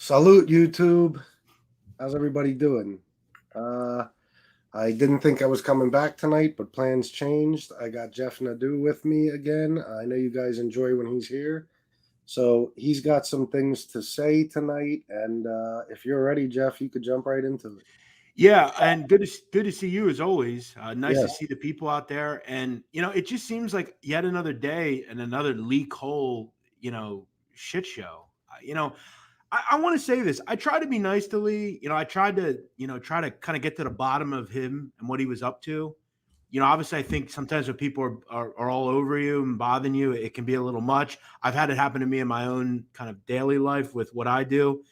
Salute, YouTube. How's everybody doing? Uh, I didn't think I was coming back tonight, but plans changed. I got Jeff Nadu with me again. I know you guys enjoy when he's here. So he's got some things to say tonight. And if you're ready, Jeff, you could jump right into it. Yeah, and good to see you as always. Nice Yeah. to see the people out there, and it just seems like yet another day and another leak hole, shit show. I want to say this. I try to be nice to Lee. I tried to, try to kind of get to the bottom of him and what he was up to. Obviously, I think sometimes when people are all over you and bothering you, it can be a little much. I've had it happen to me in my own kind of daily life with what I do.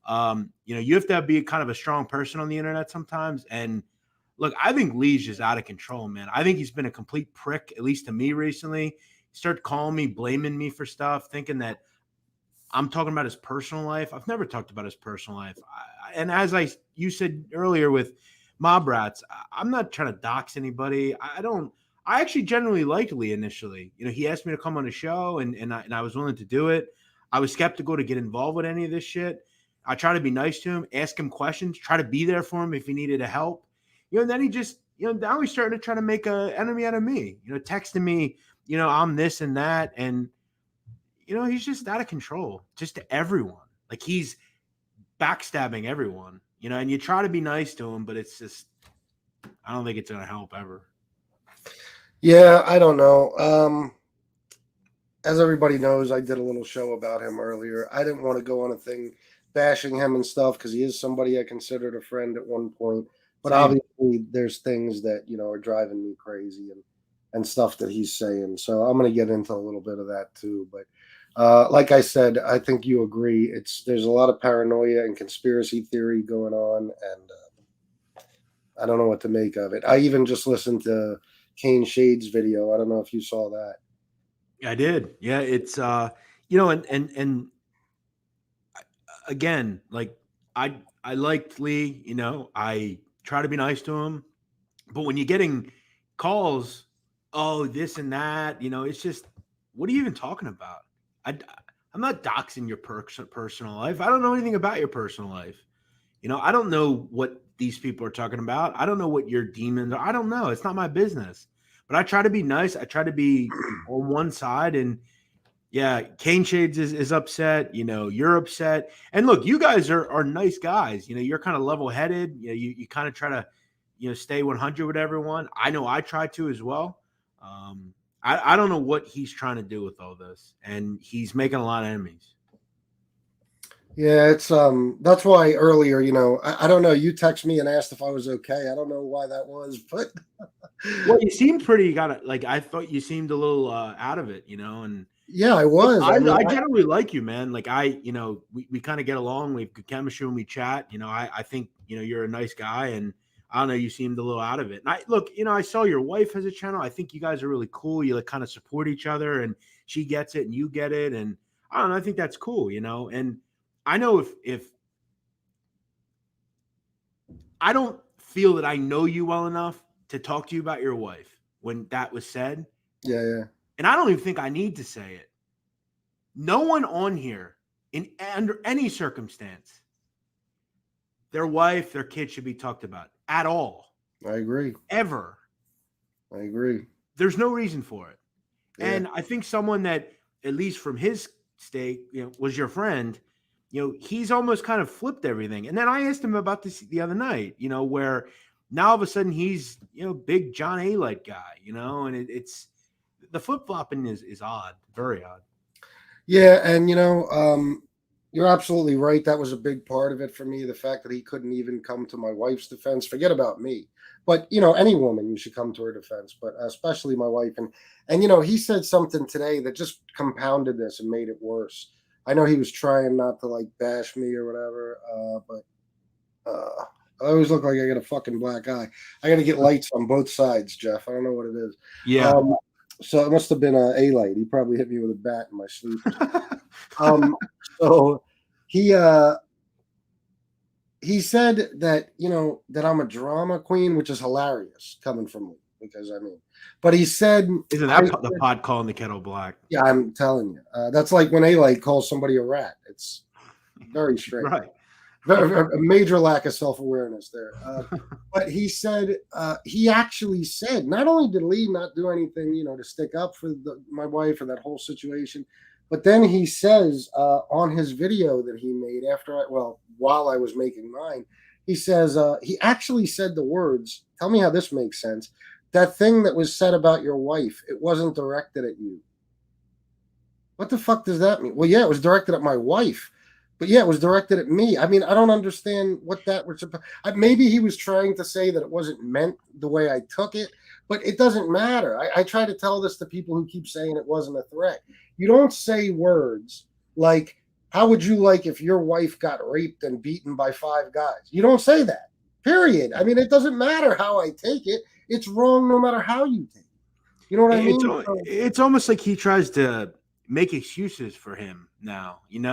You have to be kind of a strong person on the internet sometimes. And look, I think Lee's just out of control, man. I think he's been a complete prick, at least to me recently. He started calling me, blaming me for stuff, thinking that I'm talking about his personal life. I've never talked about his personal life. And as you said earlier with mob rats, I'm not trying to dox anybody. I actually genuinely liked Lee initially. He asked me to come on the show and I was willing to do it. I was skeptical to get involved with any of this shit. I try to be nice to him, ask him questions, try to be there for him if he needed a help. And then he just, now he's starting to try to make an enemy out of me, texting me, I'm this and that. And, he's just out of control, just to everyone. Like he's backstabbing everyone, and you try to be nice to him, but it's just, I don't think it's going to help ever. Yeah, I don't know. As everybody knows, I did a little show about him earlier. I didn't want to go on a thing bashing him and stuff because he is somebody I considered a friend at one point. But Same. obviously, there's things that are driving me crazy and stuff that he's saying. So I'm going to get into a little bit of that too. But like I said, I think you agree. There's a lot of paranoia and conspiracy theory going on, and I don't know what to make of it. I even just listened to Kane Shade's video. I don't know if you saw that. I did. Yeah, it's and again, like I liked Lee, I try to be nice to him, but when you're getting calls, oh, this and that, it's just, what are you even talking about? I'm not doxing your personal life. I don't know anything about your personal life. I don't know what these people are talking about. I don't know what your demons are. I don't know. It's not my business. But I try to be nice. I try to be on one side. And yeah, Kane Shades is upset. You're upset. And look, you guys are nice guys. You're kind of level headed. You kind of try to, stay 100 with everyone. I know I try to as well. I don't know what he's trying to do with all this, and he's making a lot of enemies. Yeah, it's that's why earlier, I don't know, you text me and asked if I was okay. I don't know why that was, but well, you seemed pretty like I thought you seemed a little out of it, and yeah, I was. I generally like you, man. Like we kind of get along. We have good chemistry when we chat. I think you're a nice guy, and I don't know, you seemed a little out of it. And I saw your wife has a channel. I think you guys are really cool. You kind of support each other, and she gets it, and you get it, and I don't know. I think that's cool, and I know if I don't feel that I know you well enough to talk to you about your wife when that was said. Yeah. And I don't even think I need to say it. No one on here, under any circumstance, their wife, their kid should be talked about at all. I agree. Ever. I agree. There's no reason for it. Yeah. And I think someone that, at least from his stake, was your friend, he's almost kind of flipped everything. And then I asked him about this the other night, where now all of a sudden he's, big John A-Light guy, and it's the flip-flopping is odd, very odd. Yeah, and you're absolutely right. That was a big part of it for me. The fact that he couldn't even come to my wife's defense. Forget about me, but any woman, you should come to her defense, but especially my wife. And he said something today that just compounded this and made it worse. I know he was trying not to like bash me or whatever, but I always look like I got a fucking black eye. I got to get lights on both sides, Jeff. I don't know what it is. Yeah. So it must have been a light. He probably hit me with a bat in my sleep. So he said that that I'm a drama queen, which is hilarious coming from me because but he said, isn't that the pot calling the kettle black? Yeah, I'm telling you, that's like when A-Light calls somebody a rat. It's Very strange. Right. A major lack of self-awareness there. But he said, he actually said, not only did Lee not do anything, to stick up for my wife or that whole situation, but then he says on his video that he made while I was making mine, he says, he actually said the words, tell me how this makes sense. That thing that was said about your wife, it wasn't directed at you. What the fuck does that mean? Well, yeah, it was directed at my wife. But yeah, it was directed at me. I mean, I don't understand what that was about. Maybe he was trying to say that it wasn't meant the way I took it, but it doesn't matter. I try to tell this to people who keep saying it wasn't a threat. You don't say words like, how would you like if your wife got raped and beaten by 5 guys? You don't say that, period. I mean, it doesn't matter how I take it. It's wrong no matter how you take it. You know what I mean? It's almost like he tries to make excuses for him now. It's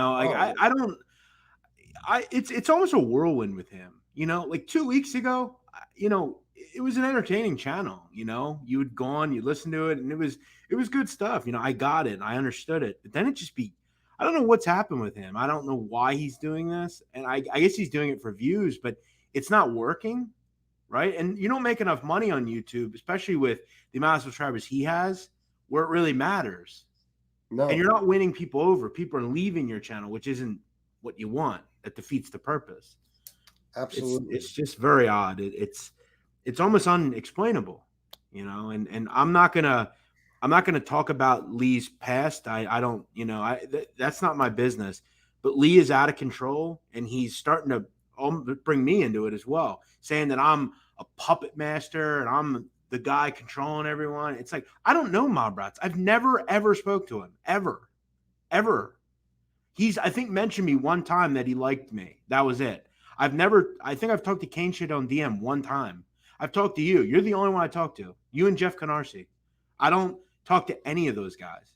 almost a whirlwind with him. Like 2 weeks ago, it was an entertaining channel. You had gone, you listened to it, and it was good stuff. I got it, I understood it, but then I don't know what's happened with him. I don't know why he's doing this, and I guess he's doing it for views, but it's not working, right? And you don't make enough money on YouTube, especially with the amount of subscribers he has, where it really matters. No. And you're not winning people over. People are leaving your channel, which isn't what you want. That defeats the purpose. Absolutely. It's just very odd. It's almost unexplainable, and I'm not gonna talk about Lee's past. I don't, that's not my business. But Lee is out of control, and he's starting to bring me into it as well, saying that I'm a puppet master and I'm the guy controlling everyone. It's like, I don't know Mob Rats. I've never, ever spoke to him. Ever. He's, I think, mentioned me one time that he liked me. That was it. I think I've talked to Kane Shit on DM one time. I've talked to you. You're the only one I talk to. You and Jeff Canarsie. I don't talk to any of those guys.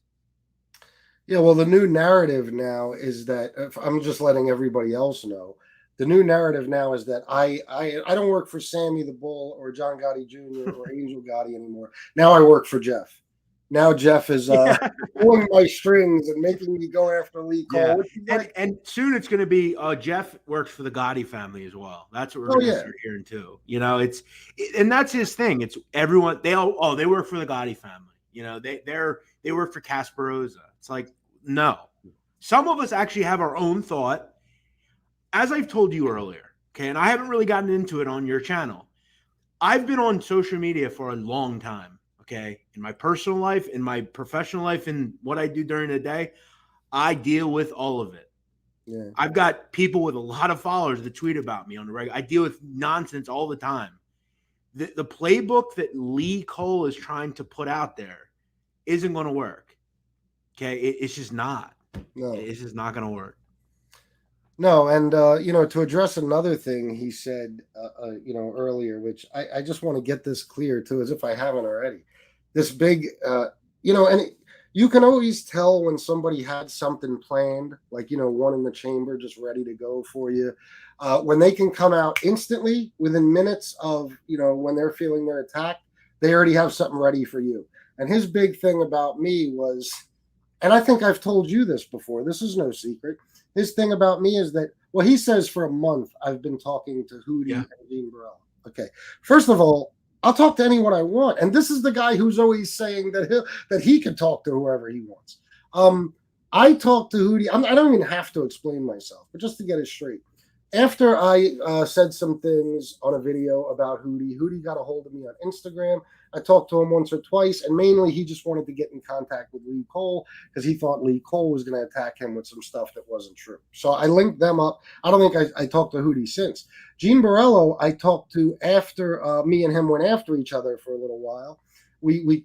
Yeah, well, the new narrative now is that, if I'm just letting everybody else know, the new narrative now is that I don't work for Sammy the Bull or John Gotti Jr. or Angel Gotti anymore. Now I work for Jeff. Now Jeff is pulling my strings and making me go after Lee Cole. Yeah. And soon it's going to be Jeff works for the Gotti family as well. That's what we're going to start hearing too. And that's his thing. It's everyone. They work for the Gotti family. They work for Casperosa. It's like, no. Some of us actually have our own thought. As I've told you earlier, okay, and I haven't really gotten into it on your channel. I've been on social media for a long time, okay? In my personal life, in my professional life, in what I do during the day, I deal with all of it. Yeah. I've got people with a lot of followers that tweet about me on the regular. I deal with nonsense all the time. The playbook that Lee Cole is trying to put out there isn't going to work, okay? It's just not. No. It's just not going to work. No, and to address another thing he said, earlier, which I just want to get this clear too, as if I haven't already. This big, and you can always tell when somebody had something planned, like one in the chamber just ready to go for you, when they can come out instantly within minutes of when they're feeling their attack, they already have something ready for you. And his big thing about me was, and I think I've told you this before. This is no secret. His thing about me is that, well, he says for a month I've been talking to Hootie and Gene Barella. Okay. First of all, I'll talk to anyone I want. And this is the guy who's always saying that he can talk to whoever he wants. I talk to Hootie. I don't even have to explain myself, but just to get it straight. After I said some things on a video about Hootie got a hold of me on Instagram. I talked to him once or twice, and mainly he just wanted to get in contact with Lee Cole because he thought Lee Cole was going to attack him with some stuff that wasn't true. So I linked them up. I don't think I talked to Hootie since. Gene Barello, I talked to after me and him went after each other for a little while. We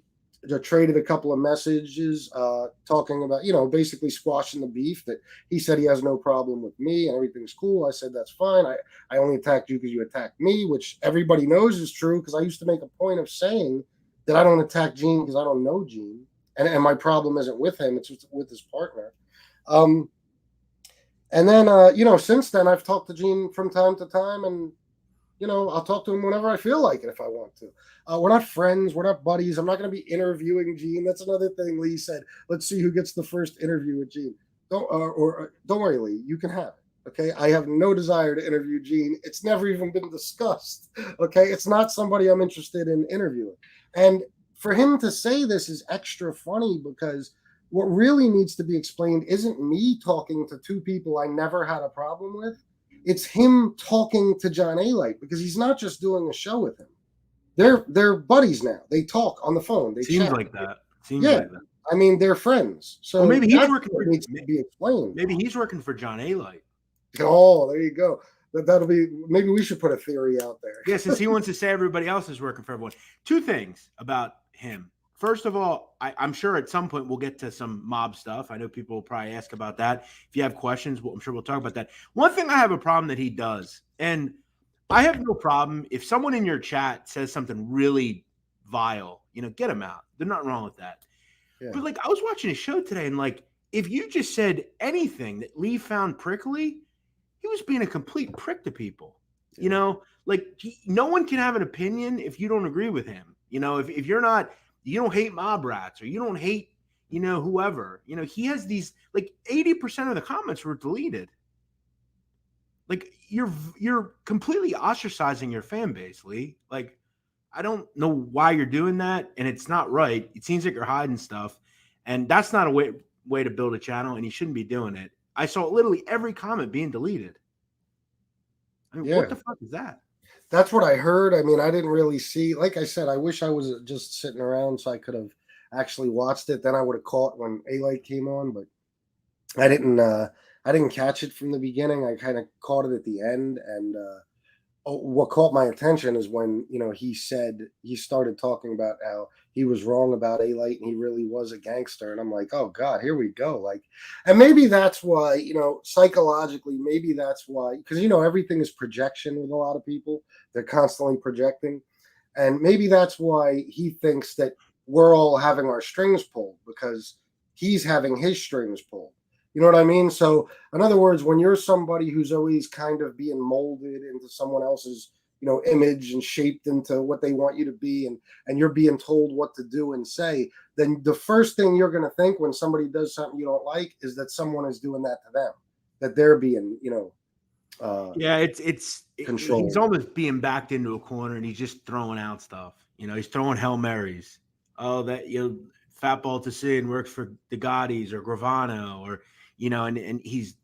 traded a couple of messages talking about, basically squashing the beef, that he said he has no problem with me and everything's cool. I said, that's fine. I only attacked you because you attacked me, which everybody knows is true because I used to make a point of saying that I don't attack Gene because I don't know Gene. And my problem isn't with him. It's with his partner. And then, since then I've talked to Gene from time to time, and I'll talk to him whenever I feel like it if I want to. We're not friends. We're not buddies. I'm not going to be interviewing Gene. That's another thing Lee said. Let's see who gets the first interview with Gene. Don't worry, Lee. You can have it. Okay, I have no desire to interview Gene. It's never even been discussed. Okay, it's not somebody I'm interested in interviewing. And for him to say this is extra funny because what really needs to be explained isn't me talking to two people I never had a problem with. It's him talking to John Alight because he's not just doing a show with him. They're buddies now. They talk on the phone. They Seems chat. like that. Seems Yeah, like that. I mean they're friends. Well, So maybe he's that's working what for needs to be explained. maybe he's working for John Alight. Oh, there you go. That'll be, maybe we should put a theory out there. Yeah, since he wants to say everybody else is working for everyone. Two things about him. First of all, I'm sure at some point we'll get to some mob stuff. I know people will probably ask about that. If you have questions, I'm sure we'll talk about that. One thing I have a problem that he does, and I have no problem if someone in your chat says something really vile, get them out. There's nothing wrong with that. Yeah. But I was watching a show today, and if you just said anything that Lee found prickly, he was being a complete prick to people. Yeah. No one can have an opinion if you don't agree with him. If you're not, you don't hate mob rats or you don't hate, whoever. He has these 80% of the comments were deleted. You're completely ostracizing your fan base, Lee. I don't know why you're doing that, and it's not right. It seems like you're hiding stuff, and that's not a way to build a channel, and you shouldn't be doing it. I saw literally every comment being deleted. I mean, what the fuck is that? That's what I heard. I mean, I didn't really see. Like I said, I wish I was just sitting around so I could have actually watched it. Then I would have caught when A-Light came on, but I didn't. I didn't catch it from the beginning. I kind of caught it at the end, and what caught my attention is when he started talking about how he was wrong about A-Light and he really was a gangster, and I'm like, oh god, here we go. And maybe that's why psychologically, maybe that's why, because everything is projection with a lot of people. They're constantly projecting, and maybe that's why he thinks that we're all having our strings pulled because he's having his strings pulled. You know what I mean? So, in other words, when you're somebody who's always kind of being molded into someone else's, image and shaped into what they want you to be, and you're being told what to do and say, then the first thing you're going to think when somebody does something you don't like is that someone is doing that to them, that they're being, controlled. He's almost being backed into a corner, and he's just throwing out stuff. He's throwing Hail Marys. Oh, that fat ball to sin works for the Gottis or Gravano or. And he's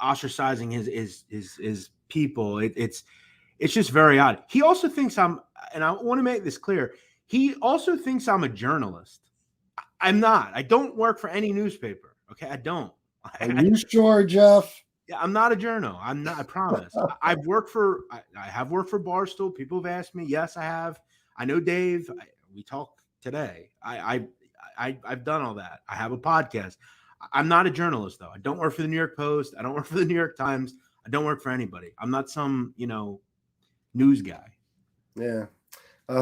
ostracizing his people. It's just very odd. He also thinks and I want to make this clear. He also thinks I'm a journalist. I'm not. I don't work for any newspaper. Okay, I don't. Are you sure, Jeff? Yeah, I'm not a journal. I'm not. I promise. I have worked for Barstool. People have asked me. Yes, I have. I know Dave. We talked today. I've done all that. I have a podcast. I'm not a journalist, though. I don't work for the New York Post. I don't work for the New York Times. I don't work for anybody. I'm not some, news guy. Yeah.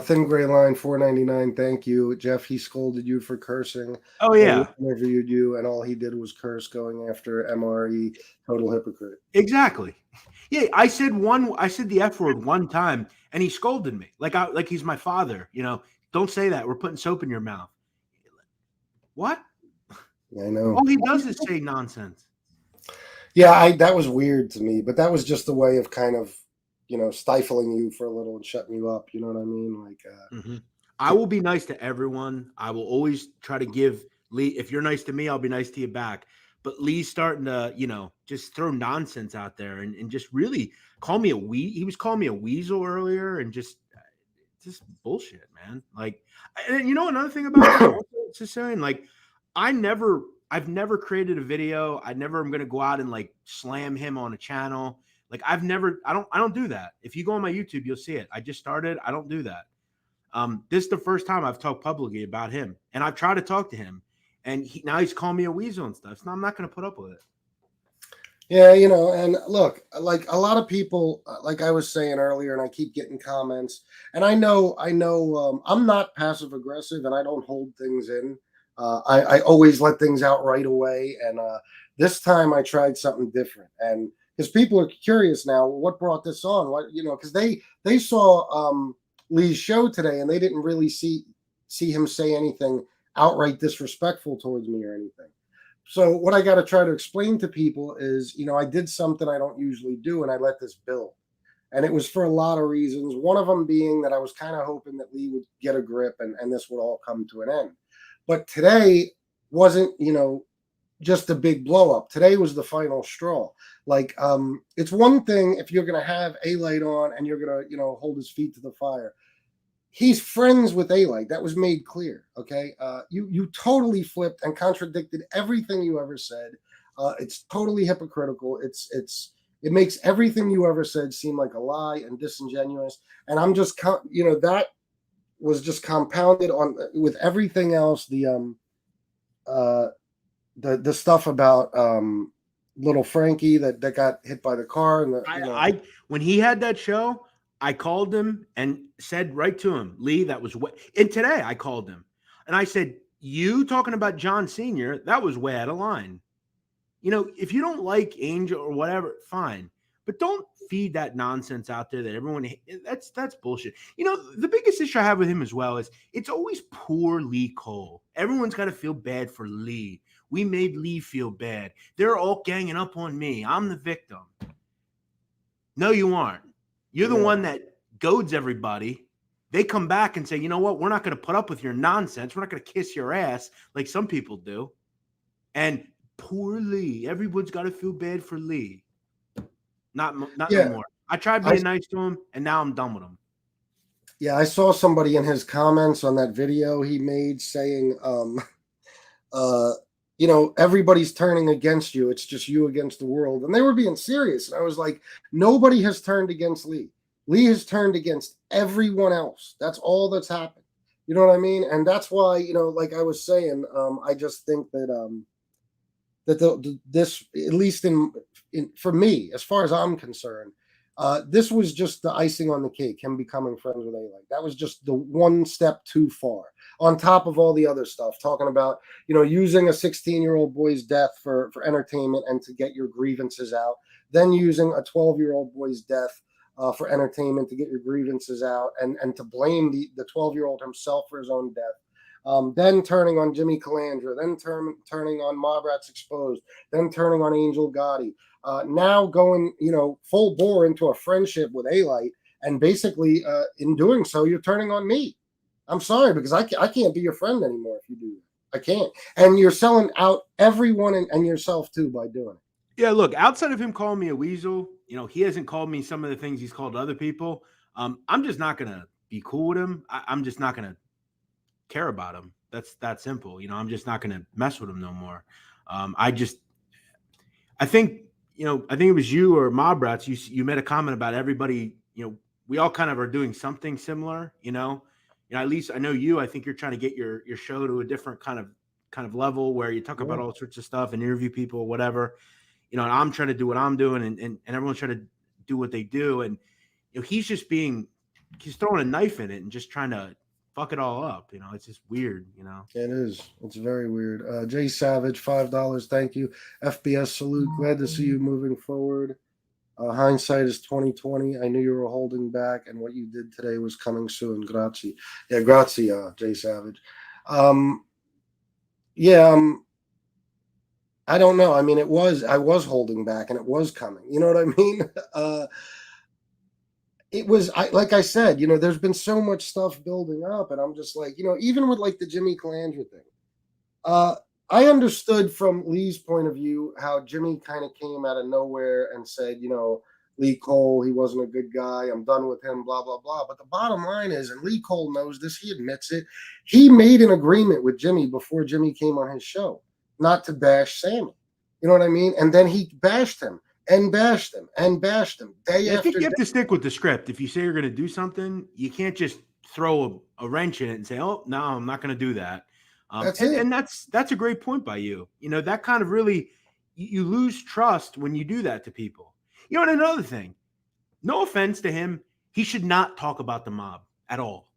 Thin Gray Line, $4.99. Thank you, Jeff. He scolded you for cursing. Oh yeah. He interviewed you, and all he did was curse, going after MRE. Total hypocrite. Exactly. Yeah, I said the F word one time, and he scolded me like he's my father. Don't say that. We're putting soap in your mouth. What? I know. All he does is say nonsense. Yeah, that was weird to me, but that was just a way of kind of, stifling you for a little and shutting you up. You know what I mean? I will be nice to everyone. I will always try to give Lee. If you're nice to me, I'll be nice to you back. But Lee's starting to, just throw nonsense out there and just really call me a He was calling me a weasel earlier and just bullshit, man. And another thing about Sicilian, I've never created a video. I never am going to go out and slam him on a channel. I don't do that. If you go on my YouTube, you'll see it. I just started. I don't do that. This is the first time I've talked publicly about him, and I've tried to talk to him, and now he's calling me a weasel and stuff. So I'm not going to put up with it. Yeah, and look, a lot of people, like I was saying earlier, and I keep getting comments, and I know, I'm not passive aggressive, and I don't hold things in. I always let things out right away, and this time I tried something different, and because people are curious now, what brought this on? What because they saw Lee's show today, and they didn't really see him say anything outright disrespectful towards me or anything. So what I got to try to explain to people is, I did something I don't usually do, and I let this build. And it was for a lot of reasons. One of them being that I was kind of hoping that Lee would get a grip and this would all come to an end. But today wasn't, just a big blow up. Today was the final straw. Like, it's one thing if you're going to have a light on and you're going to, hold his feet to the fire. He's friends with A-Light. That was made clear. Okay. You totally flipped and contradicted everything you ever said. It's totally hypocritical. It makes everything you ever said seem like a lie and disingenuous. And I'm just, that was just compounded on with everything else. The stuff about little Frankie that got hit by the car and I when he had that show, I called him and said right to him, Lee, that was way. And today I called him and I said, you talking about John Sr., that was way out of line. If you don't like Angel or whatever, fine. But don't feed that nonsense out there that everyone that's bullshit. The biggest issue I have with him as well is it's always poor Lee Cole. Everyone's got to feel bad for Lee. We made Lee feel bad. They're all ganging up on me. I'm the victim. No, you aren't. You're the one that goads everybody. They come back and say, you know what? We're not going to put up with your nonsense. We're not going to kiss your ass like some people do. And poor Lee. Everyone's got to feel bad for Lee. Not no more. I tried being nice to him, and now I'm done with him. Yeah, I saw somebody in his comments on that video he made saying, everybody's turning against you. It's just you against the world. And they were being serious. And I was like, nobody has turned against Lee. Lee has turned against everyone else. That's all that's happened. You know what I mean? And that's why, like I was saying, I just think that this, at least for me, as far as I'm concerned, this was just the icing on the cake, him becoming friends with A-Light. That was just the one step too far, on top of all the other stuff, talking about, using a 16-year-old boy's death for entertainment and to get your grievances out, then using a 12-year-old boy's death for entertainment to get your grievances out and to blame the 12-year-old himself for his own death. Then turning on Jimmy Calandra, then turning on Mob Rats Exposed, then turning on Angel Gotti. Now going, full bore into a friendship with A-Light, and basically, in doing so, you're turning on me. I'm sorry, because I can't be your friend anymore if you do that. I can't. And you're selling out everyone and yourself too by doing it. Yeah, look, outside of him calling me a weasel, he hasn't called me some of the things he's called other people. I'm just not going to be cool with him. I'm just not going to care about him. That's that simple. I'm just not going to mess with him no more. I think it was you or Mob Rats. You made a comment about everybody. We all kind of are doing something similar. At least I know you. I think you're trying to get your show to a different kind of level where you talk about all sorts of stuff and interview people, whatever. And I'm trying to do what I'm doing, and everyone's trying to do what they do. And he's throwing a knife in it and just trying to fuck it all up. It's just weird. It is. It's very weird. Jay Savage, $5. Thank you. FBS salute. Glad to see you moving forward. Hindsight is 2020. I knew you were holding back, and what you did today was coming soon. Grazie. Yeah, grazie, Jay Savage. I don't know. I mean, I was holding back, and it was coming. You know what I mean? It was, like I said, there's been so much stuff building up, and I'm just like, even with like the Jimmy Calandra thing, I understood from Lee's point of view how Jimmy kind of came out of nowhere and said, Lee Cole, he wasn't a good guy. I'm done with him, blah, blah, blah. But the bottom line is, and Lee Cole knows this, he admits it, he made an agreement with Jimmy before Jimmy came on his show not to bash Sammy. You know what I mean? And then he bashed him and bashed him and bashed him day after day. I think you have to stick with the script. If you say you're going to do something, you can't just throw a wrench in it and say, oh, no, I'm not going to do that. And that's a great point by you. That kind of really, you lose trust when you do that to people. And another thing, no offense to him, he should not talk about the mob at all.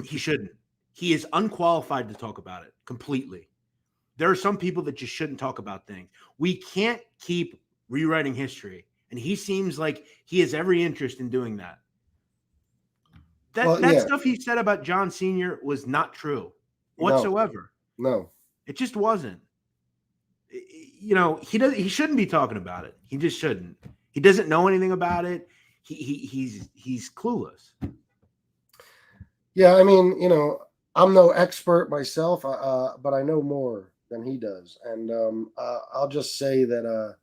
He shouldn't. He is unqualified to talk about it completely. There are some people that just shouldn't talk about things. We can't keep rewriting history. And he seems like he has every interest in doing that. That stuff he said about John Sr. was not true whatsoever. No. It just wasn't. he shouldn't be talking about it. He just shouldn't. He doesn't know anything about it. He's clueless. Yeah, I mean, I'm no expert myself, but I know more than he does, and I'll just say that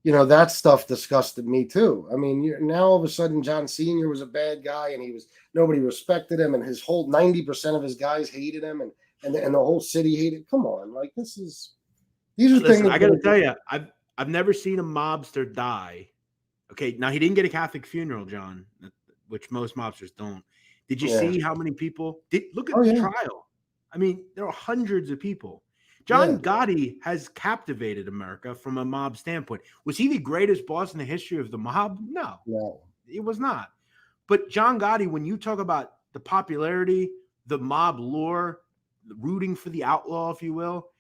that stuff disgusted me too. I mean, now all of a sudden John Senior was a bad guy, and nobody respected him, and his whole 90% of his guys hated him, and the whole city hated. Come on, like these are Listen, things. I got to tell you, I've never seen a mobster die. Okay, now he didn't get a Catholic funeral, John, which most mobsters don't. Did you see how many people look at the trial? I mean, there are hundreds of people. John Gotti has captivated America from a mob standpoint. Was he the greatest boss in the history of the mob? No, he was not. But John Gotti, when you talk about the popularity, the mob lore, rooting for the outlaw, if you will,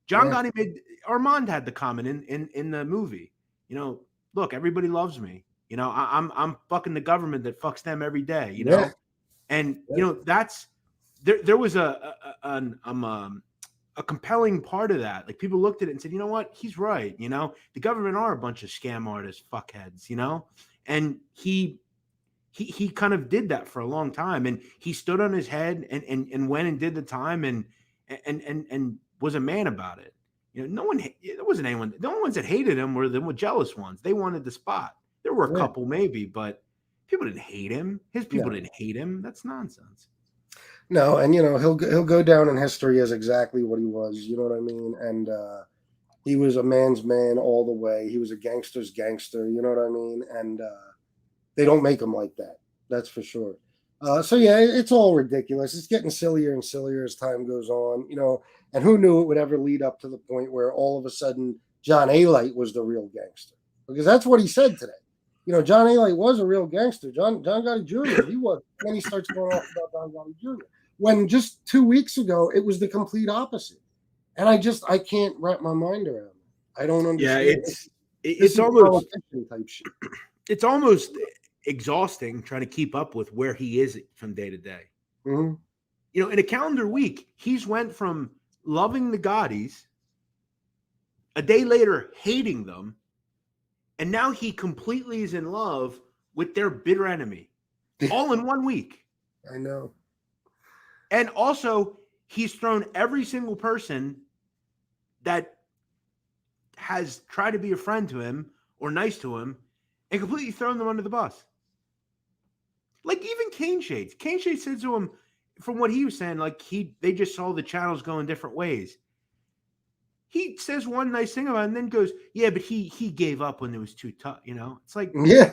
John Gotti Armand had the comment in the movie. Look, everybody loves me. I'm fucking the government that fucks them every day. And that's there was a compelling part of that. Like people looked at it and said, you know what, he's right. The government are a bunch of scam artists, fuckheads. And he kind of did that for a long time, and he stood on his head and went and did the time and was a man about it. There wasn't anyone. The only ones that hated him were the jealous ones. They wanted the spot. There were a couple maybe, but people didn't hate him. His people didn't hate him. That's nonsense. No, and he'll go down in history as exactly what he was. You know what I mean? And he was a man's man all the way. He was a gangster's gangster. You know what I mean? And they don't make him like that. That's for sure. So yeah, it's all ridiculous. It's getting sillier and sillier as time goes on. And who knew it would ever lead up to the point where all of a sudden John A-Light was the real gangster? Because that's what he said today. John A-Light was a real gangster. John Gotti Jr. He was. Then he starts going off about John Gotti Jr. When just 2 weeks ago it was the complete opposite, and I can't wrap my mind around it. I don't understand. Yeah, it's almost type shit. It's almost exhausting trying to keep up with where he is from day to day. Mm-hmm. In a calendar week, he's went from loving the Gottis, a day later hating them, and now he completely is in love with their bitter enemy, all in 1 week. I know. And also, he's thrown every single person that has tried to be a friend to him or nice to him and completely thrown them under the bus. Like even Cane Shades. Cane Shades said to him, from what he was saying, like they just saw the channels going different ways. He says one nice thing about it and then goes, yeah, but he gave up when it was too tough. It's like, yeah,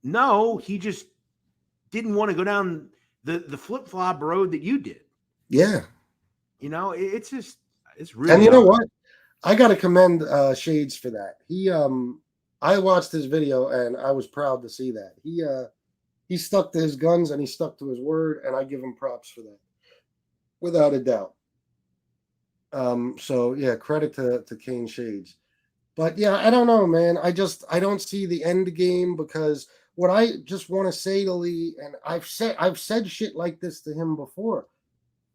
no, he just didn't want to go down the flip-flop road that you did. Yeah. It's really. And you know what? I got to commend Shades for that. I watched his video and I was proud to see that. He stuck to his guns and he stuck to his word, and I give him props for that, without a doubt. So yeah, credit to Cane Shades. But yeah, I don't know, man. I don't see the end game, because what I just want to say to Lee, and I've said shit like this to him before.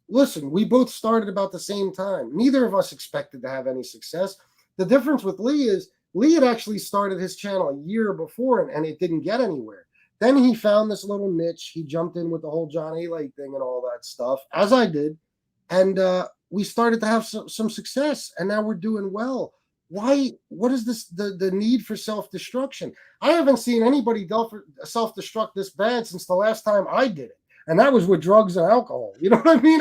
Listen, we both started about the same time. Neither of us expected to have any success. The difference with Lee is Lee had actually started his channel a year before, and it didn't get anywhere. Then he found this little niche. He jumped in with the whole John A-Light thing and all that stuff, as I did. And we started to have some success, and now we're doing well. Why? What is this? The need for self-destruction? I haven't seen anybody self-destruct this bad since the last time I did it, and that was with drugs and alcohol. You know what I mean?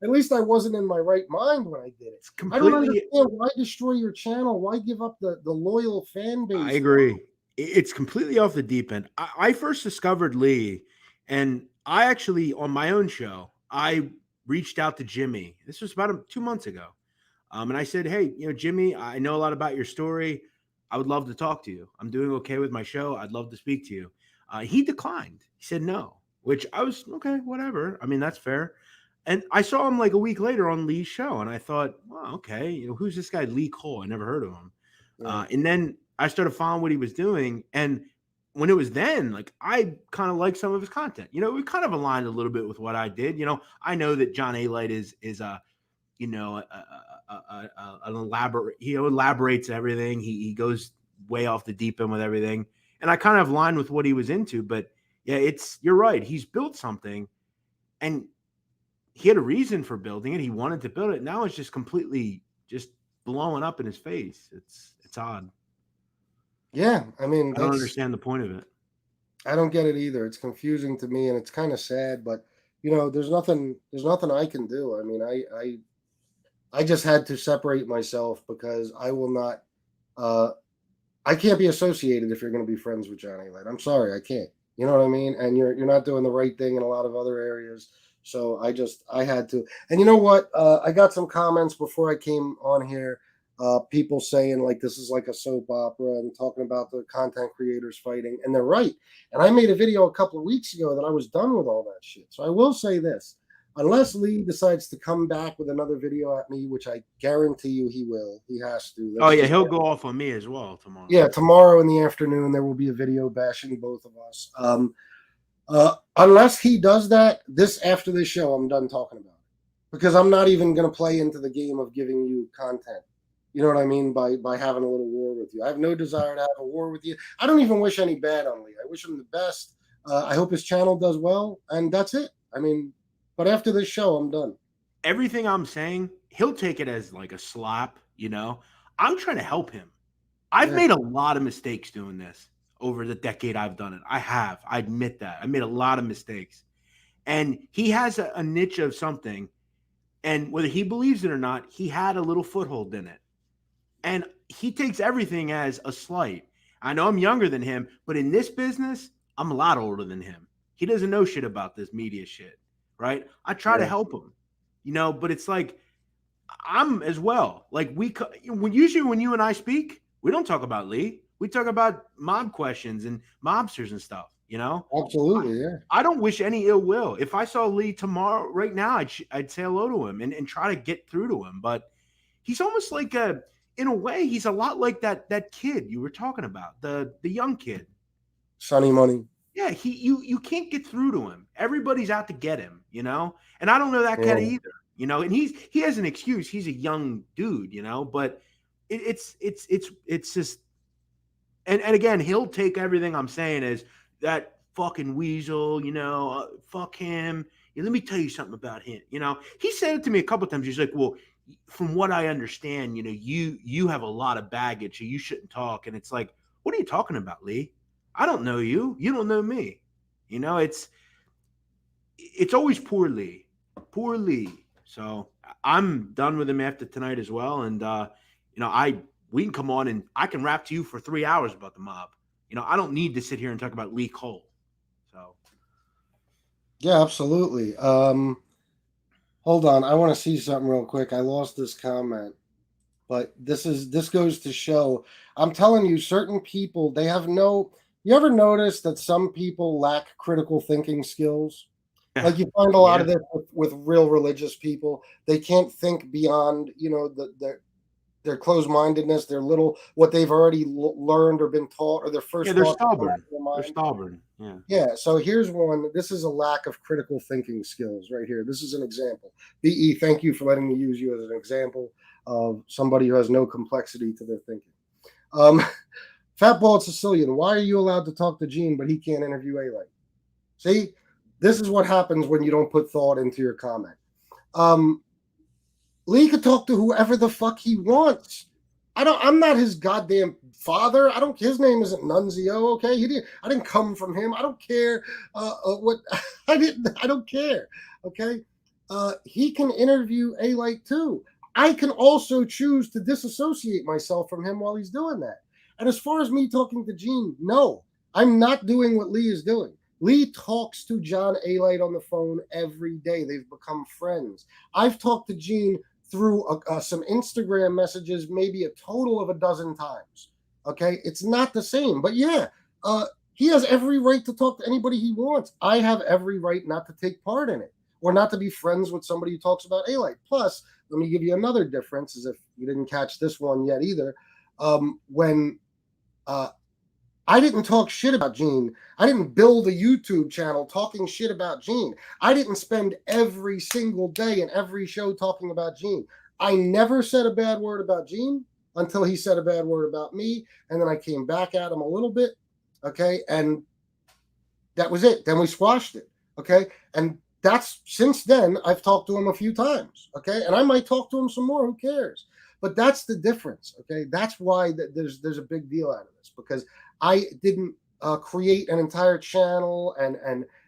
At least I wasn't in my right mind when I did it. I don't understand, why destroy your channel? Why give up the loyal fan base? I agree. It's completely off the deep end. I first discovered Lee, and I actually, on my own show, I reached out to Jimmy. This was about 2 months ago. And I said, hey, Jimmy, I know a lot about your story. I would love to talk to you. I'm doing okay with my show. I'd love to speak to you. He declined. He said no, which I was, okay, whatever. I mean, that's fair. And I saw him like a week later on Lee's show, and I thought, well, okay, who's this guy, Lee Cole? I never heard of him. Yeah. And then I started following what he was doing. And when it was then, like, I kind of liked some of his content. We kind of aligned a little bit with what I did. I know that John A-Light is a an elaborate. He elaborates everything. He goes way off the deep end with everything, and I kind of aligned with what he was into. But yeah, you're right. He's built something, and he had a reason for building it. He wanted to build it. Now it's just completely just blowing up in his face. It's odd. Yeah, I mean, I don't understand the point of it. I don't get it either. It's confusing to me, and it's kind of sad. But you know, there's nothing I can do. I mean, I just had to separate myself because I will not. I can't be associated if you're going to be friends with Johnny Light. I'm sorry, I can't. You know what I mean? And you're not doing the right thing in a lot of other areas. So I had to. And you know what? I got some comments before I came on here. People saying like this is like a soap opera and talking about the content creators fighting, and they're right. And I made a video a couple of weeks ago that I was done with all that shit. So I will say this: unless Lee decides to come back with another video at me, which I guarantee you he will, he has to. Oh yeah, he'll go off on me as well tomorrow. Yeah, tomorrow in the afternoon there will be a video bashing both of us. Unless he does that, after this show, I'm done talking about it because I'm not even going to play into the game of giving you content. You know what I mean? By having a little war with you. I have no desire to have a war with you. I don't even wish any bad on Lee. I wish him the best. I hope his channel does well, and that's it. I mean, but after this show, I'm done. Everything I'm saying, he'll take it as like a slap, you know? I'm trying to help him. I've made a lot of mistakes doing this over the decade I've done it. I have. I admit that. I made a lot of mistakes. And he has a niche of something, and whether he believes it or not, he had a little foothold in it. And he takes everything as a slight. I know I'm younger than him, but in this business, I'm a lot older than him. He doesn't know shit about this media shit, right? I try to help him, you know, but it's like I'm as well. Like usually when you and I speak, we don't talk about Lee. We talk about mob questions and mobsters and stuff, you know? Absolutely, yeah. I don't wish any ill will. If I saw Lee tomorrow, right now, I'd say hello to him and try to get through to him. But he's almost like in a way, he's a lot like that kid you were talking about, the young kid. Sonny Money. Yeah, you can't get through to him. Everybody's out to get him, you know? And I don't know that kid either, you know? And he has an excuse. He's a young dude, you know? But it's just and again, he'll take everything I'm saying as that fucking weasel, you know, fuck him. Yeah, let me tell you something about him. You know, he said it to me a couple of times. He's like, well, from what I understand, you know, you have a lot of baggage, so you shouldn't talk. And it's like, what are you talking about, Lee? I don't know you. You don't know me. You know, it's always poor Lee. So I'm done with him after tonight as well. And you know, we can come on and I can rap to you for 3 hours about the mob. You know, I don't need to sit here and talk about Lee Cole. So yeah, absolutely. Hold on, I want to see something real quick. I lost this comment, but this goes to show. I'm telling you, certain people, they have no. You ever notice that some people lack critical thinking skills? Like you find a lot of this with real religious people. They can't think beyond, you know, their closed-mindedness, their little what they've already learned or been taught, or their first. Yeah, they're stubborn. They're stubborn. Yeah. Yeah. So here's one. This is a lack of critical thinking skills right here. This is an example. BE, thank you for letting me use you as an example of somebody who has no complexity to their thinking. Fatbald Sicilian, why are you allowed to talk to Gene, but he can't interview A-Light? See, this is what happens when you don't put thought into your comment. Lee could talk to whoever the fuck he wants. I'm not his goddamn father. His name isn't Nunzio, okay? I didn't come from him. I don't care what I don't care. Okay. He can interview A-Light too. I can also choose to disassociate myself from him while he's doing that. And as far as me talking to Gene, no, I'm not doing what Lee is doing. Lee talks to John A-Light on the phone every day. They've become friends. I've talked to Gene through some Instagram messages, maybe a total of 12 times. Okay, it's not the same, but yeah, he has every right to talk to anybody he wants. I have every right not to take part in it or not to be friends with somebody who talks about A-Light. Plus, let me give you another difference, as if you didn't catch this one yet either. When I didn't talk shit about Gene. I didn't build a YouTube channel talking shit about Gene. I didn't spend every single day in every show talking about Gene. I never said a bad word about Gene until he said a bad word about me. And then I came back at him a little bit. Okay. And that was it. Then we squashed it. Okay. And that's since then, I've talked to him a few times. Okay. And I might talk to him some more. Who cares? But that's the difference. Okay. That's why there's a big deal out of this, because I didn't create an entire channel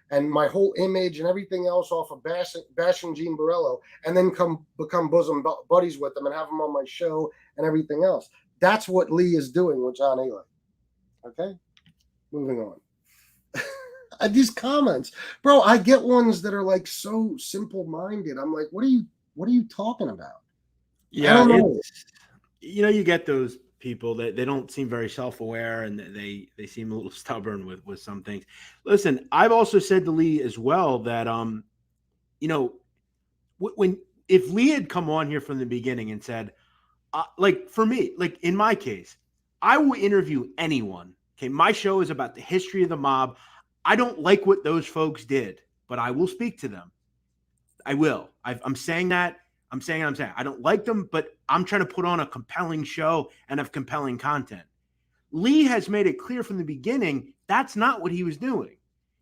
and my whole image and everything else off of bashing Gene Borello, and then become bosom buddies with him and have him on my show and everything else. That's what Lee is doing with John Alite. Okay, moving on. These comments, bro, I get ones that are like so simple-minded. I'm like, what are you talking about? Yeah, I don't know. You get those people that they don't seem very self-aware, and they seem a little stubborn with some things. Listen, I've also said to Lee as well that when if Lee had come on here from the beginning and said, like for me, like in my case, I will interview anyone. Okay, my show is about the history of the mob. I don't like what those folks did, but I will speak to them. I will. I'm saying that. I'm saying I don't like them, but I'm trying to put on a compelling show and have compelling content. Lee has made it clear from the beginning that's not what he was doing.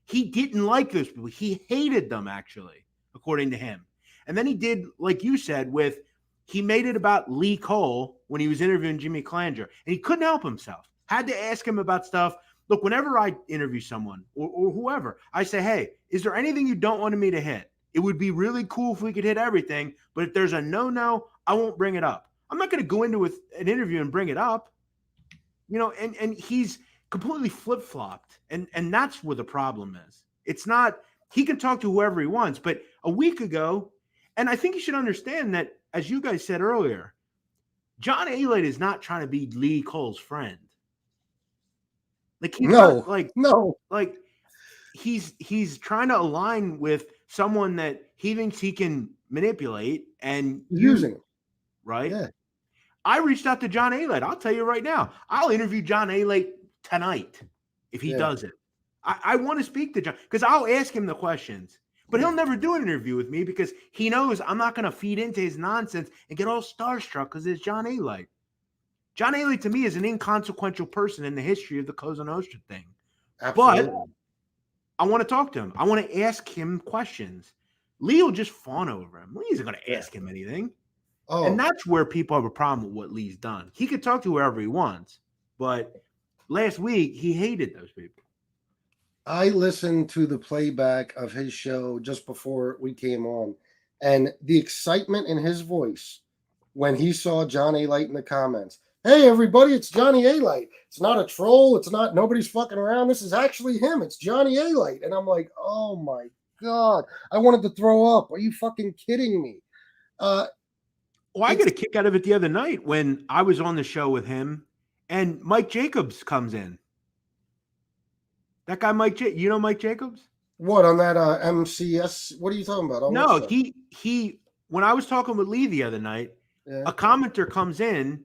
He didn't like those people. He hated them, actually, according to him. And then he did, like you said, he made it about Lee Cole when he was interviewing Jimmy Klanger, and he couldn't help himself. Had to ask him about stuff. Look, whenever I interview someone or whoever, I say, hey, is there anything you don't want me to hit? It would be really cool if we could hit everything, but if there's a no, I won't bring it up. I'm not going to go into an interview and bring it up, and he's completely flip-flopped, and that's where the problem is. It's not, he can talk to whoever he wants, but a week ago, and I think you should understand that, as you guys said earlier, John Alite is not trying to be Lee Cole's friend. Like he's trying to align with someone that he thinks he can manipulate and using it. Right? Yeah. I reached out to John Alite. I'll tell you right now, I'll interview John Alite tonight if he does it. I want to speak to John because I'll ask him the questions, but he'll never do an interview with me because he knows I'm not going to feed into his nonsense and get all starstruck because it's John Alite. John Alite to me is an inconsequential person in the history of the Cosa Nostra thing. Absolutely. But I want to talk to him. I want to ask him questions. Lee will just fawn over him. Lee isn't going to ask him anything. Oh. And that's where people have a problem with what Lee's done. He could talk to whoever he wants, but last week he hated those people. I listened to the playback of his show just before we came on, and the excitement in his voice when he saw John Alite in the comments. Hey, everybody, it's Johnny Alite. It's not a troll. It's not, nobody's fucking around. This is actually him. It's Johnny Alite. And I'm like, oh my God. I wanted to throw up. Are you fucking kidding me? Well, I got a kick out of it the other night when I was on the show with him and Mike Jacobs comes in. That guy, you know Mike Jacobs? What, on that MCS? What are you talking about? No, he, when I was talking with Lee the other night, a commenter comes in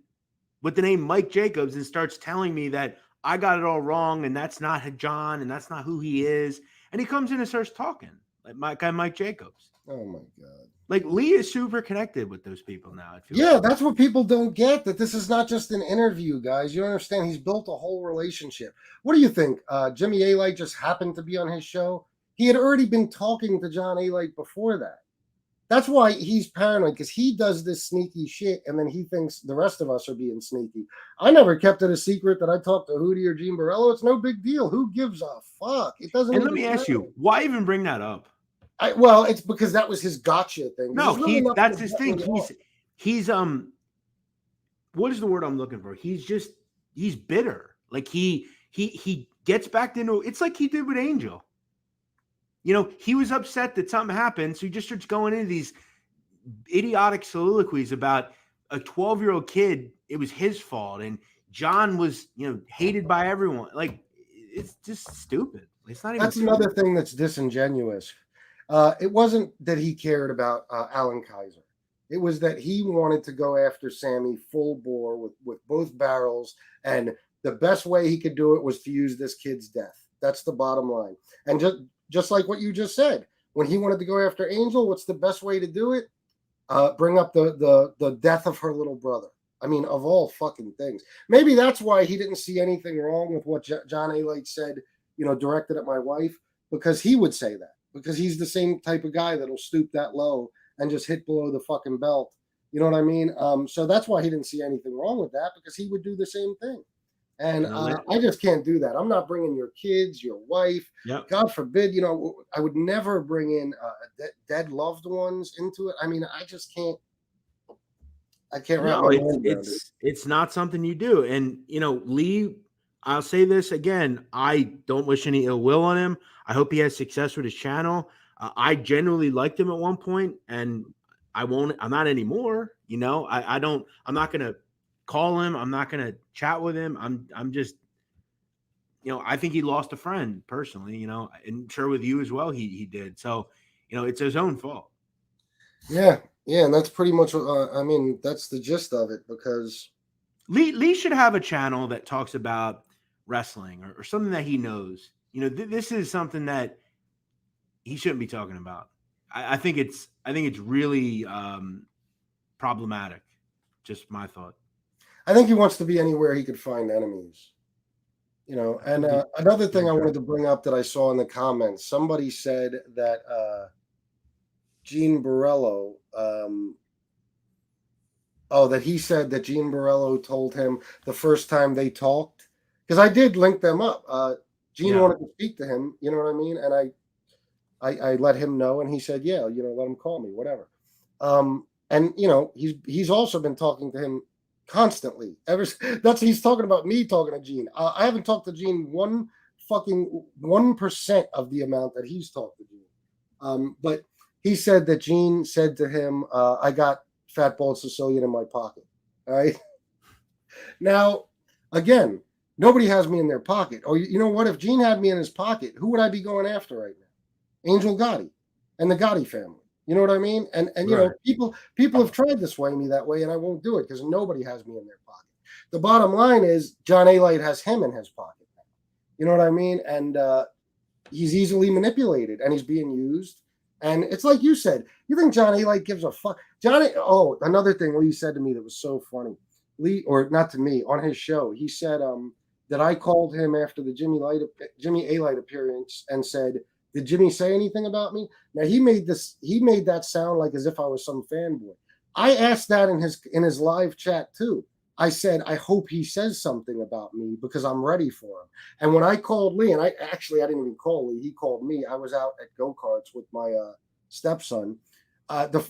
with the name Mike Jacobs and starts telling me that I got it all wrong and that's not John and that's not who he is. And he comes in and starts talking like my guy Mike Jacobs. Oh my God. Like Lee is super connected with those people now. That's what people don't get, that this is not just an interview, guys. You understand? He's built a whole relationship. What do you think? Jimmy Alite just happened to be on his show. He had already been talking to John Alite before that. That's why he's paranoid, because he does this sneaky shit, and then he thinks the rest of us are being sneaky. I never kept it a secret that I talked to Hootie or Gene Borello. It's no big deal. Who gives a fuck? It doesn't. And let me ask you, why even bring that up? Well, it's because that was his gotcha thing. No, that's his thing. He's what is the word I'm looking for? He's bitter. Like he gets back into it's like he did with Angel. He was upset that something happened, so he just starts going into these idiotic soliloquies about a 12-year-old kid. It was his fault, and John was, hated by everyone. Like, it's just stupid. It's not even. That's another thing that's disingenuous. It wasn't that he cared about Alan Kaiser. It was that he wanted to go after Sammy full bore with both barrels, and the best way he could do it was to use this kid's death. That's the bottom line. And just like what you just said, when he wanted to go after Angel, what's the best way to do it? bring up the death of her little brother. I mean, of all fucking things. Maybe that's why he didn't see anything wrong with what John A. Light said, directed at my wife, because he would say that. Because he's the same type of guy that'll stoop that low and just hit below the fucking belt. You know what I mean? So that's why he didn't see anything wrong with that, because he would do the same thing. And I just can't do that. I'm not bringing your kids, your wife. Yep. God forbid, I would never bring in dead loved ones into it. I mean, I just can't. I can't wrap my mind around it. It's not something you do. And, Lee, I'll say this again. I don't wish any ill will on him. I hope he has success with his channel. I genuinely liked him at one point, and I'm not anymore. I'm not going to call him. I'm not going to chat with him. I'm just, I think he lost a friend personally, and sure with you as well. He did. So, it's his own fault. Yeah. Yeah, and that's pretty much. That's the gist of it. Because Lee should have a channel that talks about wrestling or something that he knows. This is something that he shouldn't be talking about. I think it's really problematic. Just my thought. I think he wants to be anywhere he could find enemies. And another thing I wanted to bring up that I saw in the comments, somebody said that Gene Borello, that he said that Gene Borello told him the first time they talked, because I did link them up. Gene wanted to speak to him, you know what I mean? And I let him know, and he said, yeah, let him call me, whatever. And he's also been talking to him constantly. He's talking about me talking to Gene. I haven't talked to Gene 1% of the amount that he's talked to Gene. But he said that Gene said to him, I got fat bald Sicilian in my pocket. All right. Now, again, nobody has me in their pocket. Or you know what? If Gene had me in his pocket, who would I be going after right now? Angel Gotti and the Gotti family. You know what I mean? And right. People have tried to sway me that way, and I won't do it because nobody has me in their pocket. The bottom line is John A. Light has him in his pocket now. You know what I mean? And he's easily manipulated, and he's being used. And it's like you said, you think John A. Light gives a fuck? Another thing Lee said to me that was so funny. Lee, or not to me, on his show, he said that I called him after the Jimmy A. Light appearance and said, did Jimmy say anything about me? Now he made that sound like as if I was some fanboy. I asked that in his live chat too. I said, I hope he says something about me because I'm ready for him. And when I called Lee, and I didn't even call Lee, he called me. I was out at go-karts with my stepson.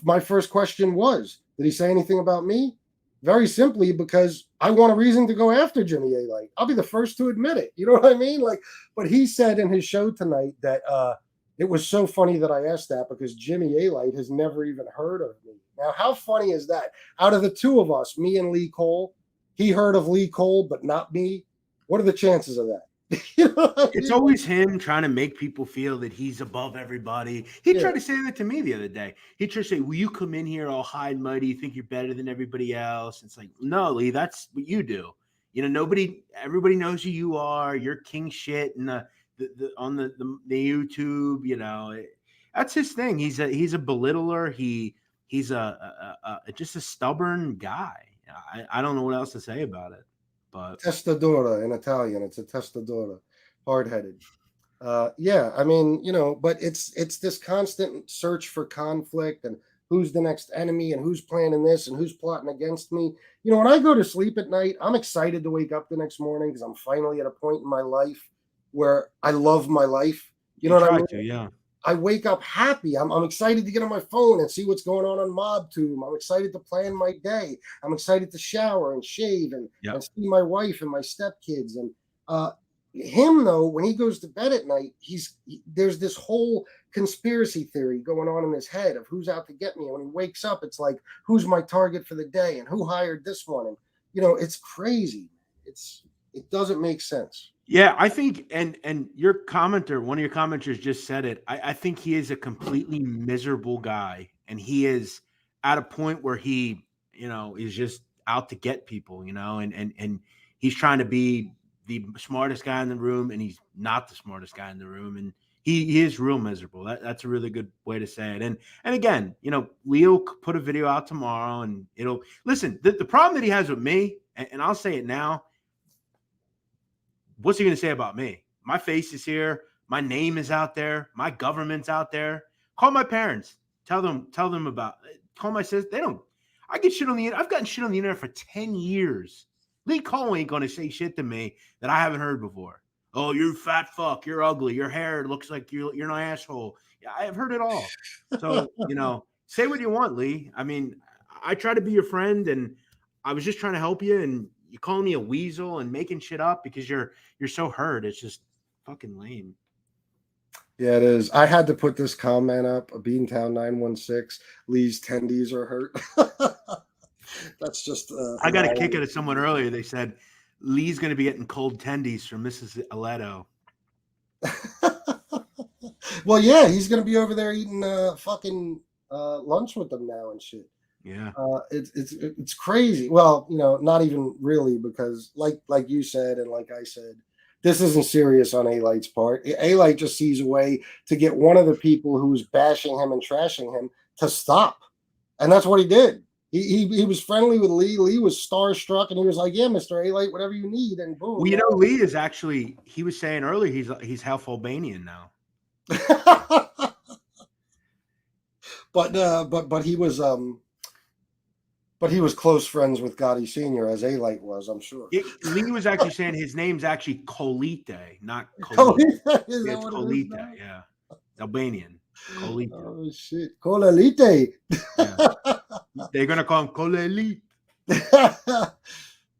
My first question was, did he say anything about me? Very simply, because I want a reason to go after Jimmy A. Light. I'll be the first to admit it. You know what I mean? But he said in his show tonight that it was so funny that I asked that because Jimmy A. Light has never even heard of me. Now, how funny is that? Out of the two of us, me and Lee Cole, he heard of Lee Cole, but not me. What are the chances of that? It's always him trying to make people feel that he's above everybody. He tried to say that to me the other day. He tried to say, will you come in here all high and mighty, think you're better than everybody else? It's like, no, Lee, that's what you do. Everybody knows who you are. You're king shit and on the YouTube, that's his thing. He's a belittler. He's just a stubborn guy. I don't know what else to say about it. But testadora in Italian, it's a testadora, hard-headed. But it's this constant search for conflict and who's the next enemy and who's planning this and who's plotting against me. When I go to sleep at night, I'm excited to wake up the next morning because I'm finally at a point in my life where I love my life. You know what I mean? Yeah. I wake up happy. I'm excited to get on my phone and see what's going on MobTube. I'm excited to plan my day. I'm excited to shower and shave and see my wife and my stepkids. And him, though, when he goes to bed at night, there's this whole conspiracy theory going on in his head of who's out to get me. And when he wakes up, it's like, who's my target for the day and who hired this one? And, it's crazy. It doesn't make sense. Yeah, I think, and your commenter, one of your commenters just said it. I think he is a completely miserable guy, and he is at a point where he, is just out to get people, and he's trying to be the smartest guy in the room, and he's not the smartest guy in the room, and He is real miserable. That's a really good way to say it. And again, Leo could put a video out tomorrow, and it'll listen. The problem that he has with me, and I'll say it now. What's he going to say about me? My face is here. My name is out there. My government's out there. Call my parents. Tell them about. Call my sister. They don't. I get shit on the internet. I've gotten shit on the internet for 10 years. Lee Cole ain't going to say shit to me that I haven't heard before. Oh, you're fat fuck. You're ugly. Your hair looks like you're an asshole. Yeah, I've heard it all. So, say what you want, Lee. I mean, I try to be your friend, and I was just trying to help you, and you calling me a weasel and making shit up because you're so hurt. It's just fucking lame. Yeah, it is. I had to put this comment up. Beantown 916. Lee's tendies are hurt. That's just. I got a kick out of someone earlier. They said Lee's going to be getting cold tendies from Mrs. Aledo. Well, yeah, he's going to be over there eating fucking lunch with them now and shit. Yeah, it's crazy. Well, not even really, because like you said and like I said, this isn't serious on A-Light's part. A-Light just sees a way to get one of the people who's bashing him and trashing him to stop, and that's what he did. He was friendly with Lee. Lee was starstruck, and he was like, "Yeah, Mr. A-Light, whatever you need." And boom. Well, Lee is actually. He was saying earlier he's half Albanian now. But he was But he was close friends with Gotti Sr., as A-Light was, I'm sure. Lee was actually saying his name's actually Kolite, not Kolite. It's Kolite, yeah. Albanian. Kolite. Oh, shit. Kolelite. Yeah. They're going to call him Kolelite.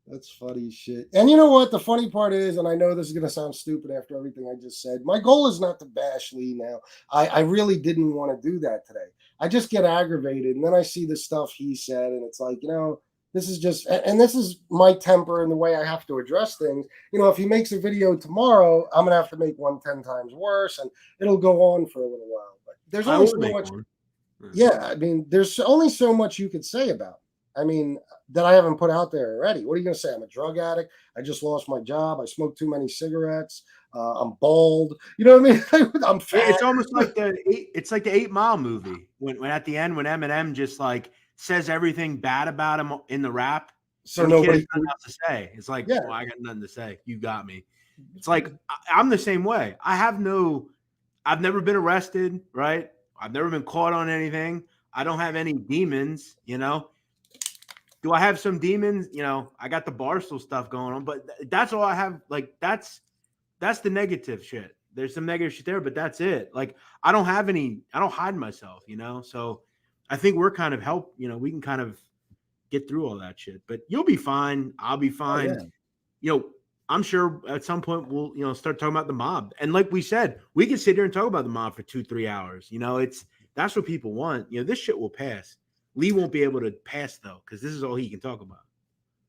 That's funny shit. And you know what? The funny part is, and I know this is going to sound stupid after everything I just said, my goal is not to bash Lee now. I really didn't want to do that today. I just get aggravated, and then I see the stuff he said, and it's like, this is just, and this is my temper and the way I have to address things. If he makes a video tomorrow, I'm going to have to make one 10 times worse, and it'll go on for a little while. But there's only so much. Yeah, I mean, there's only so much you could say about it. I mean, that I haven't put out there already. What are you going to say? I'm a drug addict. I just lost my job. I smoked too many cigarettes. I'm bald. You know what I mean? I'm fat. It's almost like the 8 Mile movie when at the end when Eminem just like says everything bad about him in the rap. So nobody has nothing else to say. It's like, well, I got nothing to say. You got me. It's like I'm the same way. I've never been arrested, right? I've never been caught on anything. I don't have any demons, Do I have some demons? I got the Barstool stuff going on, but that's all I have. Like, that's the negative shit. There's some negative shit there, but that's it. Like, I don't hide myself, So I think we're kind of we can kind of get through all that shit. But you'll be fine. I'll be fine. Yeah. I'm sure at some point we'll, start talking about the mob. And like we said, we can sit here and talk about the mob for 2-3 hours. That's what people want. This shit will pass. Lee won't be able to pass, though, because this is all he can talk about.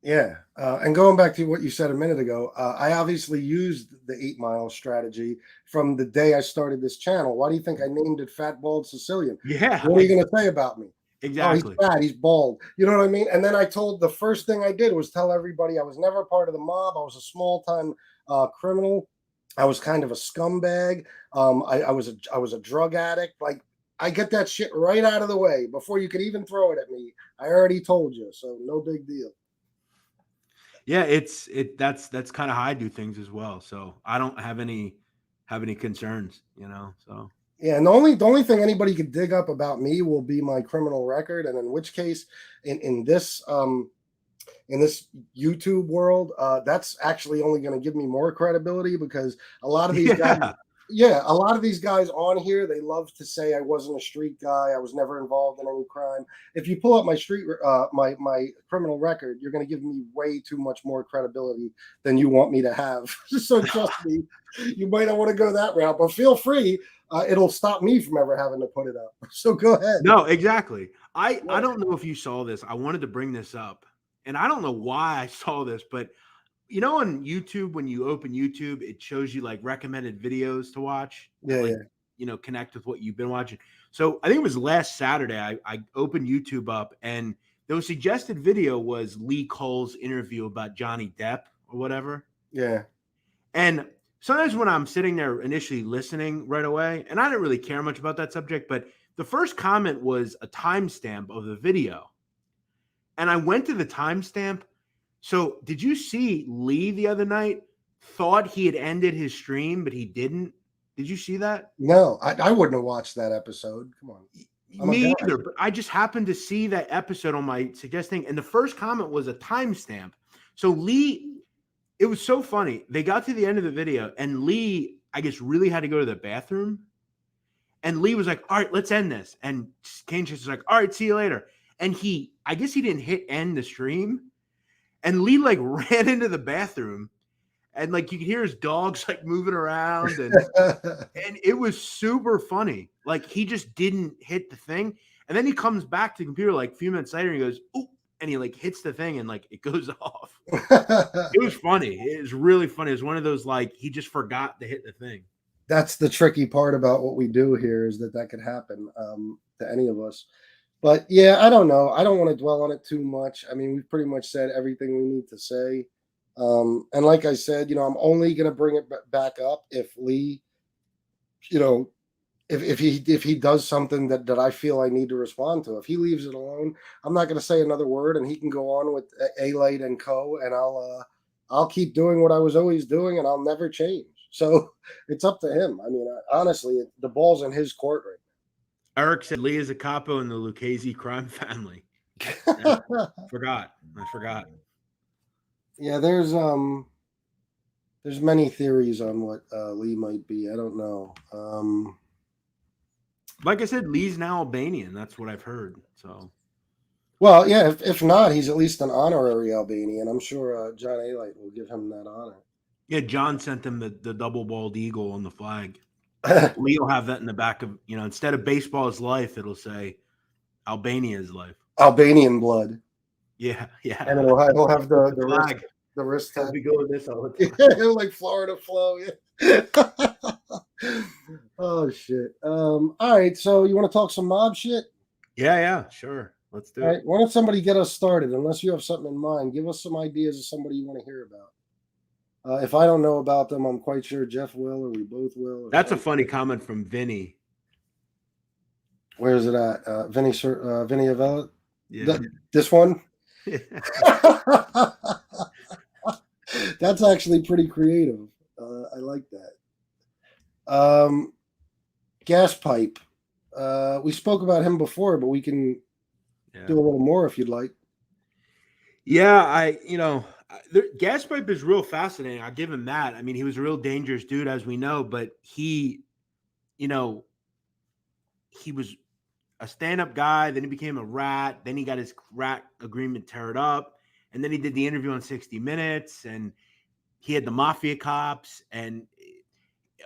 Yeah. And going back to what you said a minute ago, I obviously used the 8 Mile strategy from the day I started this channel. Why do you think I named it Fat Bald Sicilian? Yeah. What are you going to say about me? Exactly. Oh, he's fat. He's bald. You know what I mean? And then the first thing I did was tell everybody I was never part of the mob. I was a small-time criminal. I was kind of a scumbag. I was a drug addict. Like, I get that shit right out of the way before you could even throw it at me. I already told you, so no big deal. Yeah, that's kind of how I do things as well. So I don't have any concerns, So yeah, and the only thing anybody could dig up about me will be my criminal record, and in which case, in this YouTube world, that's actually only going to give me more credibility because a lot of these guys. Yeah, a lot of these guys on here, they love to say I wasn't a street guy. I was never involved in any crime. If you pull up my my criminal record, you're going to give me way too much more credibility than you want me to have. So trust me, you might not want to go that route, but feel free. It'll stop me from ever having to put it up. So go ahead. No, exactly. I don't know if you saw this. I wanted to bring this up, and I don't know why I saw this, but on YouTube, when you open YouTube, it shows you like recommended videos to watch. Yeah. Connect with what you've been watching. So I think it was last Saturday. I opened YouTube up, and the suggested video was Lee Cole's interview about Johnny Depp or whatever. Yeah. And sometimes when I'm sitting there initially listening right away, and I didn't really care much about that subject, but the first comment was a timestamp of the video. And I went to the timestamp. So did you see Lee the other night thought he had ended his stream, but he didn't? Did you see that? No, I wouldn't have watched that episode. Come on. I'm a Me guy. either, but I just happened to see that episode on my suggesting, and the first comment was a timestamp. So Lee, it was so funny. They got to the end of the video, and Lee, I guess, really had to go to the bathroom. And Lee was like, all right, let's end this. And Kane was like, all right, see you later. And I guess he didn't hit end the stream. And Lee like ran into the bathroom, and like you could hear his dogs like moving around, and it was super funny. Like he just didn't hit the thing. And then he comes back to the computer like a few minutes later and he goes, "Ooh," and he like hits the thing and like it goes off. It was funny. It was really funny. It was one of those like he just forgot to hit the thing. That's the tricky part about what we do here is that could happen to any of us. But yeah, I don't know. I don't want to dwell on it too much. I mean, we've pretty much said everything we need to say. And like I said, I'm only going to bring it back up if Lee, if he does something that I feel I need to respond to. If he leaves it alone, I'm not going to say another word, and he can go on with A-Light and Co. And I'll keep doing what I was always doing, and I'll never change. So it's up to him. I mean, honestly, the ball's in his court right now. Eric said Lee is a capo in the Lucchese crime family. I forgot. Yeah, there's many theories on what Lee might be. I don't know. Like I said, Lee's now Albanian. That's what I've heard. So, well, yeah. If not, he's at least an honorary Albanian. I'm sure John A-Light will give him that honor. Yeah, John sent him the double bald eagle on the flag. Lee will have that in the back of instead of baseball is life, it'll say Albania is life. Albanian blood. Yeah. And he'll have the flag. The wrist tag. We go with this all the time. Like Florida flow. Yeah. Oh shit. All right. So you want to talk some mob shit? Yeah. Sure. Let's do it. All right. Why don't somebody get us started? Unless you have something in mind, give us some ideas of somebody you want to hear about. If I don't know about them, I'm quite sure Jeff will, or we both will. That's a funny comment from Vinny. Where is it at? Vinny Avella? Yeah. This one? That's actually pretty creative. I like that. Gaspipe. We spoke about him before, but we can do a little more if you'd like. Yeah, Gaspipe is real fascinating. I'll give him that. I mean, he was a real dangerous dude, as we know, but he was a stand-up guy. Then he became a rat. Then he got his rat agreement teared up. And then he did the interview on 60 Minutes, and he had the mafia cops, and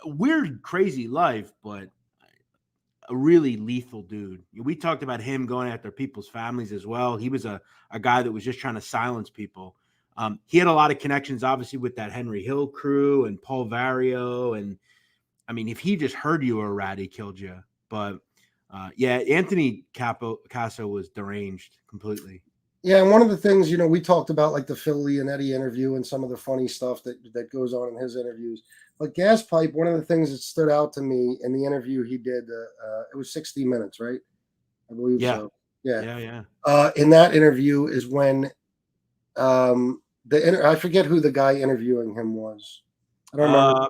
a weird, crazy life, but a really lethal dude. We talked about him going after people's families as well. He was a guy that was just trying to silence people. He had a lot of connections, obviously, with that Henry Hill crew and Paul Vario. And, I mean, if he just heard you were a rat, he killed you. But, Anthony Caso was deranged completely. Yeah, and one of the things, we talked about like the Philly and Eddie interview and some of the funny stuff that goes on in his interviews. But Gaspipe, one of the things that stood out to me in the interview he did, it was 60 Minutes, right? I believe so. Yeah. In that interview is when I forget who the guy interviewing him was. I don't remember.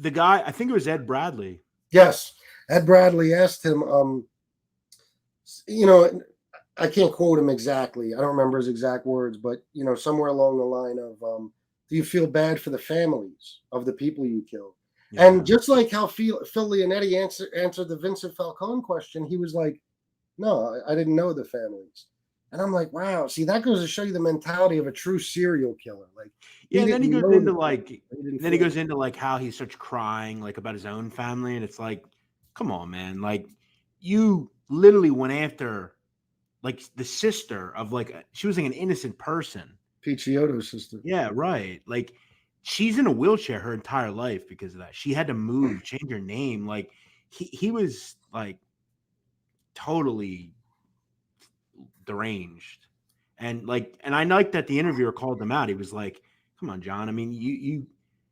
The guy, I think it was Ed Bradley. Yes. Ed Bradley asked him, I can't quote him exactly. I don't remember his exact words, but somewhere along the line of, do you feel bad for the families of the people you killed? Yeah. And just like how Philly and Eddie answered the Vincent Falcone question, he was like, no, I didn't know the families. And I'm like, wow, see, that goes to show you the mentality of a true serial killer. Like, and then he goes into like how he starts crying like about his own family, and it's like, come on, man, like you literally went after like the sister of she was like an innocent person. Picciotto's sister. Yeah, right. Like she's in a wheelchair her entire life because of that. She had to move, change her name. Like he was like totally deranged. And I like that the interviewer called him out. He was like, come on, John. I mean, you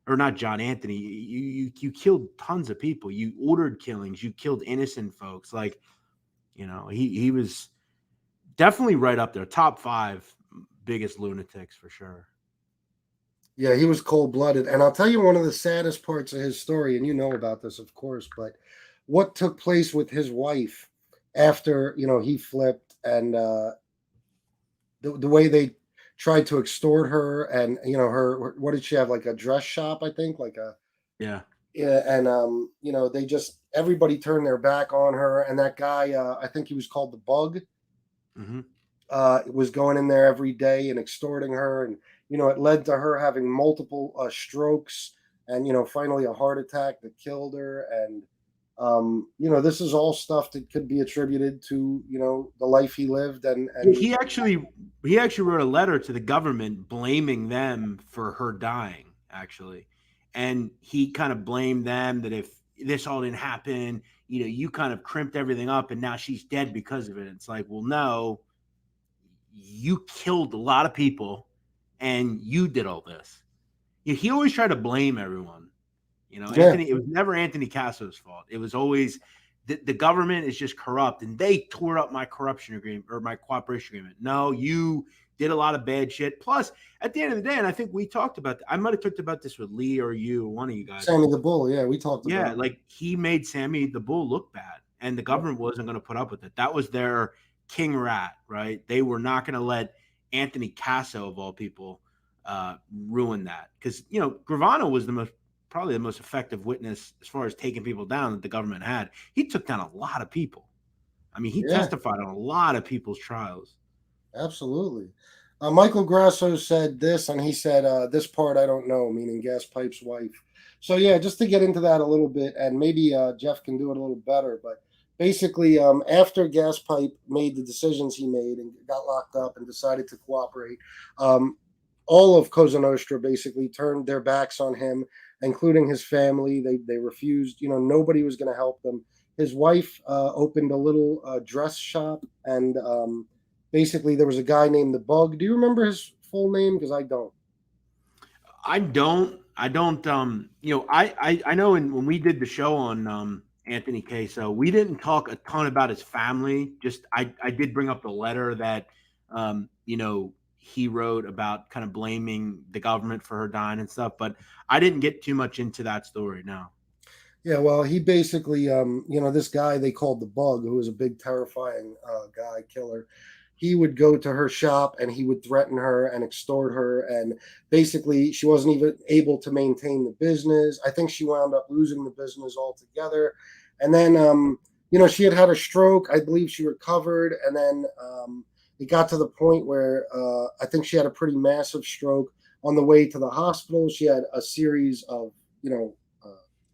or not John Anthony. You killed tons of people. You ordered killings. You killed innocent folks. Like, he was definitely right up there, top 5 biggest lunatics for sure. Yeah, he was cold blooded. And I'll tell you one of the saddest parts of his story, and you know about this, of course, but what took place with his wife after, he flipped, and the way they tried to extort her, and, what did she have? Like a dress shop, I think, like a, Yeah. yeah. And, they just, everybody turned their back on her. And that guy, I think he was called the Bug, Mm-hmm. was going in there every day and extorting her. And, it led to her having multiple strokes, and, finally a heart attack that killed her. And, this is all stuff that could be attributed to, the life he lived. And He actually wrote a letter to the government blaming them for her dying, actually. And he kind of blamed them that if this all didn't happen, you kind of crimped everything up and now she's dead because of it. It's like, well, no, you killed a lot of people and you did all this. He always tried to blame everyone. yeah, It was never Anthony Caso's fault. It was always the government is just corrupt and they tore up my corruption agreement or my cooperation agreement. No, you did a lot of bad shit. Plus, at the end of the day, and I think we talked about, I might have talked about this with Lee or you, or one of you guys. Sammy the Bull. Yeah, we talked Yeah, about it. like he made Sammy the Bull look bad and the government wasn't going to put up with it. That was their king rat, right? They were not going to let Anthony Caso, of all people, ruin that. Because, Gravano was probably the most effective witness as far as taking people down that the government had. He took down a lot of people. I mean, he Yeah, testified on a lot of people's trials. absolutely. Michael Grasso said this, and he said, this part I don't know, meaning Gaspipe's wife. So, yeah, just to get into that a little bit, and maybe Jeff can do it a little better, but basically, after Gaspipe made the decisions he made and got locked up and decided to cooperate, um, all of Cosa Nostra basically turned their backs on him, including his family. They refused. Nobody was going to help them. His wife opened a little dress shop, and basically there was a guy named the Bug. Do you remember his full name? Because I don't. I don't. I know when we did the show on Anthony Caso, we didn't talk a ton about his family. Just I did bring up the letter that he wrote about kind of blaming the government for her dying and stuff, but I didn't get too much into that story. No. Yeah, well, he basically, this guy they called the Bug, who was a big, terrifying guy killer. He would go to her shop and he would threaten her and extort her, and basically, she wasn't even able to maintain the business. I think she wound up losing the business altogether. And then, she had a stroke. I believe she recovered, and then it got to the point where I think she had a pretty massive stroke. On the way to the hospital, she had a series of, you know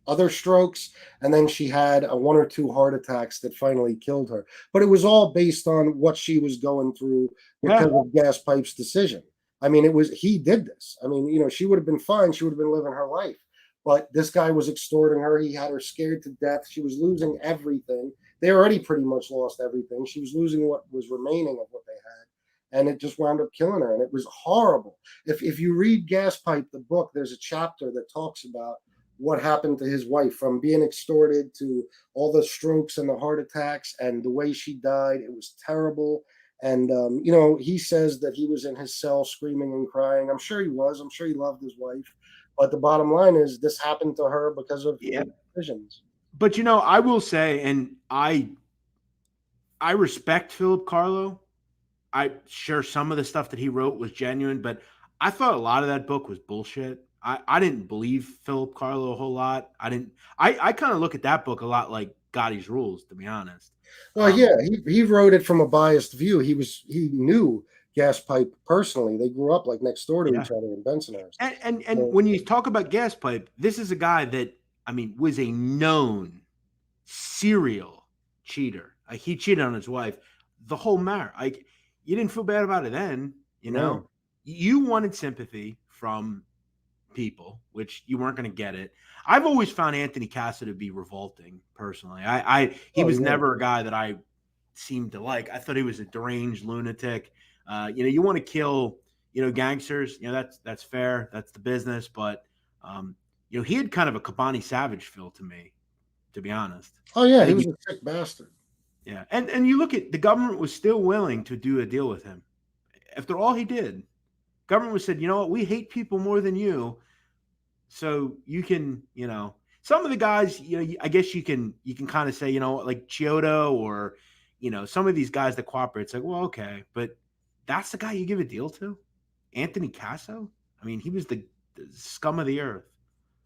other strokes, and then she had a one or two heart attacks that finally killed her. But it was all based on what she was going through because Yeah. of Gaspipe's decision. I mean, it was he did this. I mean, she would have been fine. She would have been living her life. But this guy was extorting her. He had her scared to death. She was losing everything. They already pretty much lost everything. She was losing what was remaining of what they had. And it just wound up killing her. And it was horrible. If you read Gaspipe, the book, there's a chapter that talks about what happened to his wife, from being extorted to all the strokes and the heart attacks and the way she died. It was terrible. And, he says that he was in his cell screaming and crying. I'm sure he was. I'm sure he loved his wife. But the bottom line is this happened to her because of Yeah. his decisions. But I will say, and I respect Philip Carlo. I sure some of the stuff that he wrote was genuine, but I thought a lot of that book was bullshit. I didn't believe Philip Carlo a whole lot. I kind of look at that book a lot like Gotti's Rules, to be honest. Well, yeah, he wrote it from a biased view. He knew Gaspipe personally. They grew up like next door to Yeah. each other in Bensonhurst. And So, when you talk about Gaspipe, this is a guy that was a known serial cheater. Like he cheated on his wife the whole marriage. Like you didn't feel bad about it then, no. You wanted sympathy from people, which you weren't going to get it. I've always found Anthony Caso to be revolting personally. He Oh, was yeah. never a guy that I seemed to like. I thought he was a deranged lunatic. You want to kill, gangsters, that's fair. That's the business. But he had kind of a Kabani Savage feel to me, to be honest. Oh yeah, I he think was a sick bastard. yeah. And you look at the government was still willing to do a deal with him. After all he did, government was said, you know what, we hate people more than you. So you can, some of the guys, I guess you can kind of say, like Chiodo or, some of these guys that cooperate. It's like, well, okay, but that's the guy you give a deal to, Anthony Caso. I mean, he was the scum of the earth.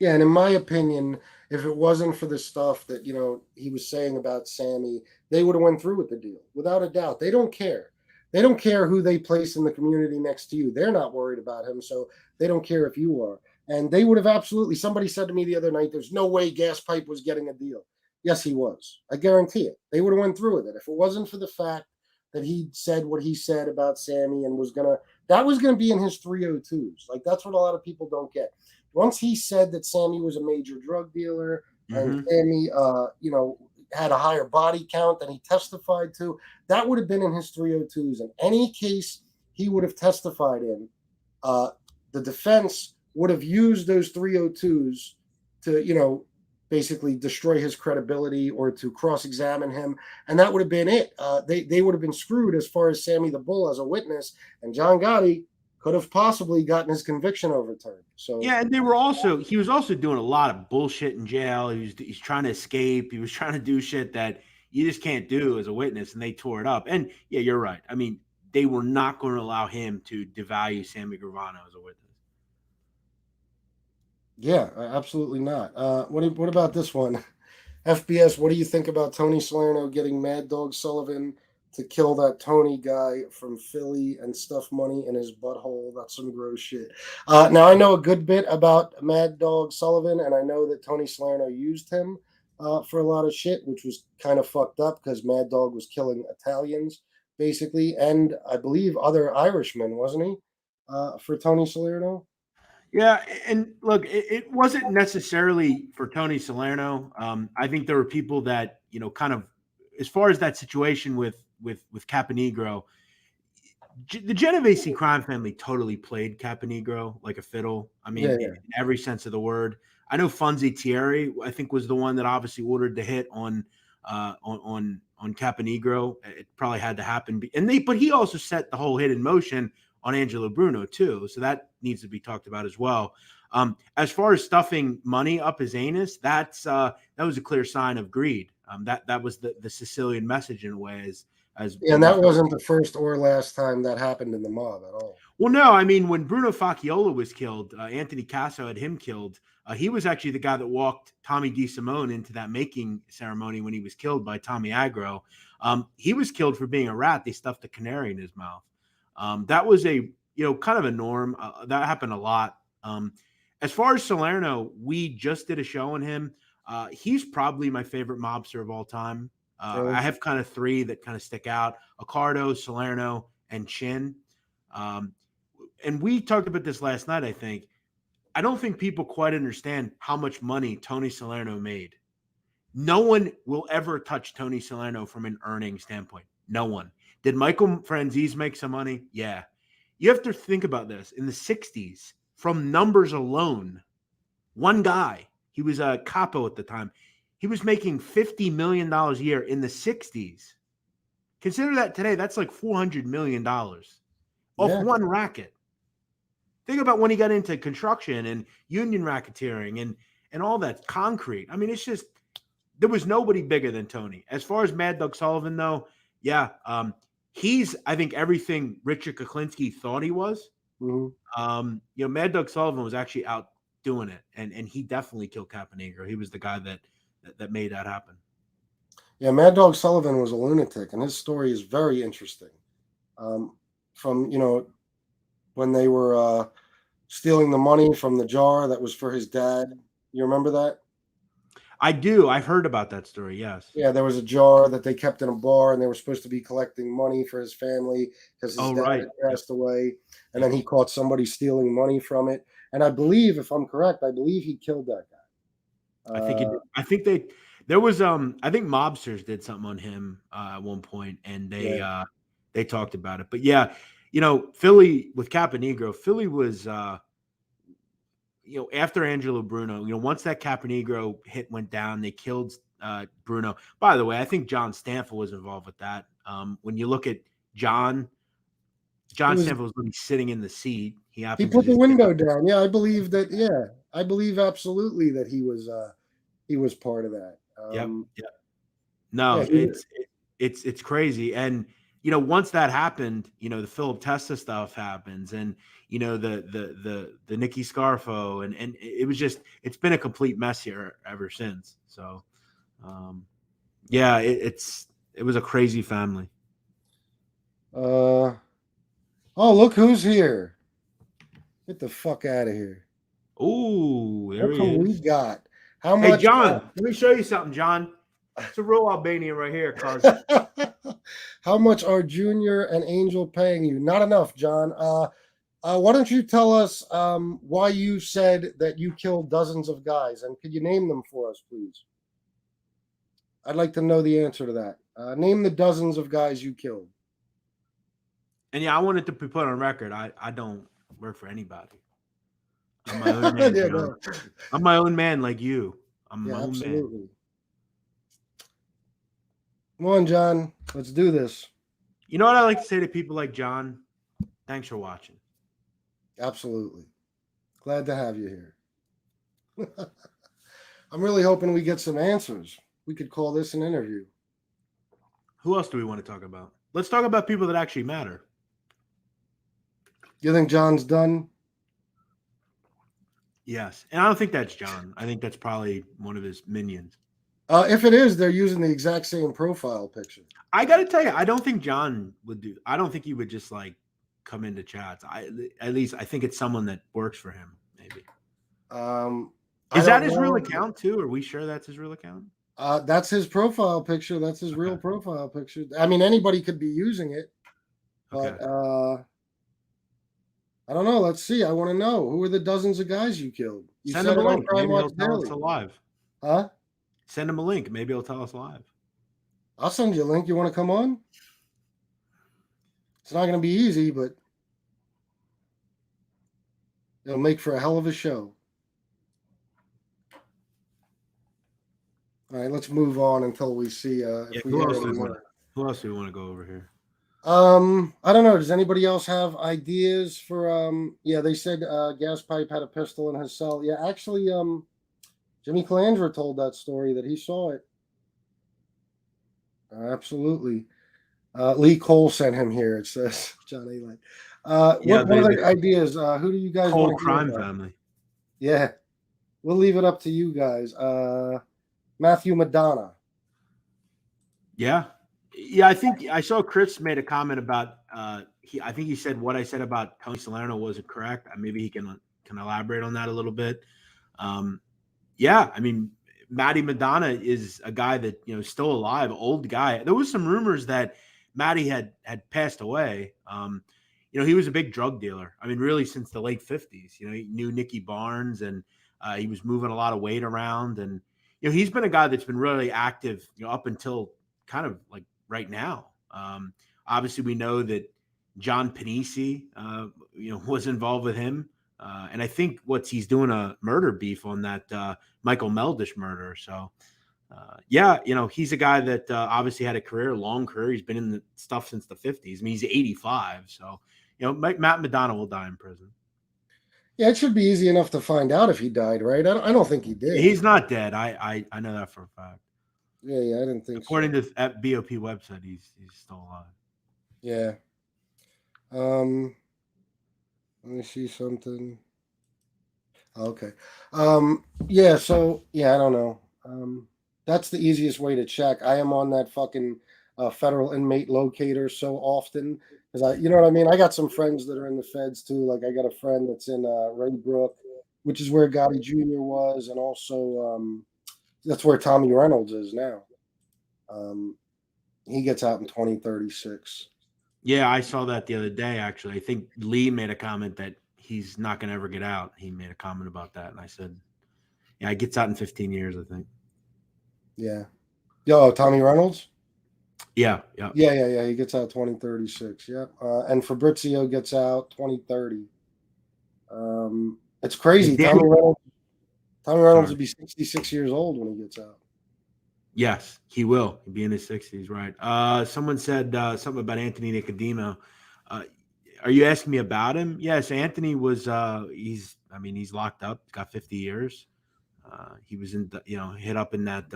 Yeah, and in my opinion, if it wasn't for the stuff that he was saying about Sammy, they would have went through with the deal without a doubt. They don't care. They don't care who they place in the community next to you. They're not worried about him, so they don't care if you are. And they would have absolutely. Somebody said to me the other night, "There's no way Gaspipe was getting a deal." Yes, he was. I guarantee it. They would have went through with it if it wasn't for the fact that he said what he said about Sammy and that was gonna be in his 302s. Like that's what a lot of people don't get. Once he said that Sammy was a major drug dealer and Mm-hmm. Sammy, had a higher body count than he testified to, that would have been in his 302s. In any case he would have testified in, the defense would have used those 302s to, basically destroy his credibility or to cross-examine him, and that would have been it. They would have been screwed as far as Sammy the Bull as a witness, and John Gotti could have possibly gotten his conviction overturned. So Yeah, and he was also doing a lot of bullshit in jail. He's trying to escape. He was trying to do shit that you just can't do as a witness, and they tore it up. And yeah, you're right. I mean, they were not going to allow him to devalue Sammy Gravano as a witness. yeah, absolutely not. What about this one? FBS, what do you think about Tony Salerno getting Mad Dog Sullivan to kill that Tony guy from Philly and stuff money in his butthole? That's some gross shit. Now, I know a good bit about Mad Dog Sullivan, and I know that Tony Salerno used him for a lot of shit, which was kind of fucked up because Mad Dog was killing Italians, basically, and I believe other Irishmen, wasn't he, for Tony Salerno? Yeah, and look, it wasn't necessarily for Tony Salerno. I think there were people that kind of, as far as that situation with Caponegro, the Genovese crime family totally played Caponegro like a fiddle. I mean, Yeah, in yeah. every sense of the word. I know Funzi Thierry, I think, was the one that obviously ordered the hit on Caponegro. It probably had to happen, but he also set the whole hit in motion on Angelo Bruno too, so that needs to be talked about as well. As far as stuffing money up his anus, that was a clear sign of greed. That was the Sicilian message in a way, as Yeah, and that wasn't the first or last time that happened in the mob at all. well, no, I mean, when Bruno Facchiola was killed, Anthony Caso had him killed. He was actually the guy that walked Tommy DeSimone into that making ceremony when he was killed by Tommy Agro. He was killed for being a rat. They stuffed a canary in his mouth. That was a kind of a norm. That happened a lot. As far as Salerno, we just did a show on him. He's probably my favorite mobster of all time. Really? I have kind of three that kind of stick out: Accardo, Salerno, and Chin. Um, and we talked about this last night, I think. I don't think people quite understand how much money Tony Salerno made. No one will ever touch Tony Salerno from an earning standpoint. No one. Did Michael Franzese make some money? Yeah. You have to think about this. In the 60s, from numbers alone, one guy, he was a capo at the time, he was making $50 million a year in the 60s. Consider that today, that's like $400 million off Yeah. one racket. Think about when he got into construction and union racketeering and all that concrete. I mean, it's just there was nobody bigger than Tony. As far as Mad Dog Sullivan, though, yeah, he's I think everything Richard Kuklinski thought he was. Hmm. Mad Dog Sullivan was actually out doing it, and he definitely killed Caponegro. He was the guy that made that happen. Yeah, Mad Dog Sullivan was a lunatic, and his story is very interesting. From when they were stealing the money from the jar that was for his dad. You remember that? I do. I've heard about that story. Yes. Yeah, there was a jar that they kept in a bar, and they were supposed to be collecting money for his family because his Oh, dad right. had passed away. And Yep. then he caught somebody stealing money from it. And I believe, if I'm correct, I believe he killed that guy. I think I think there was I think mobsters did something on him at one point, and Yeah, they talked about it. But yeah, Philly with Caponegro, Philly was after Angelo Bruno, once that Caponegro hit went down, they killed Bruno. By the way, I think John Stanfield was involved with that. When you look at John Stanfield was literally sitting in the seat. He He happened to put the just window down. Yeah, I believe that. Yeah, I believe absolutely that he was part of that. Yep. No, Yeah, it's crazy. And once that happened, the Philip Testa stuff happens, and the Nicky Scarfo, and it's been a complete mess here ever since. So yeah, it was a crazy family. Oh, look who's here. Get the fuck out of here. Ooh, there Look he who we is. got. How Hey, much? John, let me show you something, John. It's a real Albanian right here, cuz. How much are Junior and Angel paying you? Not enough, John. Why don't you tell us why you said that you killed dozens of guys, and could you name them for us, please? I'd like to know the answer to that. Name the dozens of guys you killed. And yeah, I wanted to be put on record. I don't work for anybody. I'm my own man, Yeah, John. no. I'm my own man like you. I'm my own Absolutely. man. Come on, John. Let's do this. You know what I like to say to people like John? Thanks for watching. Absolutely. Glad to have you here. I'm really hoping we get some answers. We could call this an interview. Who else do we want to talk about? Let's talk about people that actually matter. You think John's done? Yes. And I don't think that's John. I think that's probably one of his minions. If it is, they're using the exact same profile picture. I got to tell you, I don't think John would do. I don't think he would just come into chats. At least I think it's someone that works for him. Maybe. Is that his real account too? Are we sure that's his real account? That's his profile picture. That's his real profile picture. I mean, anybody could be using it, but I don't know. Let's see. I want to know, who are the dozens of guys you killed? You send him a link. Maybe he'll tell Daily. us live. Huh? Send him a link. Maybe he'll tell us live. I'll send you a link. You want to come on? It's not going to be easy, but it'll make for a hell of a show. All right, let's move on until we see if we who have else any do more. Who else do we want to go over here? I don't know. Does anybody else have ideas for yeah, they said Gaspipe had a pistol in his cell. Yeah, actually Jimmy Calandra told that story that he saw it. Absolutely. Lee Cole sent him here, it says John Eli. What other ideas? Who do you guys Cole want to crime family? Yeah. We'll leave it up to you guys. Matthew Madonna. Yeah. Yeah, I think I saw Chris made a comment about I think he said what I said about Tony Salerno wasn't correct. Maybe he can elaborate on that a little bit. Yeah, I mean, Matty Madonna is a guy that is still alive, old guy. There was some rumors that Matty had passed away. He was a big drug dealer. I mean, really since the late 50s. He knew Nicky Barnes, and he was moving a lot of weight around, and he's been a guy that's been really active up until kind of like right now. Obviously, we know that John Panisi, was involved with him. And I think he's doing a murder beef on that Michael Meldish murder. So, yeah, he's a guy that obviously had a long career. He's been in the stuff since the 50s. I mean, he's 85. So, Matt Madonna will die in prison. Yeah, it should be easy enough to find out if he died, right? I don't think he did. He's not dead. I know that for a fact. Yeah, I didn't think According to the BOP website, he's still alive. Yeah. Let me see something. Okay. Yeah, so I don't know. That's the easiest way to check. I am on that fucking federal inmate locator so often because you know what I mean? I got some friends that are in the feds too. Like I got a friend that's in Raybrook, which is where Gotti Jr. was, and also that's where Tommy Reynolds is now. He gets out in 2036. Yeah, I saw that the other day, actually. I think Lee made a comment that he's not going to ever get out. He made a comment about that. And I said, yeah, he gets out in 15 years, I think. Yeah. Yo, Tommy Reynolds? Yeah. He gets out 2036. Yeah. And Fabrizio gets out 2030. It's crazy. Danny, Tommy Reynolds sorry. will be 66 years old when he gets out. Yes, he will. He'll be in his 60s, right? Someone said something about Anthony Nicodemo. Uh, are you asking me about him? Yes, Anthony was. He's locked up. He's got 50 years. He was hit up in that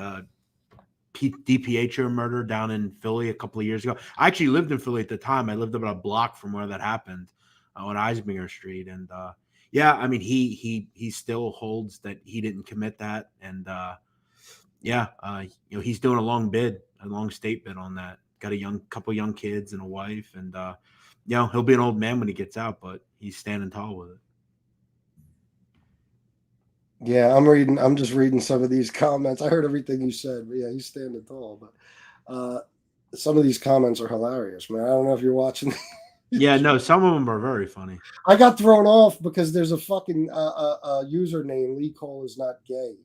DPHO murder down in Philly a couple of years ago. I actually lived in Philly at the time. I lived about a block from where that happened on Eisbinger Street, and yeah, I mean he still holds that he didn't commit that, and yeah, he's doing a long state bid on that. Got a couple young kids and a wife, and he'll be an old man when he gets out, but he's standing tall with it. Yeah, I'm just reading some of these comments. I heard everything you said, but yeah, he's standing tall. But some of these comments are hilarious, man. I don't know if you're watching. Yeah, no, some of them are very funny. I got thrown off because there's a fucking username. Lee Cole is not gay.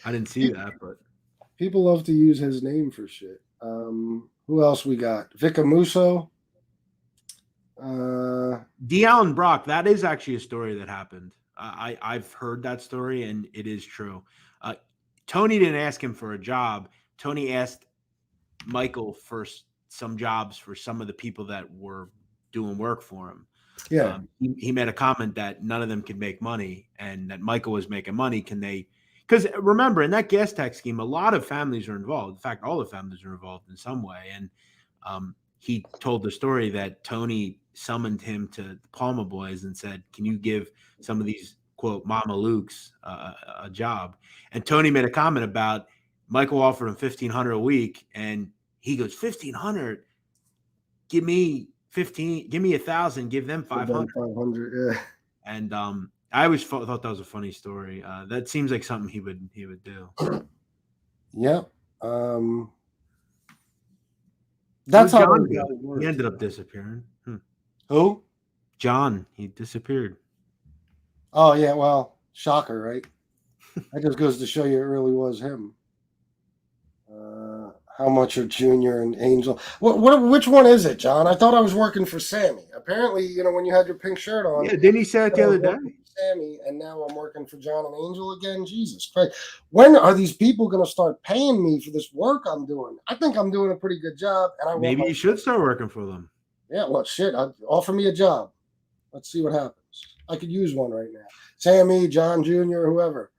I didn't see that, but people love to use his name for shit. Who else we got? Vic Amuso. Allen Brock, that is actually a story that happened. I've heard that story, and it is true. Tony didn't ask him for a job. Tony asked Michael for some jobs for some of the people that were doing work for him. Yeah. He made a comment that none of them could make money, and that Michael was making money. Can they? Because remember, in that gas tax scheme, a lot of families are involved. In fact, all the families are involved in some way. And he told the story that Tony summoned him to the Palma Boys and said, "Can you give some of these, quote, Mama Lukes a job?" And Tony made a comment about Michael offered him $1,500 a week, and he goes, $1,500? Give me 15, give me 1,000, give them 500. 500, yeah. And I always thought that was a funny story. That seems like something he would do. Yep. That's how he ended up disappearing. Who? John. He disappeared. Oh yeah, well, shocker, right? That just goes to show you it really was him. How much are Junior and Angel? Which one is it, John? I thought I was working for Sammy. Apparently, when you had your pink shirt on. Yeah, didn't he say it the other day? Sammy, and now I'm working for John and Angel again. Jesus Christ! When are these people going to start paying me for this work I'm doing? I think I'm doing a pretty good job, and maybe you should start working for them. Yeah, well, shit. Offer me a job. Let's see what happens. I could use one right now. Sammy, John Jr., whoever.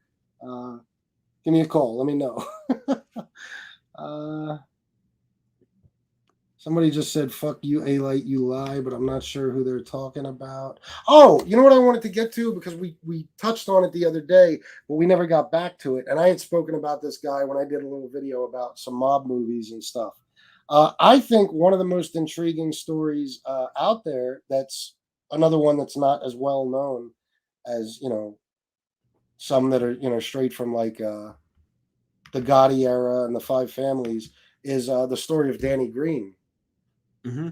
Give me a call. Let me know. Somebody just said, "Fuck you, A-Light, you lie," but I'm not sure who they're talking about. Oh, you know what I wanted to get to? Because we touched on it the other day, but we never got back to it. And I had spoken about this guy when I did a little video about some mob movies and stuff. I think one of the most intriguing stories out there, that's another one that's not as well known as, some that are, straight from like the Gotti era and the Five Families, is the story of Danny Green. Mm-hmm.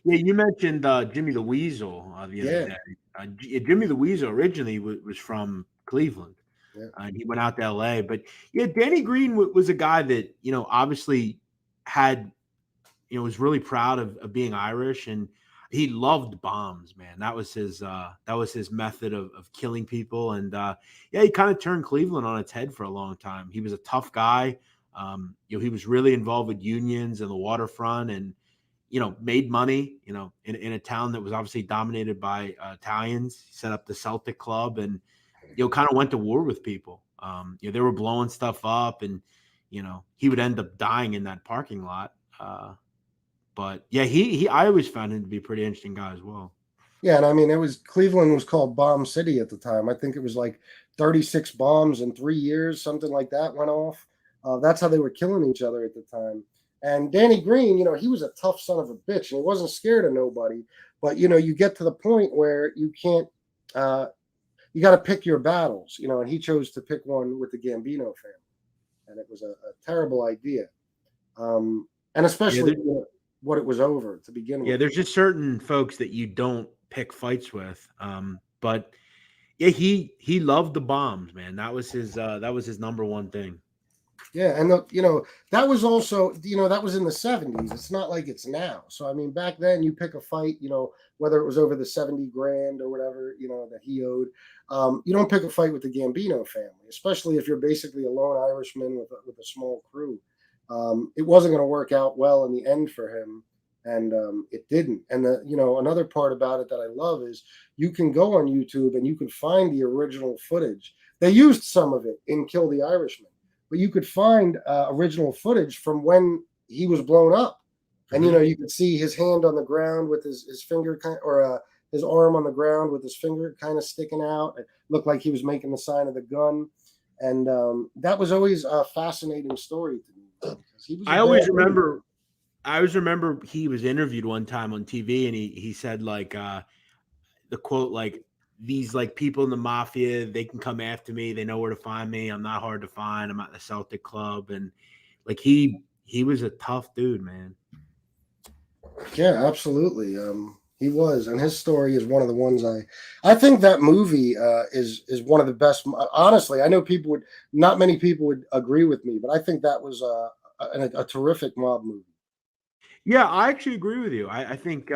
Yeah, you mentioned Jimmy the Weasel the other day. Jimmy the Weasel originally was from Cleveland. Yeah. And he went out to LA. But yeah, Danny Green was a guy that, obviously had, was really proud of being Irish, and he loved bombs, man. That was his method of killing people. And he kind of turned Cleveland on its head for a long time. He was a tough guy. He was really involved with unions and the waterfront, and made money, in a town that was obviously dominated by Italians. He set up the Celtic Club, and kind of went to war with people. They were blowing stuff up, and he would end up dying in that parking lot. But yeah, I always found him to be a pretty interesting guy as well. Yeah, and I mean, Cleveland was called Bomb City at the time. I think it was like 36 bombs in 3 years, something like that went off. That's how they were killing each other at the time. And Danny Green, he was a tough son of a bitch, and he wasn't scared of nobody. But, you get to the point where you can't, you got to pick your battles, and he chose to pick one with the Gambino family. And it was a terrible idea. And especially what it was over to begin with. Yeah, there's just certain folks that you don't pick fights with. But yeah, he loved the bombs, man. That was his number one thing. Yeah, and that was also, that was in the 70s. It's not like it's now. So I mean, back then you pick a fight, whether it was over the 70 grand or whatever, that he owed. You don't pick a fight with the Gambino family, especially if you're basically a lone Irishman with a small crew. It wasn't going to work out well in the end for him, and it didn't. And another part about it that I love is you can go on YouTube and you can find the original footage. They used some of it in Kill the Irishman, but you could find original footage from when he was blown up, and you could see his hand on the ground with his finger or his arm on the ground with his finger kind of sticking out. It looked like he was making the sign of the gun, and that was always a fascinating story to me because he was a I bad always dude. remember I always remember he was interviewed one time on TV, and he said like the quote like, these like people in the mafia, they can come after me, they know where to find me, I'm not hard to find, I'm at the Celtic Club. And like he was a tough dude, man. Yeah, absolutely. He was, and his story is one of the ones I think that movie is one of the best. Honestly, I know not many people would agree with me, but I think that was a terrific mob movie. Yeah, I actually agree with you. I think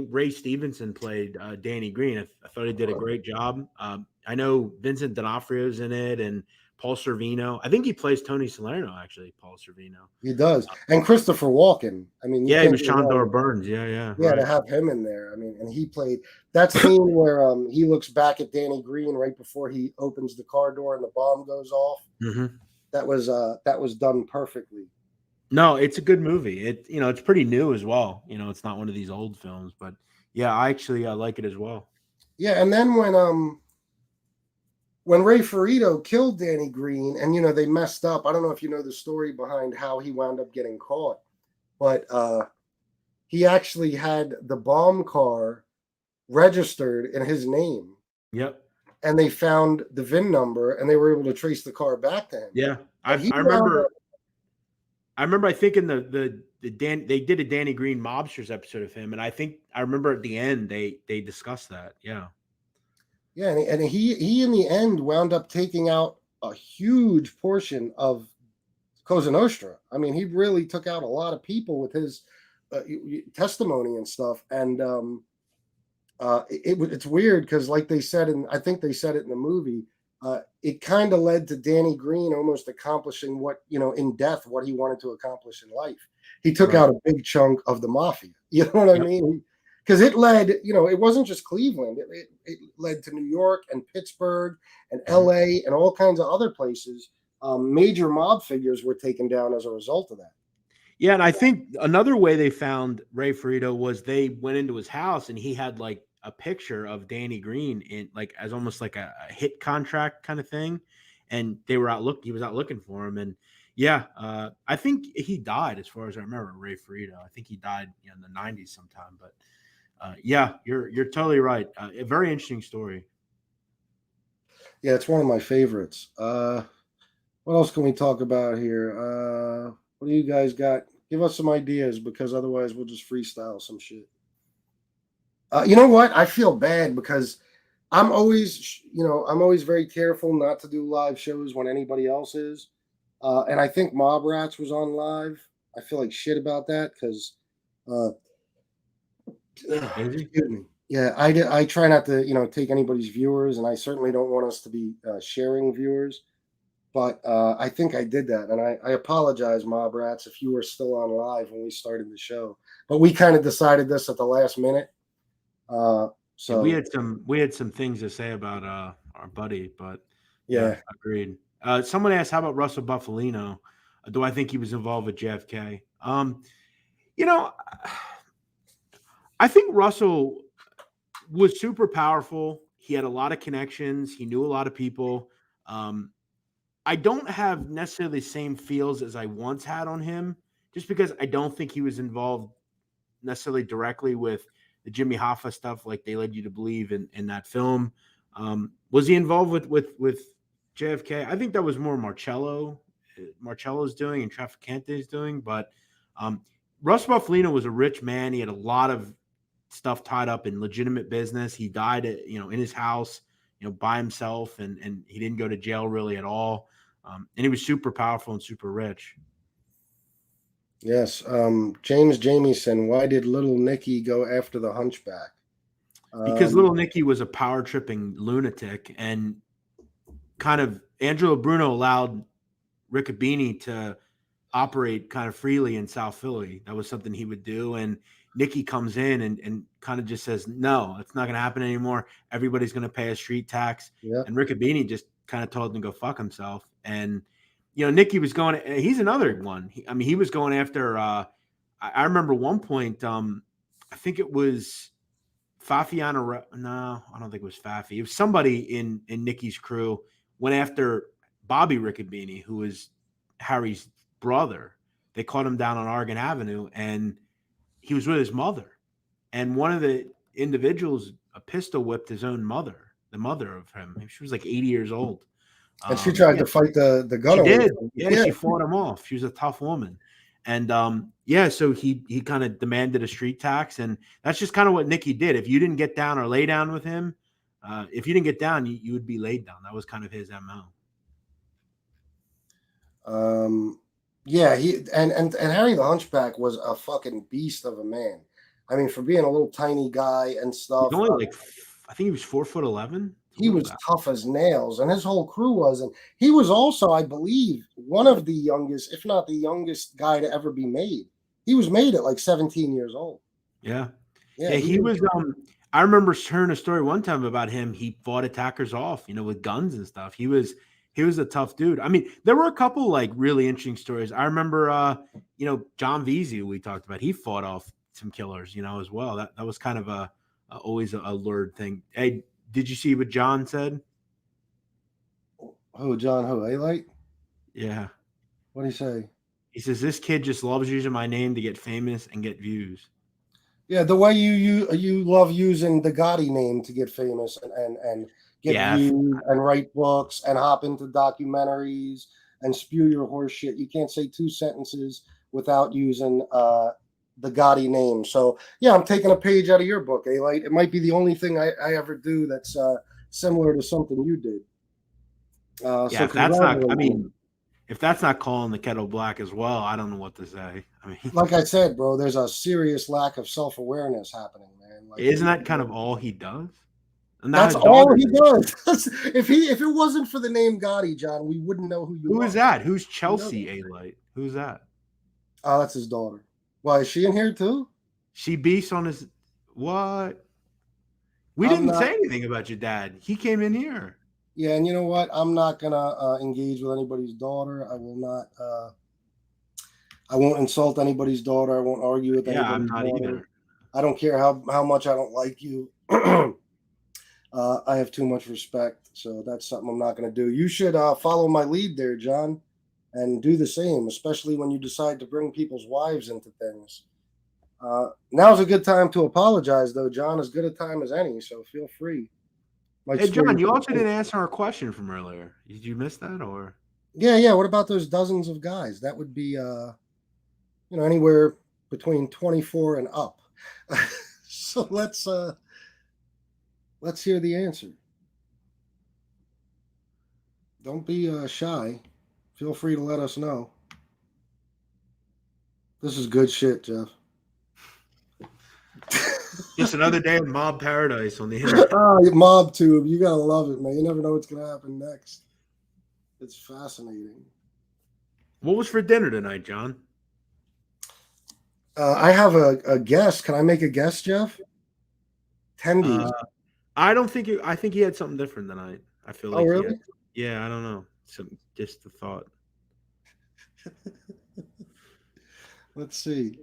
Ray Stevenson played Danny Green. I thought he did a great job. I know Vincent D'Onofrio's in it, and Paul Sorvino. I think he plays Tony Salerno, actually. Paul Sorvino. He does, and Christopher Walken. I mean, you Yeah, he can't was go wrong Shandor with Burns. Yeah, yeah, Yeah, to right. have him in there. I mean, and he played that scene where he looks back at Danny Green right before he opens the car door and the bomb goes off. Hmm. That was done perfectly. No, it's a good movie. It's pretty new as well. It's not one of these old films, but yeah, I actually like it as well. Yeah, and then when Ray Ferrito killed Danny Green, and they messed up. I don't know if you know the story behind how he wound up getting caught, but he actually had the bomb car registered in his name, Yep. and they found the VIN number, and they were able to trace the car back to him. Yeah. And I remember I think in they did a Danny Green Mobsters episode of him, and I remember at the end they discussed that. Yeah. Yeah, and he in the end wound up taking out a huge portion of Cosa Nostra. I mean, he really took out a lot of people with his testimony and stuff. And it's weird because, like they said, and I think they said it in the movie, it kind of led to Danny Green almost accomplishing in death what he wanted to accomplish in life. He took Right. out a big chunk of the mafia. You know what I Yep. mean? Because it led, it wasn't just Cleveland. It led to New York and Pittsburgh and Mhm. L.A. and all kinds of other places. Major mob figures were taken down as a result of that. Yeah, and I think another way they found Ray Ferrito was they went into his house and he had like a picture of Danny Green in like as almost like a hit contract kind of thing, and they were out look. He was out looking for him, and yeah, I think he died as far as I remember. Ray Ferrito, I think he died in the '90s sometime. But yeah, you're totally right. A very interesting story. Yeah, it's one of my favorites. What else can we talk about here? What do you guys got? Give us some ideas because otherwise we'll just freestyle some shit. You know what? I feel bad because I'm always very careful not to do live shows when anybody else is. And I think Mob Rats was on live. I feel like shit about that because, uh, Is he? excuse me. Yeah, I try not to take anybody's viewers, and I certainly don't want us to be sharing viewers. But I think I did that, and I apologize, Mob Rats, if you were still on live when we started the show. But we kind of decided this at the last minute. Uh, Yeah, so we had some things to say about our buddy, but yeah, yeah, agreed. Someone asked, "How about Russell Bufalino? Do I think he was involved with JFK?" You know, I think Russell was super powerful. He had a lot of connections. He knew a lot of people. Um, I don't have necessarily the same feels as I once had on him, just because I don't think he was involved necessarily directly with the Jimmy Hoffa stuff, like they led you to believe in that film. Was he involved with JFK? I think that was more Marcello's doing and Traficante's doing. But Russ Buffalino was a rich man. He had a lot of stuff tied up in legitimate business. He died in his house, by himself, and he didn't go to jail really at all. And he was super powerful and super rich. Yes. James Jamieson, why did little Nicky go after the hunchback? Because little Nicky was a power tripping lunatic, and kind of Angelo Bruno allowed Riccobini to operate kind of freely in South Philly. That was something he would do. And Nicky comes in and kind of just says, no, it's not going to happen anymore. Everybody's going to pay a street tax. Yeah. And Riccobini just kind of told him to go fuck himself. And, Nicky was going, he's another one. He was going after, I remember one point, I think it was Fafiana. No, I don't think it was Fafi. It was somebody in Nicky's crew went after Bobby Riccobini, who was Harry's brother. They caught him down on Oregon Avenue, and he was with his mother. And one of the individuals pistol whipped his own mother, the mother of him. She was like 80 years old. And she tried to fight the gun. She did. Yeah, she fought him off. She was a tough woman. And so he kind of demanded a street tax, and that's just kind of what Nicky did. If you didn't get down or lay down with him, if you didn't get down, you would be laid down. That was kind of his MO. Yeah, he and Harry the Hunchback was a fucking beast of a man. I mean, for being a little tiny guy and stuff. He's only I think he was 4'11". He was tough as nails, and his whole crew was. And he was also, I believe, one of the youngest, if not the youngest guy to ever be made. He was made at like 17 years old. Yeah. He was. I remember hearing a story one time about him. He fought attackers off, with guns and stuff. He was a tough dude. I mean, there were a couple like really interesting stories. I remember, John Veazey, who we talked about. He fought off some killers, as well. That was kind of always a lured thing. Hey, did you see what John said? Oh, John, who? A-Light? Yeah. What did he say? He says, this kid just loves using my name to get famous and get views. Yeah, the way you love using the Gotti name to get famous and get views and write books and hop into documentaries and spew your horse shit. You can't say two sentences without using the Gotti name. So yeah, I'm taking a page out of your book, A-Light. It might be the only thing I ever do that's similar to something you did. If that's not calling the kettle black as well, I don't know what to say. I mean, like I said, bro, there's a serious lack of self-awareness happening, man. Like, isn't that kind of all he does? That's all he does. If it wasn't for the name Gotti, John, we wouldn't know who you are. Who is that? Who's Chelsea A-Light? Who's that? Oh, that's his daughter. Why, is she in here too? She beats on his what? We didn't say anything about your dad. He came in here. Yeah, and you know what? I'm not gonna engage with anybody's daughter. I will not. I won't insult anybody's daughter. I won't argue with anybody's I'm not daughter. either. I don't care how much I don't like you. I have too much respect, so that's something I'm not going to do. You should follow my lead there, John, and do the same, especially when you decide to bring people's wives into things. Now's a good time to apologize, though, John. As good a time as any, so feel free. Hey, John, you also didn't answer our question from earlier. Did you miss that, or? Yeah. What about those dozens of guys? That would be, anywhere between 24 and up. So let's hear the answer. Don't be shy. Feel free to let us know. This is good shit, Jeff. Just another day of mob paradise on the internet. Mob tube. You gotta love it, man. You never know what's gonna happen next. It's fascinating. What was for dinner tonight, John? I have a guess. Can I make a guess, Jeff? Tendies. I don't think I think he had something different tonight. I feel like. Oh, really? Yeah, I don't know. Just the thought. Let's see.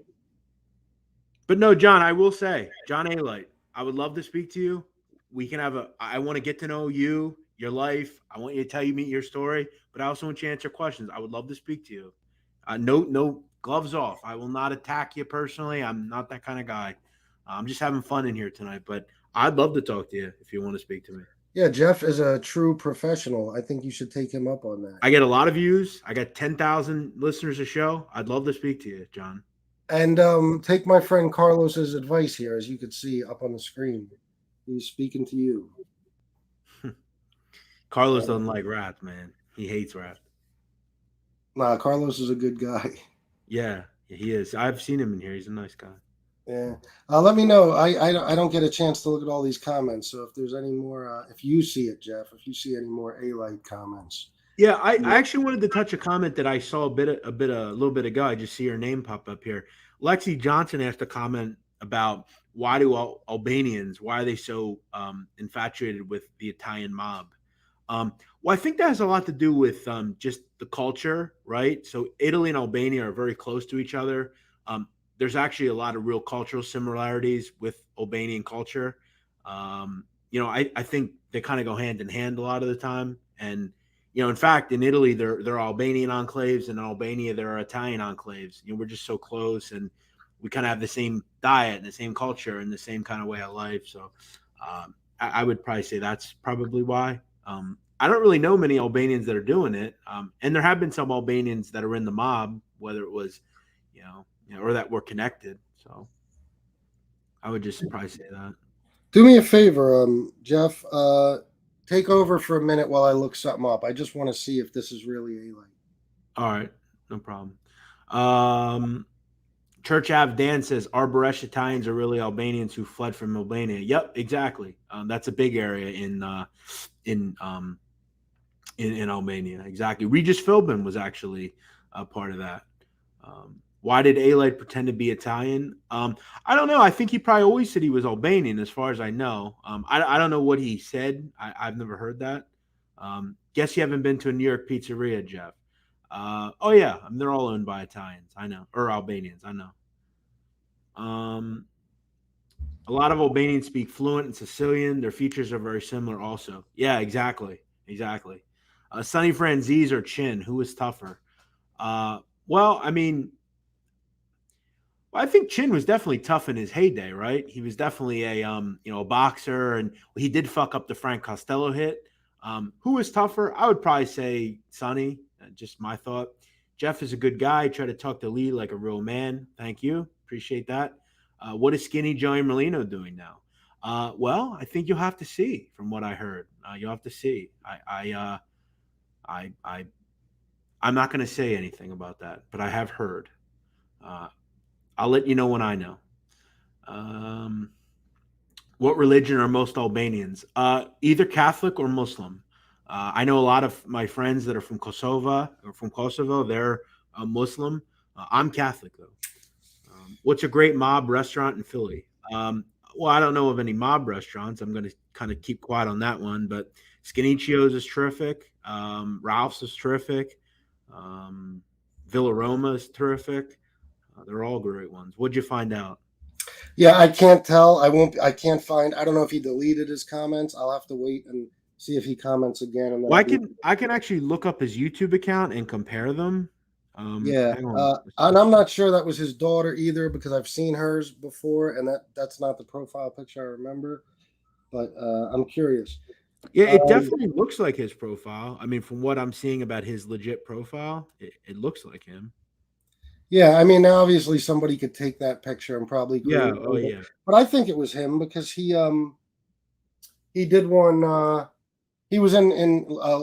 But no, John, I will say, John A-Light, I would love to speak to you. We can have I want to get to know you, your life. I want you to tell me your story, but I also want you to answer questions. I would love to speak to you. No gloves off. I will not attack you personally. I'm not that kind of guy. I'm just having fun in here tonight, but I'd love to talk to you if you want to speak to me. Yeah, Jeff is a true professional. I think you should take him up on that. I get a lot of views. I got 10,000 listeners a show. I'd love to speak to you, John. And take my friend Carlos's advice here, as you can see up on the screen. He's speaking to you. Carlos doesn't like rap, man. He hates rap. Nah, Carlos is a good guy. Yeah, he is. I've seen him in here. He's a nice guy. Yeah. Let me know. I don't get a chance to look at all these comments. So if there's any more, if you see it, Jeff, if you see any more A-Light comments. Yeah, I actually wanted to touch a comment that I saw a little bit ago. I just see her name pop up here. Lexi Johnson asked a comment about why do Albanians, why are they so infatuated with the Italian mob? Well, I think that has a lot to do with just the culture, right? So Italy and Albania are very close to each other. There's actually a lot of real cultural similarities with Albanian culture. I think they kind of go hand in hand a lot of the time. And in fact, in Italy, there are Albanian enclaves, and in Albania, there are Italian enclaves. We're just so close, and we kind of have the same diet and the same culture and the same kind of way of life. So I would probably say that's probably why. I don't really know many Albanians that are doing it, and there have been some Albanians that are in the mob, whether it was, or that were connected. So I would just probably say that. Do me a favor, Jeff. Take over for a minute while I look something up. I just want to see if this is really A-Light. All right, no problem. Church Ave Dan says Arboresh Italians are really Albanians who fled from Albania. Yep, exactly. That's a big area in Albania. Exactly. Regis Philbin was actually a part of that. Why did A-Light pretend to be Italian? I don't know. I think he probably always said he was Albanian, as far as I know. I don't know what he said. I've never heard that. Guess you haven't been to a New York pizzeria, Jeff. Oh yeah, they're all owned by Italians. I know, or Albanians. I know. A lot of Albanians speak fluent in Sicilian. Their features are very similar, also. Yeah, exactly. Sonny Franzese or Chin, who is tougher? Well, I think Chin was definitely tough in his heyday, right? He was definitely a boxer, and he did fuck up the Frank Costello hit. Who was tougher? I would probably say Sonny. Just my thought. Jeff is a good guy. Try to talk to Lee like a real man. Thank you. Appreciate that. What is Skinny Joey Merlino doing now? Well, I think you'll have to see. From what I heard, you'll have to see. I'm not going to say anything about that, but I have heard. I'll let you know when I know. What religion are most Albanians? Either Catholic or Muslim. I know a lot of my friends that are from Kosovo. They're Muslim. I'm Catholic, though. What's a great mob restaurant in Philly? Well, I don't know of any mob restaurants. I'm going to kind of keep quiet on that one. But Scanicchio's is terrific. Ralph's is terrific. Villa Roma is terrific. They're all great ones. What'd you find out? Yeah, I can't tell. I can't find. I don't know if he deleted his comments. I'll have to wait and see if he comments again. And well, I can actually look up his YouTube account and compare them. Yeah, and I'm not sure that was his daughter either, because I've seen hers before, and that's not the profile picture I remember. But I'm curious. Yeah, it definitely looks like his profile. From what I'm seeing about his legit profile, it looks like him. Yeah, obviously somebody could take that picture and probably yeah. But I think it was him, because he did one. He was in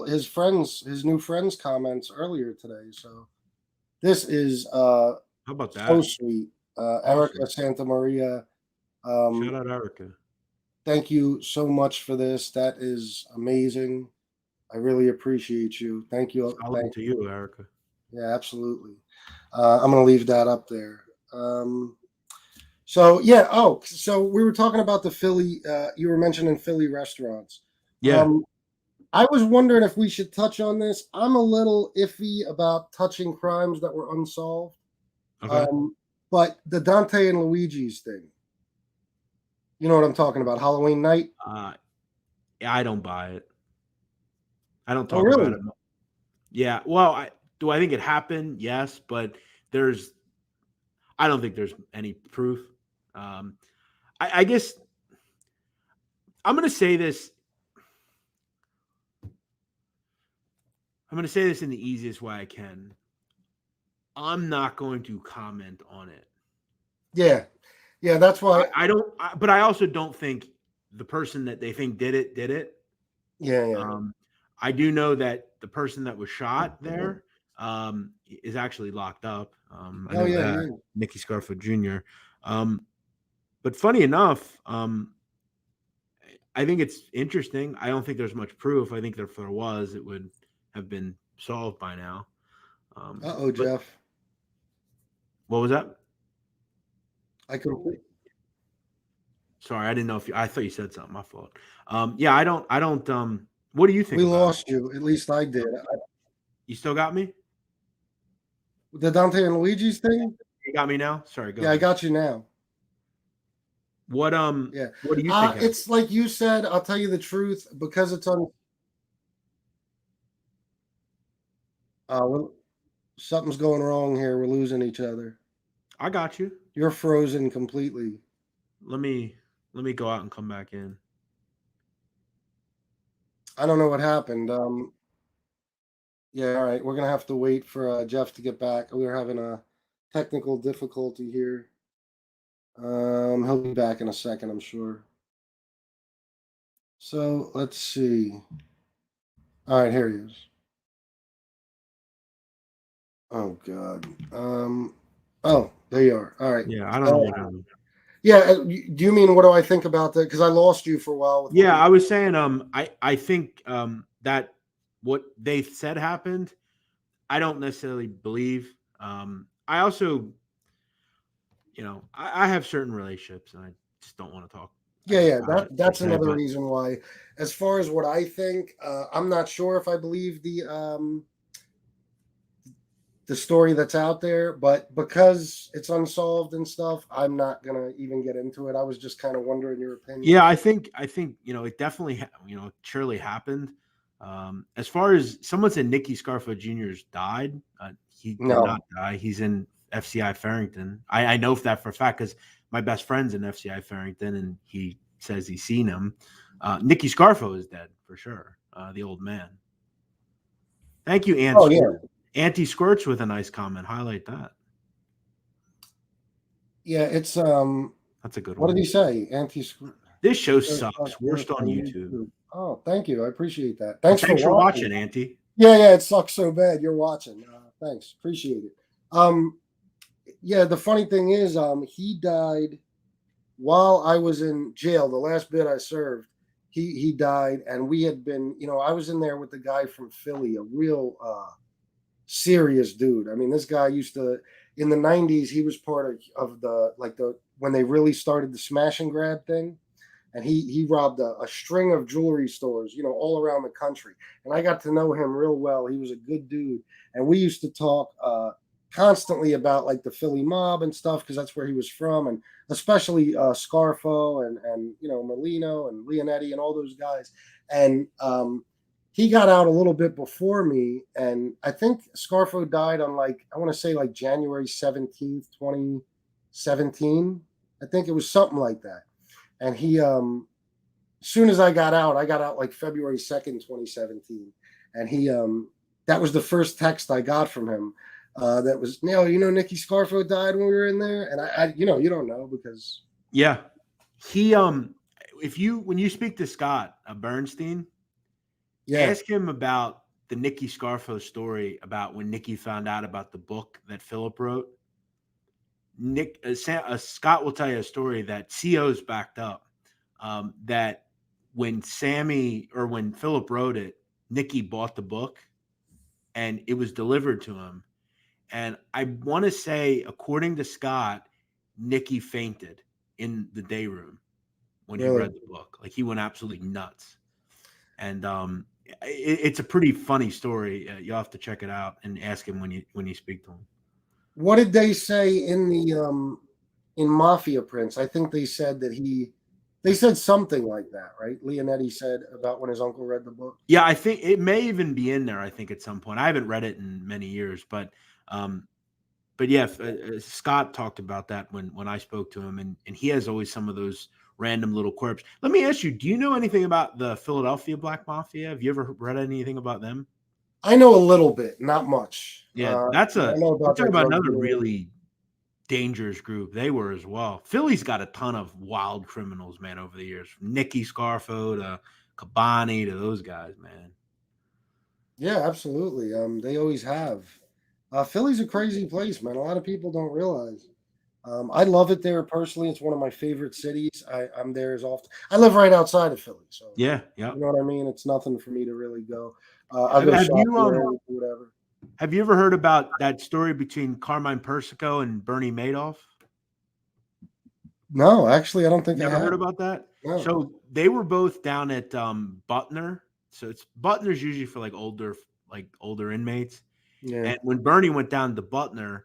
his new friends comments earlier today. So this is how about that? So sweet, Erica Santa Maria. Shout out Erica. Thank you so much for this. That is amazing. I really appreciate you. Thank you. Thank to you, Erica. Yeah, absolutely. I'm going to leave that up there. So yeah. Oh, so we were talking about the Philly. You were mentioning Philly restaurants. Yeah. I was wondering if we should touch on this. I'm a little iffy about touching crimes that were unsolved. Okay. But the Dante and Luigi's thing. You know what I'm talking about? Halloween night. I don't buy it. I don't talk about it. Yeah. Well, I think it happened? Yes, but I don't think there's any proof. I guess I'm going to say this. I'm going to say this in the easiest way I can. I'm not going to comment on it. Yeah. Yeah, that's why but I also don't think the person that they think did it. Yeah. I do know that the person that was shot there, is actually locked up. I Oh know yeah, that yeah. Nicky Scarfo Jr. But funny enough, I think it's interesting. I don't think there's much proof. I think if there was, it would have been solved by now. Uh-oh, But Jeff. what was that? I could. Sorry, I didn't know if I thought you said something. My fault. Yeah, I don't. What do you think We about it? lost you. At least I did. You still got me? The Dante and Luigi's thing. You got me now? Sorry, go Yeah, I ahead. got you now. What Yeah. what do you think happened? It's like you said. I'll tell you the truth because it's on. Well, something's going wrong here. We're losing each other. I got you. You're frozen completely. Let me go out and come back in. I don't know what happened. Yeah, all right. We're gonna have to wait for Jeff to get back. We're having a technical difficulty here. He'll be back in a second, I'm sure. So let's see. All right, here he is. Oh God. Oh, there you are. All right. Yeah, I don't know what happened. Yeah. Do you mean what do I think about that? Because I lost you for a while with what Yeah, you. I was saying I think that what they said happened, I don't necessarily believe. I also, I have certain relationships and I just don't want to talk, I Yeah, guess, yeah. about it per That's se. another But reason why. As far as what I think, I'm not sure if I believe the story that's out there, but because it's unsolved and stuff, I'm not gonna even get into it. I was just kind of wondering your opinion. yeah, I think it definitely surely happened. As far as someone said, Nicky Scarfo Jr.'s died. He did not No. die. He's in FCI Farrington. I know that for a fact because my best friend's in FCI Farrington, and he says he's seen him. Nicky Scarfo is dead for sure. The old man. Thank you, Ant Oh yeah, Squirt. Auntie Squirts with a nice comment. Highlight that. yeah. It's That's a good what did one. he say? Anti. This show sucks. Worst on YouTube. Oh, thank you. I appreciate that. And Thanks for thanks for watching. watching, Auntie. Yeah, yeah. It sucks so bad. You're watching. Thanks. Appreciate it. Um, yeah. The funny thing is, he died while I was in jail. The last bit I served, he died, and we had been. I was in there with the guy from Philly, a real serious dude. I mean, this guy used to in the '90s. He was part of the when they really started the smash and grab thing, and he robbed a string of jewelry stores, all around the country. And I got to know him real well. He was a good dude, and we used to talk constantly about like the Philly mob and stuff because that's where he was from, and especially Scarfo and Molino and Leonetti and all those guys. And he got out a little bit before me, and I think Scarfo died on like I want to say like January 17th, 2017. I think it was something like that. And he as soon as I got out like February 2nd, 2017. And he that was the first text I got from him. That was Nicky Scarfo died when we were in there. And I you don't know because Yeah. He if you when you speak to Scott Bernstein, yeah. ask him about the Nicky Scarfo story about when Nicky found out about the book that Philip wrote. Scott will tell you a story that CO's backed up. That when when Philip wrote it, Nicky bought the book and it was delivered to him. And I want to say, according to Scott, Nicky fainted in the day room when he Really. read the book. Like he went absolutely nuts. And it's a pretty funny story. You'll have to check it out and ask him when you speak to him. What did they say in the in Mafia Prince? I think they said that they said something like that, right? Leonetti said about when his uncle read the book. Yeah, I think it may even be in there. I think at some point I haven't read it in many years, but yeah, Scott talked about that when I spoke to him, and he has always some of those random little quirks. Let me ask you: do you know anything about the Philadelphia Black Mafia? Have you ever read anything about them? I know a little bit, not much. Yeah, I know you about talk their about drug another dealing. really dangerous group. They were as well. Philly's got a ton of wild criminals, man, over the years. From Nicky Scarfo to Cabani to those guys, man. Yeah, absolutely. They always have. Philly's a crazy place, man. A lot of people don't realize. I love it there personally. It's one of my favorite cities. I'm there as often. I live right outside of Philly, so Yeah, yeah. you know what I mean. It's nothing for me to really go. I'll go Have you shopping there, whatever. have you ever heard about that story between Carmine Persico and Bernie Madoff? No, actually, I don't think I Never heard have. about that? No. So they were both down at Butner. So it's Butner's usually for like older inmates. Yeah. And when Bernie went down to Butner,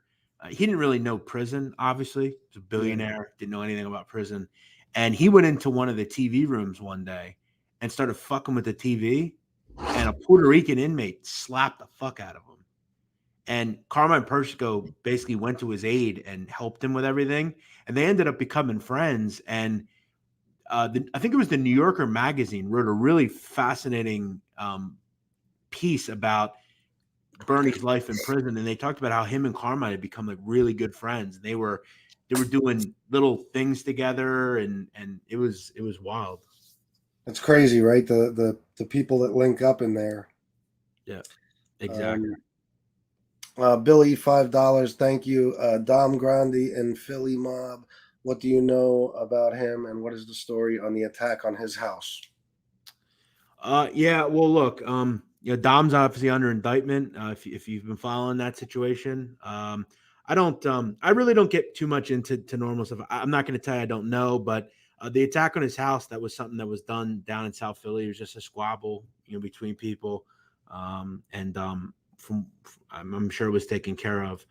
he didn't really know prison, obviously. He was a Yeah. billionaire, didn't know anything about prison. And he went into one of the TV rooms one day and started fucking with the TV. And a Puerto Rican inmate slapped the fuck out of him. And Carmine Persico basically went to his aid and helped him with everything. And they ended up becoming friends. And I think it was the New Yorker magazine wrote a really fascinating piece about Bernie's life in prison, and they talked about how him and Carmine had become like really good friends. They were doing little things together, and it was wild. It's crazy, right? The people that link up in there. Yeah, exactly. Billy, $5. Thank you. Dom Grandi and Philly Mob. What do you know about him, and what is the story on the attack on his house? Yeah. Well, look, Dom's obviously under indictment. If you've been following that situation, I really don't get too much into normal stuff. I'm not going to tell you I don't know, but the attack on his house, that was something that was done down in South Philly. It was just a squabble, between people, and I'm sure it was taken care of.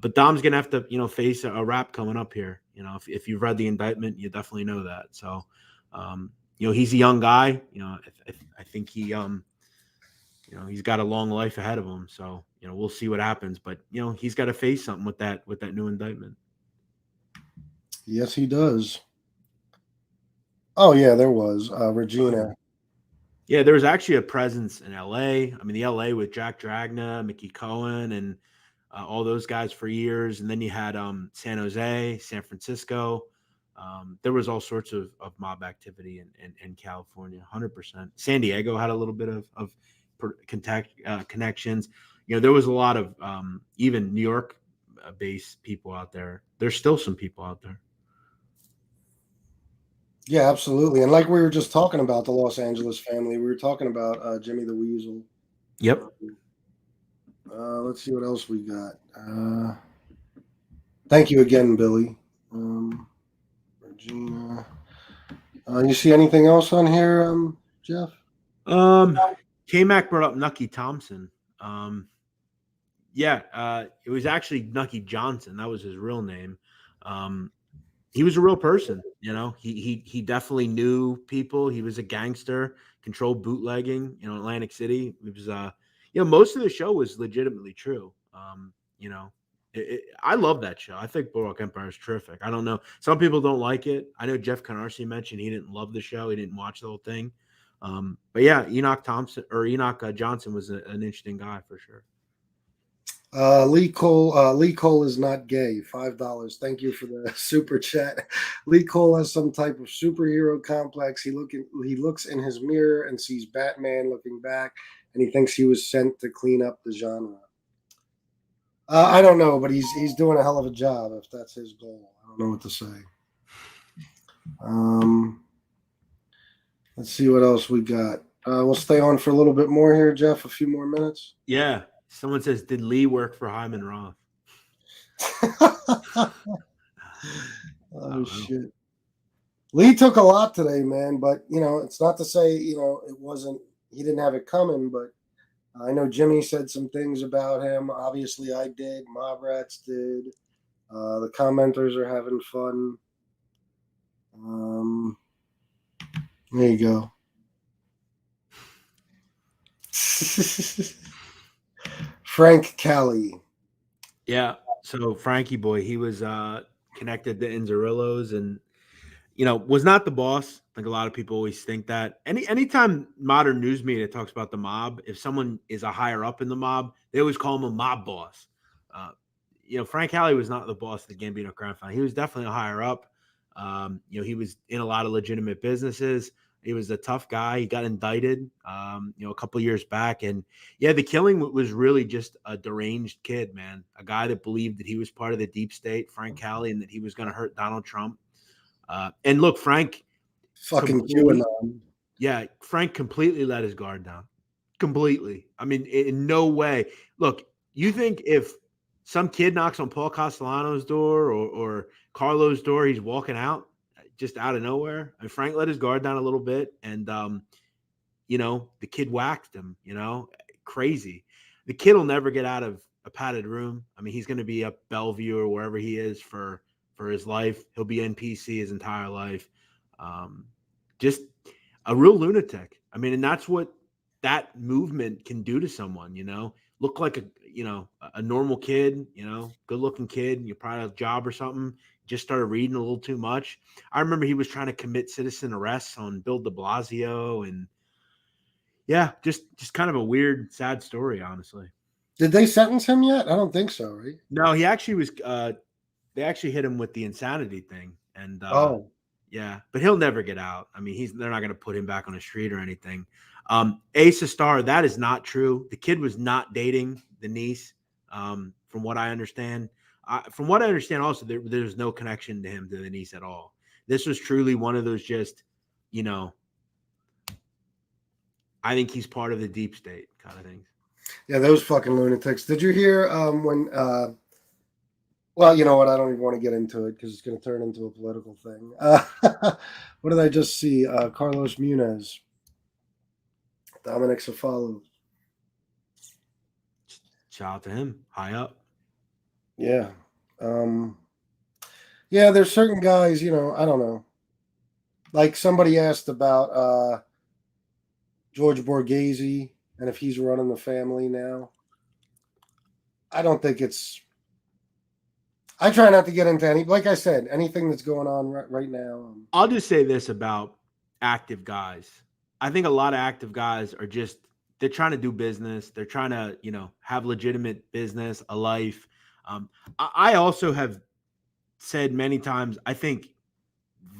But Dom's gonna have to, face a rap coming up here. If you've read the indictment, you definitely know that. So, he's a young guy. I think he's got a long life ahead of him. So, we'll see what happens. But he's got to face something with that new indictment. Yes, he does. Oh yeah, there was Regina. Yeah, there was actually a presence in LA. I mean, the LA with Jack Dragna, Mickey Cohen, and all those guys for years. And then you had San Jose, San Francisco. There was all sorts of mob activity in California, 100%. San Diego had a little bit of connections. There was a lot of even New York based people out there. There's still some people out there. Yeah, absolutely. And like we were just talking about the Los Angeles family, we were talking about Jimmy the Weasel. Yep. Let's see what else we got. Thank you again, Billy. Regina. You see anything else on here, Jeff? K-Mac brought up Nucky Thompson. Yeah, it was actually Nucky Johnson. That was his real name. He was a real person. He definitely knew people. He was a gangster, controlled bootlegging. Atlantic City. It was most of the show was legitimately true. I love that show. I think Boardwalk Empire is terrific. I don't know. Some people don't like it. I know Jeff Canarsie mentioned he didn't love the show. He didn't watch the whole thing. But yeah, Enoch Johnson was an interesting guy for sure. Lee Cole is not gay. $5. Thank you for the super chat. Lee Cole has some type of superhero complex. He looks in his mirror and sees Batman looking back, and he thinks he was sent to clean up the genre. I don't know, but he's doing a hell of a job if that's his goal. I don't know what to say. Let's see what else we got. We'll stay on for a little bit more here, Jeff. A few more minutes. Yeah. Someone says, did Lee work for Hyman Roth? Oh shit. Lee took a lot today, man, but it's not to say, it wasn't, he didn't have it coming, but I know Jimmy said some things about him. Obviously I did. Mob Rats did. The commenters are having fun. There you go. Frank Cali. Yeah. So Frankie boy, he was connected to Inzarillos and was not the boss. Like a lot of people always think that. Anytime modern news media talks about the mob, if someone is a higher up in the mob, they always call him a mob boss. Frank Cali was not the boss of the Gambino crime family. He was definitely a higher up. He was in a lot of legitimate businesses. He was a tough guy. He got indicted, a couple years back, and yeah, the killing was really just a deranged kid, man. A guy that believed that he was part of the deep state, Frank Cali, and that he was going to hurt Donald Trump. And look, Frank, Fucking QAnon. yeah, Frank completely let his guard down. Completely. I mean, in no way. Look, you think if some kid knocks on Paul Castellano's door or Carlo's door, he's walking out just out of nowhere? And Frank let his guard down a little bit, and the kid whacked him. Crazy. The kid will never get out of a padded room. I mean, he's going to be up Bellevue or wherever he is for his life. He'll be NPC his entire life. Just a real lunatic. I mean, and that's what that movement can do to someone, look like a normal kid, good looking kid. You probably have a job or something. Just started reading a little too much. I remember he was trying to commit citizen arrests on Bill de Blasio, and yeah, just kind of a weird, sad story, honestly. Did they sentence him yet? I don't think so, right? No, he actually was, they actually hit him with the insanity thing. And yeah, but he'll never get out. I mean, they're not going to put him back on the street or anything. Asa Star, that is not true. The kid was not dating the niece, from what I understand. Also, there's no connection to him to the niece at all. This was truly one of those just, I think he's part of the deep state kind of things. Yeah, those fucking lunatics. Did you hear when well, you know what? I don't even want to get into it because it's going to turn into a political thing. What did I just see? Carlos Muniz, Dominic Cefalu. Shout out to him, high up. Yeah. Yeah, there's certain guys, I don't know. Like somebody asked about George Borghese and if he's running the family now. I don't think I try not to get into like I said, anything that's going on right now. I'll just say this about active guys. I think a lot of active guys are they're trying to do business. They're trying to, have legitimate business, a life. I also have said many times, I think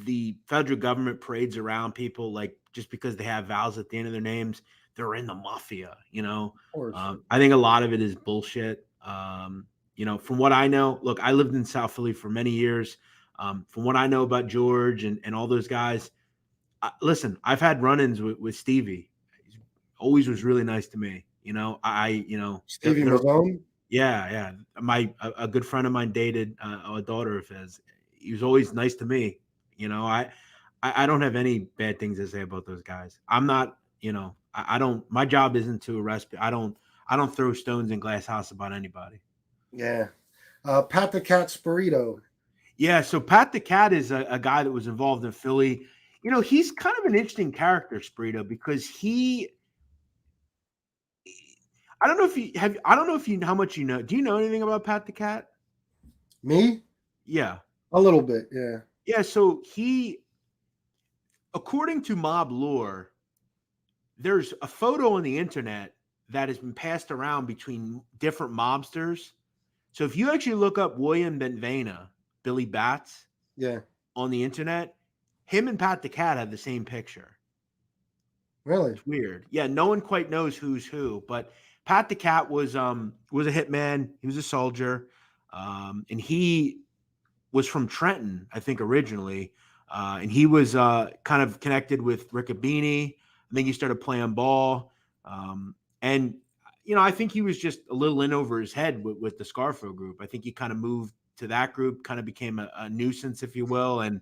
the federal government parades around people like just because they have vowels at the end of their names, they're in the mafia, I think a lot of it is bullshit. From what I know, look, I lived in South Philly for many years. From what I know about George and all those guys, listen, I've had run-ins with Stevie. He always was really nice to me. Stevie Malone. Yeah. A good friend of mine dated a daughter of his. He was always nice to me. I don't have any bad things to say about those guys. I'm not, I don't. My job isn't to arrest. I don't throw stones in glass house about anybody. Yeah. Pat the Cat Spirito. Yeah, so Pat the Cat is a guy that was involved in Philly. He's kind of an interesting character, Spirito, because I don't know if you how much you know. Do you know anything about Pat the Cat? Me? Yeah. A little bit, yeah. Yeah, so according to mob lore, there's a photo on the internet that has been passed around between different mobsters. So if you actually look up William Benvena, Billy Bats, on the internet, him and Pat the Cat have the same picture. Really? It's weird. Yeah, no one quite knows who's who, but Pat the Cat was a hitman. He was a soldier, and he was from Trenton, I think, originally, and he was kind of connected with Riccabini. I think he started playing ball, and I think he was just a little in over his head with the Scarfo group. I think he kind of moved to that group, kind of became a nuisance, if you will. And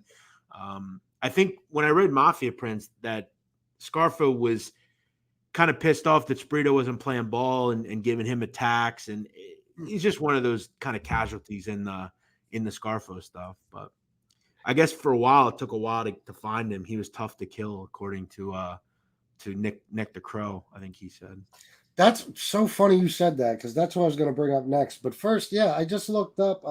I think when I read Mafia Prince, that Scarfo was kind of pissed off that Spirito wasn't playing ball and giving him attacks. And he's just one of those kind of casualties in the Scarfo stuff. But I guess for a while, it took a while to find him. He was tough to kill, according to Nick the Crow, I think he said. That's so funny you said that, because that's what I was going to bring up next. But first, I just looked up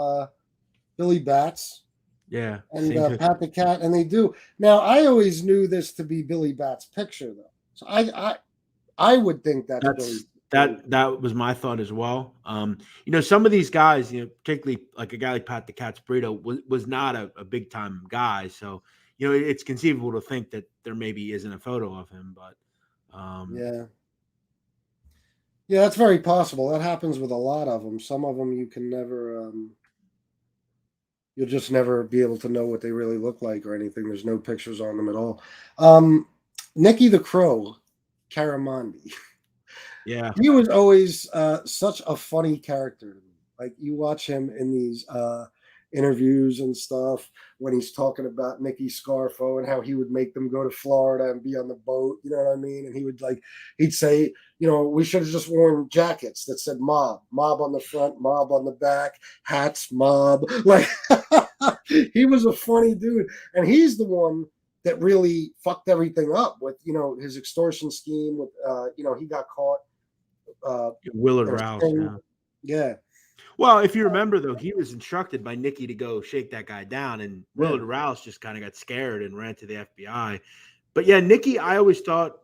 Billy Bats. Yeah. And Pat the Cat, and they do. Now, I always knew this to be Billy Bats' picture, though. So I would think that's Billy. That was my thought as well. Some of these guys, particularly like a guy like Pat the Cat Spirito, was not a big time guy. So, it's conceivable to think that there maybe isn't a photo of him, but Yeah. Yeah, that's very possible. That happens with a lot of them. Some of them you can never, you'll just never be able to know what they really look like or anything. There's no pictures on them at all. Um, Nicky the Crow, Caramandi. yeah, He was always such a funny character to me. Like you watch him in these interviews and stuff when he's talking about Nicky Scarfo and how he would make them go to Florida and be on the boat. You know what I mean? And he would he'd say, we should have just worn jackets that said mob, mob on the front, mob on the back, hats, mob. Like he was a funny dude, and he's the one that really fucked everything up with his extortion scheme. With he got caught Willard in a Rouse. thing. Yeah. Yeah, Well, if you remember though, he was instructed by Nicky to go shake that guy down, and Willard Rouse just kind of got scared and ran to the FBI. But yeah, Nicky, I always thought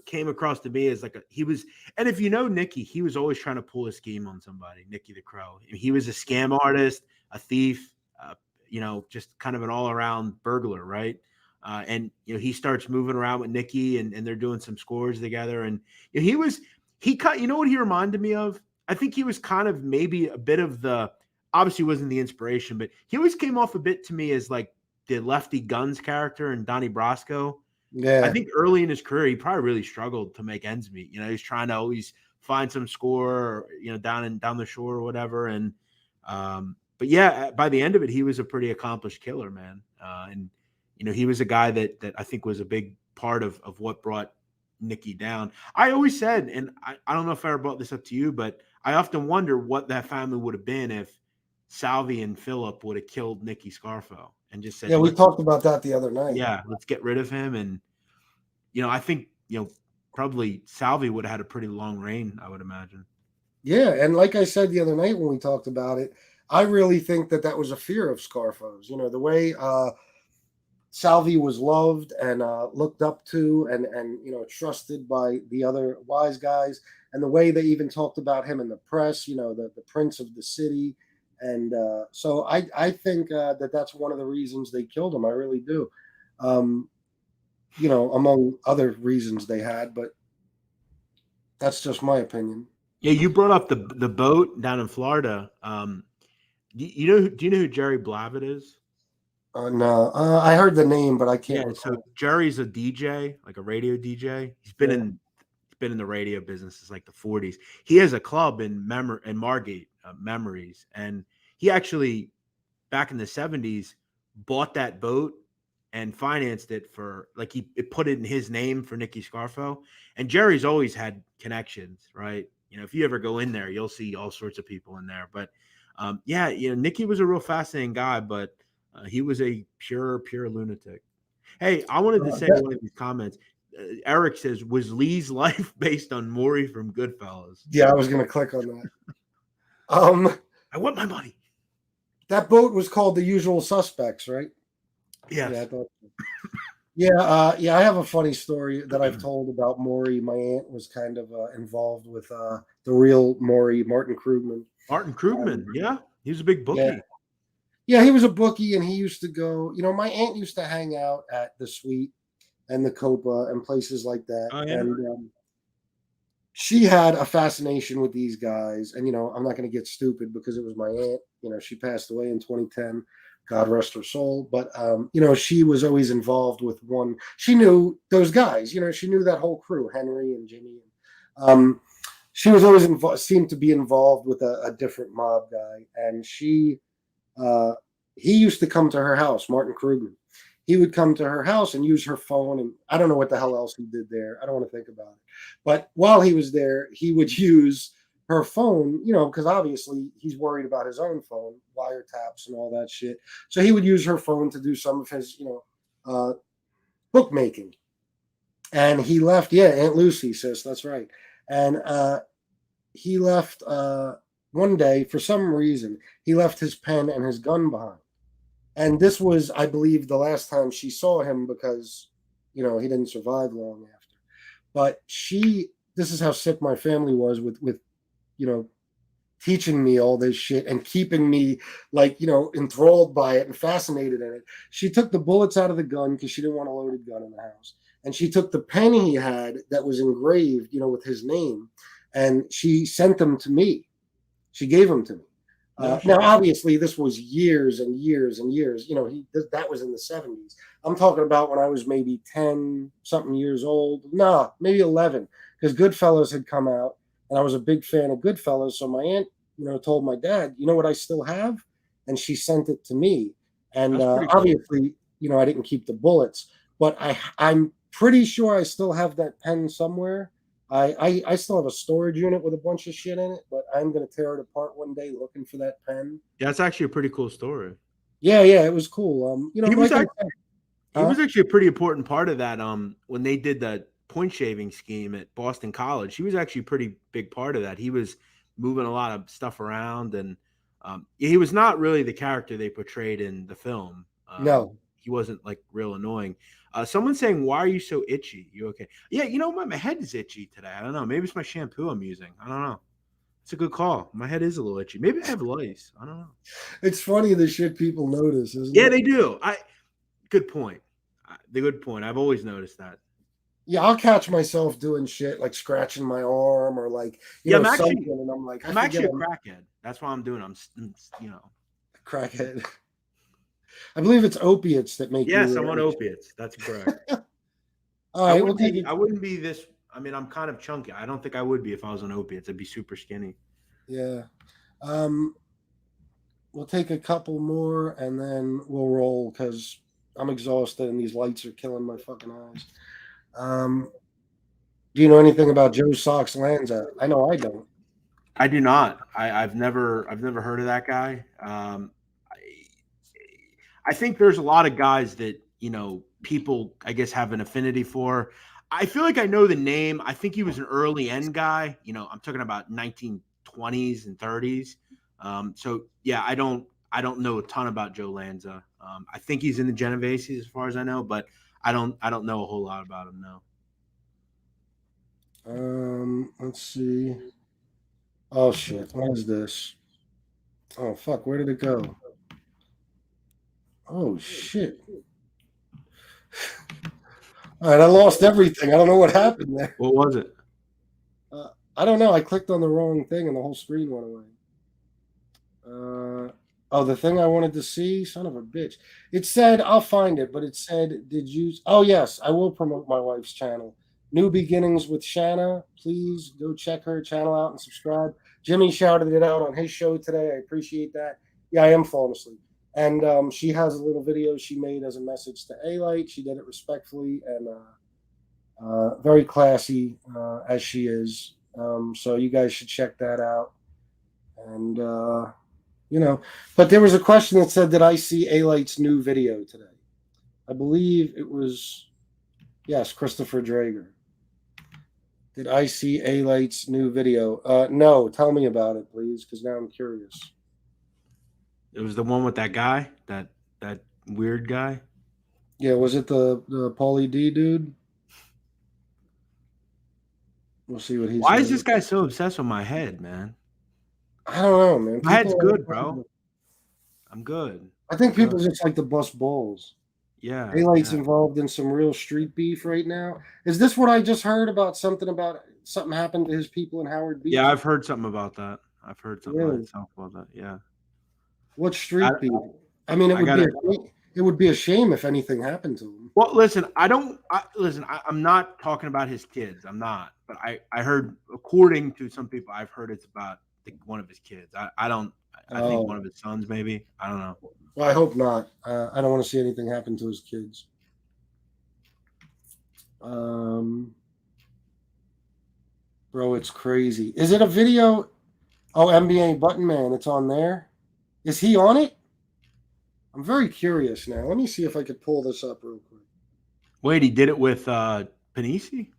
came across to me as he was, and if you know Nicky, he was always trying to pull a scheme on somebody. Nicky the Crow. He was a scam artist, a thief, just kind of an all around burglar, right? And he starts moving around with Nicky, and they're doing some scores together, and he cut. You know what he reminded me of? I think he was kind of maybe a bit of obviously wasn't the inspiration, but he always came off a bit to me as like the Lefty Guns character in Donnie Brasco. yeah. I think early in his career, he probably really struggled to make ends meet. He's trying to always find some score, down the shore or whatever. And, but yeah, by the end of it, he was a pretty accomplished killer, man. And he was a guy that I think was a big part of what brought Nicky down. I always said, and I don't know if I ever brought this up to you, but I often wonder what that family would have been if Salvi and Philip would have killed Nicky Scarfo and just said, Yeah, we talked about that the other night. yeah, let's get rid of him. And, I think, probably Salvi would have had a pretty long reign, I would imagine. Yeah, and like I said the other night when we talked about it, I really think that was a fear of Scarfo's. The way Salvi was loved and looked up to and trusted by the other wise guys, and the way they even talked about him in the press, the prince of the city. And so I think that's one of the reasons they killed him. I really do. Among other reasons they had, but that's just my opinion. Yeah, you brought up the boat down in Florida. Do you know who Jerry Blavat is? No, I heard the name, but I can't recall. So Jerry's a DJ, like a radio DJ. He's been in the radio business since like the 40s. He has a club in Margate, Memories, and he actually back in the 70s bought that boat and financed it for it put it in his name for Nicky Scarfo. And Jerry's always had connections, right? If you ever go in there, you'll see all sorts of people in there. But Nicky was a real fascinating guy, but he was a pure lunatic. Hey, I wanted to say in one of these comments, Eric says, was Lee's life based on Maury from Goodfellas? Yeah, I was going to click on that. I want my money. That boat was called The Usual Suspects, right? Yes. Yeah, I thought so. I have a funny story that I've told about Maury. My aunt was kind of involved with the real Maury, Martin Krugman. Martin Krugman, yeah. He was a big bookie. Yeah, he was a bookie, and he used to go, my aunt used to hang out at the Suite and the Copa and places like that. Oh, yeah. And she had a fascination with these guys. And, I'm not going to get stupid because it was my aunt. She passed away in 2010. God rest her soul. But, she was always involved with one. She knew those guys. She knew that whole crew, Henry and Jimmy. She was always seemed to be involved with a different mob guy. And he used to come to her house, Martin Krugman. He would come to her house and use her phone. And I don't know what the hell else he did there. I don't want to think about it. But while he was there, he would use her phone, because obviously he's worried about his own phone, wiretaps and all that shit. So he would use her phone to do some of his, bookmaking. And he left, Aunt Lucy says, that's right. And he left one day, for some reason, he left his pen and his gun behind. And this was, I believe, the last time she saw him because, he didn't survive long after. But this is how sick my family was with teaching me all this shit and keeping me like, enthralled by it and fascinated in it. She took the bullets out of the gun because she didn't want a loaded gun in the house. And she took the pen he had that was engraved, with his name, and she sent them to me. She gave them to me. Now, obviously, this was years and years and years. That was in the 70s. I'm talking about when I was maybe 10 something years old. Nah, maybe 11, because Goodfellas had come out, and I was a big fan of Goodfellas. So my aunt, told my dad, you know what I still have? And she sent it to me. And That's pretty cool. obviously, I didn't keep the bullets, but I'm pretty sure I still have that pen somewhere. I still have a storage unit with a bunch of shit in it, but I'm gonna tear it apart one day looking for that pen. Yeah, it's actually a pretty cool story. Yeah, it was cool. He was actually a pretty important part of that. When they did the point shaving scheme at Boston College, he was actually a pretty big part of that. He was moving a lot of stuff around, and he was not really the character they portrayed in the film. No, he wasn't like real annoying. Someone's saying, "Why are you so itchy? You okay?" Yeah, my head is itchy today. I don't know. Maybe it's my shampoo I'm using. I don't know. It's a good call. My head is a little itchy. Maybe I have lice. I don't know. it's funny the shit people notice, isn't Yeah, it? they do. Good point. The good point. I've always noticed that. Yeah, I'll catch myself doing shit like scratching my arm or like I'm something, and I'm like, I'm actually a crackhead. That's why I'm doing. I'm crackhead. I believe it's opiates that make Yes, you. I'm on opiates. That's correct. All right, I wouldn't be this. I mean, I'm kind of chunky. I don't think I would be if I was on opiates. I'd be super skinny. Yeah. We'll take a couple more and then we'll roll because I'm exhausted and these lights are killing my fucking eyes. Do you know anything about Joe Sox Lanza? I know I don't. I do not. I've never heard of that guy. I think there's a lot of guys that people I guess have an affinity for. I feel like I know the name. I think he was an early end guy. I'm talking about 1920s and 30s. So yeah, I don't know a ton about Joe Lanza. I think he's in the Genoveses as far as I know, but I don't know a whole lot about him. No. Let's see. Oh shit, what is this? Oh fuck, where did it go? Oh shit. All right, I lost everything. I don't know what happened there. What was it? I don't know. I clicked on the wrong thing and the whole screen went away. Oh, the thing I wanted to see, son of a bitch. It said, I'll find it, but it said, did you? Oh, yes, I will promote my wife's channel. New Beginnings with Shanna. Please go check her channel out and subscribe. Jimmy shouted it out on his show today. I appreciate that. Yeah, I am falling asleep. And she has a little video she made as a message to A-Light. She did it respectfully and very classy as she is. So you guys should check that out. And, but there was a question that said, did I see A-Light's new video today? I believe it was, yes, Christopher Drager. Did I see A-Light's new video? No, tell me about it, please, because now I'm curious. It was the one with that guy, that weird guy. Yeah, was it the Paulie D dude? We'll see what he's. Why is this guy so obsessed with my head, man? I don't know, man. My head's good, bro. I'm good. I think people just like to bust balls. Yeah. A-Light's involved in some real street beef right now. Is this what I just heard about something happened to his people in Howard Beach? Yeah, I've heard something about that. I've heard something about that. Yeah. What street beef? I mean, it would be a shame if anything happened to him. Well, listen, I'm not talking about his kids. I'm not. But I heard, according to some people, I've heard it's about one of his kids. I think one of his sons, maybe. I don't know. Well, I hope not. I don't want to see anything happen to his kids. Bro, it's crazy. Is it a video? Oh, NBA Button Man, it's on there. Is he on it? I'm very curious now. Let me see if I could pull this up real quick. Wait, he did it with Panisi?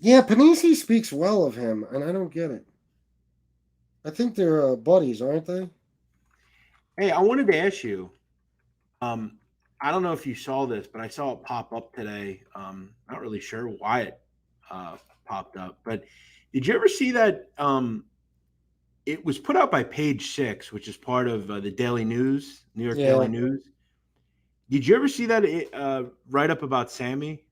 Yeah, Panisi speaks well of him, and I don't get it. I think they're buddies, aren't they? Hey, I wanted to ask you. I don't know if you saw this, but I saw it pop up today. Not really sure why it popped up, but Did you ever see that? It was put out by Page Six, which is part of the Daily News, New York Daily Yeah. News. Did you ever see that write up about Sammy?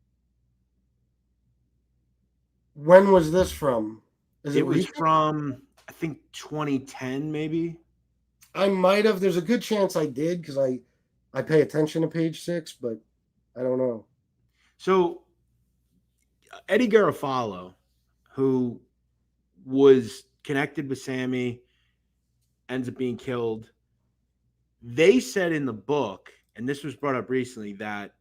When was this from? Is it It was recent? from, I think, 2010, maybe. I might have. There's a good chance I did because I pay attention to Page Six, but I don't know. So Eddie Garofalo, who was connected with Sammy, ends up being killed. They said in the book, and this was brought up recently, that,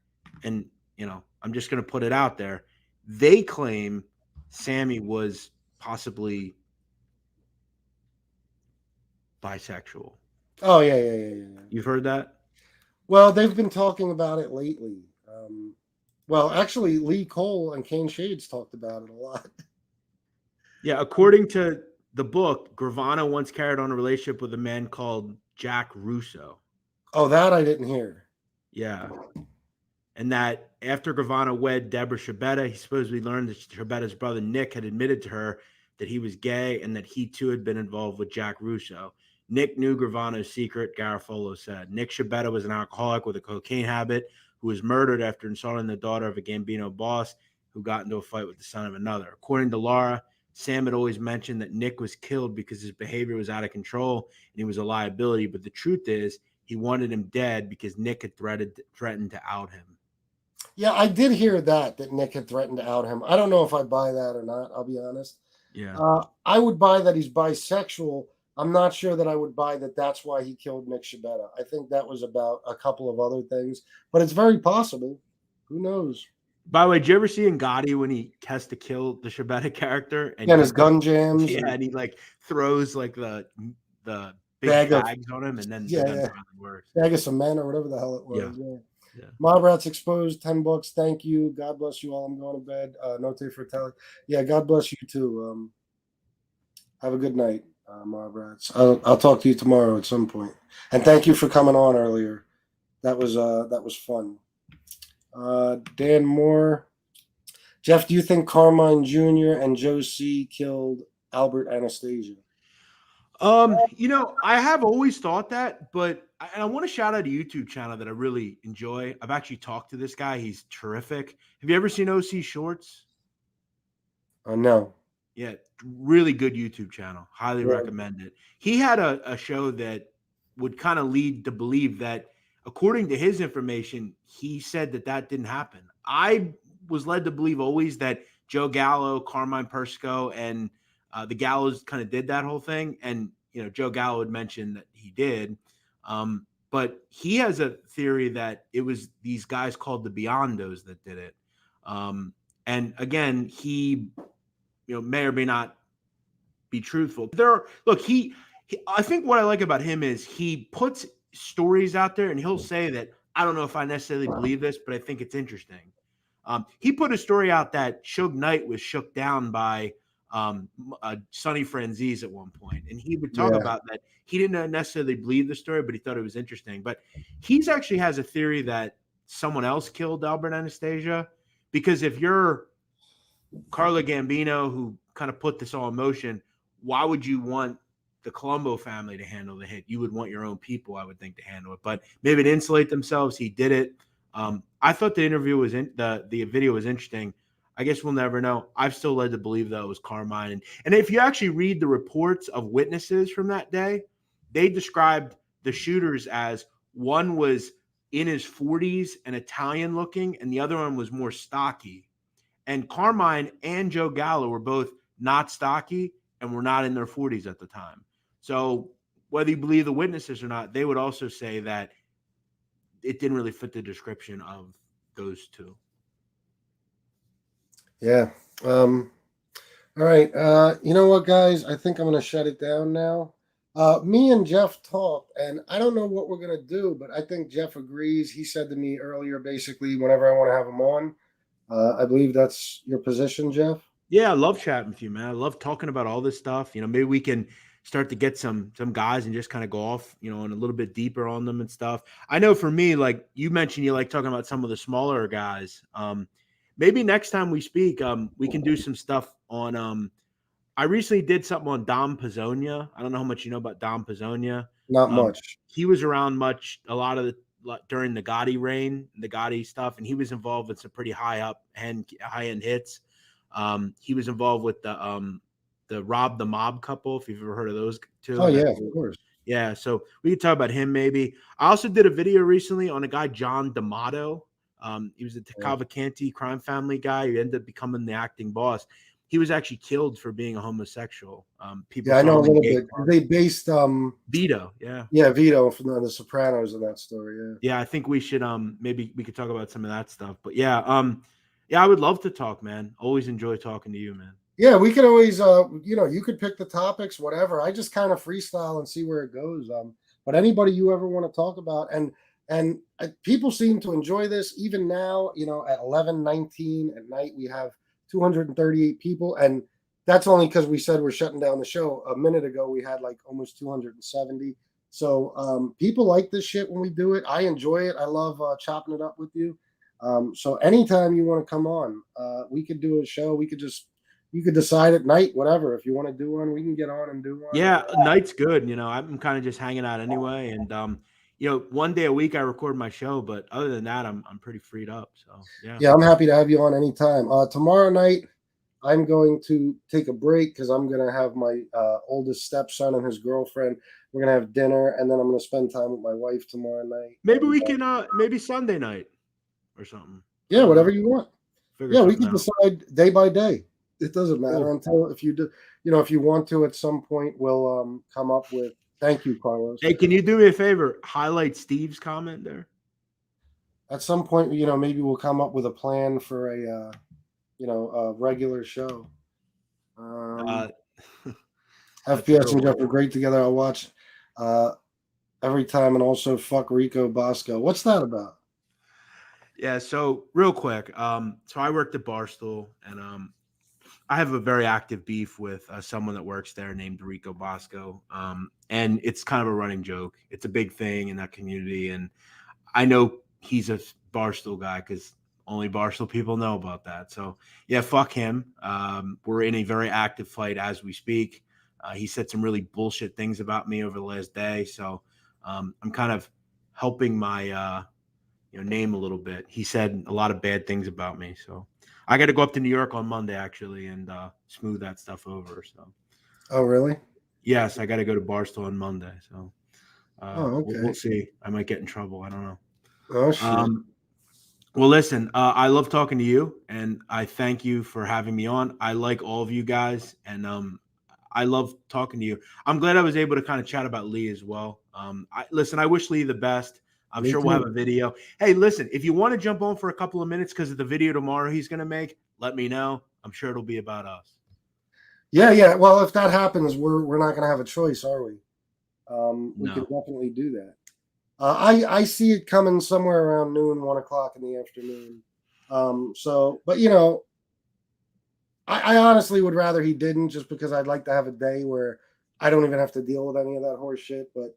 and I'm just going to put it out there, they claim Sammy was possibly bisexual. Oh yeah. You've heard that? Well, they've been talking about it lately. Well, actually, Lee Cole and Kane Shades talked about it a lot. Yeah, according to the book, Gravano once carried on a relationship with a man called Jack Russo. Oh, that I didn't hear. Yeah. And that after Gravano wed Deborah Shabetta, he supposedly learned that Shabetta's brother Nick had admitted to her that he was gay and that he too had been involved with Jack Russo. Nick knew Gravano's secret, Garofalo said. Nick Shabetta was an alcoholic with a cocaine habit who was murdered after insulting the daughter of a Gambino boss who got into a fight with the son of another. According to Laura, Sam had always mentioned that Nick was killed because his behavior was out of control and he was a liability. But the truth is, he wanted him dead because Nick had threatened to out him. Yeah, I did hear that Nick had threatened to out him. I don't know if I buy that or not. I'll be honest. Yeah. I would buy that he's bisexual. I'm not sure that I would buy that that's why he killed Nick Shabetta. I think that was about a couple of other things, but it's very possible. Who knows? By the way, did you ever see in Gotti when he has to kill the Shabetta character And his gun jams. Yeah, and he like throws like the big Bag of- bags on him, and then Yeah, the guns yeah. finally works. Bag of cement or whatever the hell it was. Yeah. Yeah. Mob Rats Exposed, $10. Thank you. God bless you all. I'm going to bed. Note for telling. Yeah, God bless you too. Have a good night, Mob Rats. I'll talk to you tomorrow at some point. And thank you for coming on earlier. That was fun. Dan Moore. Jeff, do you think Carmine Jr. and Joe C. killed Albert Anastasia? I have always thought that, but I want to shout out a YouTube channel that I really enjoy. I've actually talked to this guy. He's terrific. Have you ever seen OC Shorts? No. Yeah, really good YouTube channel. Highly recommend it. He had a show that would kind of lead to believe that, according to his information, he said that didn't happen. I was led to believe always that Joe Gallo, Carmine Persico, and the Gallows kind of did that whole thing. And, Joe Gallo had mentioned that he did. But he has a theory that it was these guys called the Biondos that did it. And again, he, may or may not be truthful. I think what I like about him is he puts stories out there and he'll say that, I don't know if I necessarily believe this, but I think it's interesting. He put a story out that Suge Knight was shook down by Sonny Franzese at one point, and he would talk about that. He didn't necessarily believe the story, but he thought it was interesting. But he's actually has a theory that someone else killed Albert Anastasia, because if you're Carla Gambino, who kind of put this all in motion, why would you want the Colombo family to handle the hit? You would want your own people, I would think, to handle it. But maybe to insulate themselves, he did it. I thought the interview was the video was interesting. I guess we'll never know. I've still led to believe, though, it was Carmine. And if you actually read the reports of witnesses from that day, they described the shooters as one was in his 40s and Italian looking, and the other one was more stocky. And Carmine and Joe Gallo were both not stocky and were not in their 40s at the time. So whether you believe the witnesses or not, they would also say that it didn't really fit the description of those two. Yeah. All right. You know what, guys? I think I'm going to shut it down now. Me and Jeff talked, and I don't know what we're going to do, but I think Jeff agrees. He said to me earlier, basically, whenever I want to have him on. I believe that's your position, Jeff. Yeah, I love chatting with you, man. I love talking about all this stuff. Maybe we can start to get some guys and just kind of go off, and a little bit deeper on them and stuff. I know for me, like you mentioned, you like talking about some of the smaller guys. Maybe next time we speak, we can do some stuff on I recently did something on Dom Pizzonia. I don't know how much you know about Dom Pizzonia. Not much. He was around a lot of the during the Gotti reign, the Gotti stuff, and he was involved with some pretty high end hits. He was involved with the Rob the Mob couple, if you've ever heard of those two. Oh yeah, of course. Yeah, so we could talk about him maybe. I also did a video recently on a guy, John D'Amato. He was a Cavalcanti crime family guy who ended up becoming the acting boss. He was actually killed for being a homosexual. People Yeah, I know a little bit. bars. They based Vito, yeah. Yeah, Vito from the Sopranos in that story, yeah. Yeah, I think we should maybe we could talk about some of that stuff. But yeah, I would love to talk, man. Always enjoy talking to you, man. Yeah, we could always you could pick the topics, whatever. I just kind of freestyle and see where it goes. But anybody you ever want to talk about, and people seem to enjoy this even now, at 11:19 at night we have 238 people, and that's only because we said we're shutting down the show. A minute ago we had like almost 270. So people like this shit when we do it. I enjoy it. I love chopping it up with you. So anytime you want to come on, we could do a show. You could decide at night, whatever. If you want to do one, we can get on and do one. Yeah, night's good. I'm kind of just hanging out anyway, and one day a week I record my show, but other than that, I'm pretty freed up. So yeah. Yeah, I'm happy to have you on anytime. Tomorrow night, I'm going to take a break because I'm going to have my oldest stepson and his girlfriend. We're going to have dinner, and then I'm going to spend time with my wife tomorrow night. Maybe we can, maybe Sunday night or something. Yeah, whatever you want. Yeah, we can decide day by day. It doesn't matter until if you do, if you want to at some point, we'll come up with. Thank you, Carlos. Hey, can you do me a favor? Highlight Steve's comment there. At some point, maybe we'll come up with a plan for a regular show. FPS and Jeff are great together. I'll watch every time, and also fuck Rico Bosco. What's that about? Yeah, so real quick, so I worked at Barstool, and I have a very active beef with someone that works there named Rico Bosco, and it's kind of a running joke. It's a big thing in that community, and I know he's a Barstool guy because only Barstool people know about that. So yeah, fuck him. We're in a very active fight as we speak. He said some really bullshit things about me over the last day, so I'm kind of helping my name a little bit. He said a lot of bad things about me, so I got to go up to New York on Monday actually and smooth that stuff over. So. Oh really? Yes, I got to go to Barstool on Monday. So. Okay. We'll see. I might get in trouble. I don't know. Oh shit. Well, listen, I love talking to you, and I thank you for having me on. I like all of you guys, and I love talking to you. I'm glad I was able to kind of chat about Lee as well. I wish Lee the best. I'm sure we'll have a video. Hey, listen, if you want to jump on for a couple of minutes because of the video tomorrow he's going to make, let me know. I'm sure it'll be about us. Yeah. Well, if that happens, we're not going to have a choice, are we? We can definitely do that. I see it coming somewhere around noon, 1 o'clock in the afternoon. But I honestly would rather he didn't, just because I'd like to have a day where I don't even have to deal with any of that horse shit. But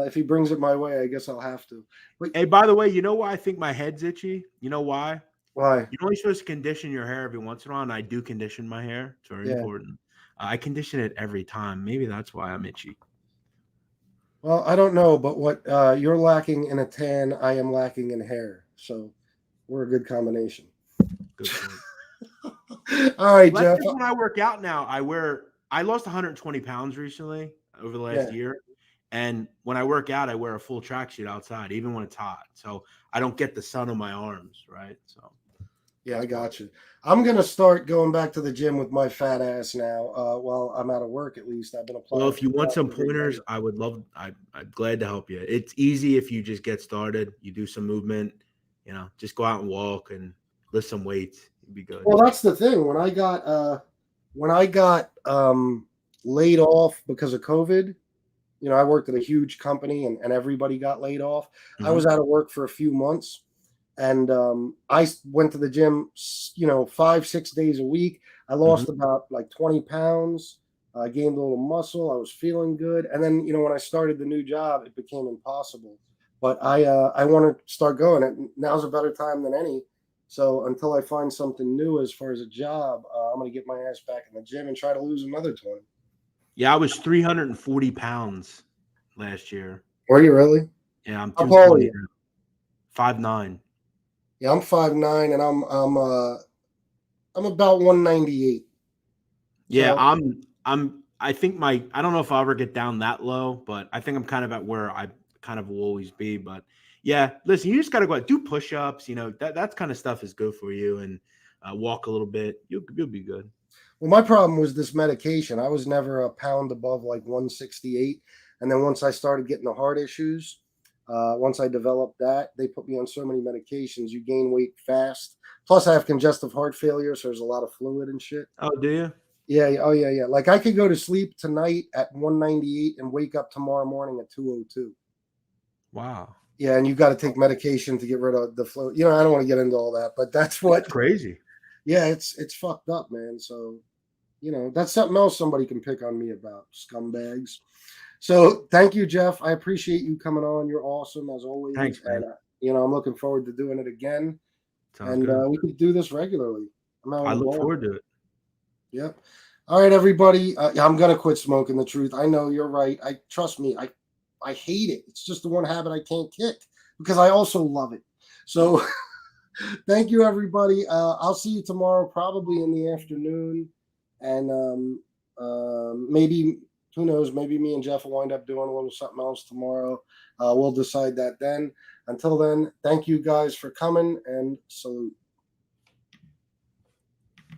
if he brings it my way, I guess I'll have to. But, hey, by the way, you know why I think my head's itchy? You know why? Why? You're only supposed to condition your hair every once in a while, and I do condition my hair. It's very important. I condition it every time. Maybe that's why I'm itchy. Well, I don't know, but what you're lacking in a tan, I am lacking in hair. So we're a good combination. Good point. All right, Jeff. When I work out now, I lost 120 pounds recently over the last year. And when I work out, I wear a full tracksuit outside, even when it's hot. So I don't get the sun on my arms, right? So yeah, I got you. I'm gonna start going back to the gym with my fat ass now. While I'm out of work, at least I've been applying. Well, if you want some pointers, I'm glad to help you. It's easy if you just get started. You do some movement, just go out and walk and lift some weights. You'd be good. Well, that's the thing. When I got laid off because of COVID, I worked at a huge company and everybody got laid off. Mm-hmm. I was out of work for a few months. And I went to the gym, 5-6 days a week. I lost about like 20 pounds. I gained a little muscle. I was feeling good. And then, when I started the new job, it became impossible. But I want to start going. And now's a better time than any. So until I find something new as far as a job, I'm I'm going to get my ass back in the gym and try to lose another 20. Yeah, I was 340 pounds last year. Were you really? Yeah, I'm How tall are 220 you? now. 5'9". Yeah, I'm 5'9", and I'm about 198. Yeah, So I think I don't know if I'll ever get down that low, but I think I'm kind of at where I kind of will always be. But yeah, listen, you just got to go out, do push-ups, that kind of stuff is good for you, and walk a little bit. You'll be good. well, my problem was this medication. I was never a pound above like 168. And then once I started getting the heart issues, once I developed that, they put me on so many medications. You gain weight fast. Plus, I have congestive heart failure, so there's a lot of fluid and shit. Oh, do you? Yeah. Oh, yeah, yeah. Like I could go to sleep tonight at 198 and wake up tomorrow morning at 202. Wow. Yeah, and you got to take medication to get rid of the fluid. I don't want to get into all that, but that's what. That's crazy. Yeah, it's fucked up, man. So, that's something else somebody can pick on me about, scumbags. So, thank you, Jeff. I appreciate you coming on. You're awesome as always. Thanks, man. And I'm looking forward to doing it again. Sounds good. We could do this regularly. I look forward to it. Yep. All right, everybody. I'm gonna quit smoking. The truth. I know you're right. Trust me. I hate it. It's just the one habit I can't kick because I also love it. So. Thank you, everybody. I'll see you tomorrow, probably in the afternoon. And maybe, who knows, maybe me and Jeff will wind up doing a little something else tomorrow. We'll decide that then. Until then, thank you guys for coming, and salute.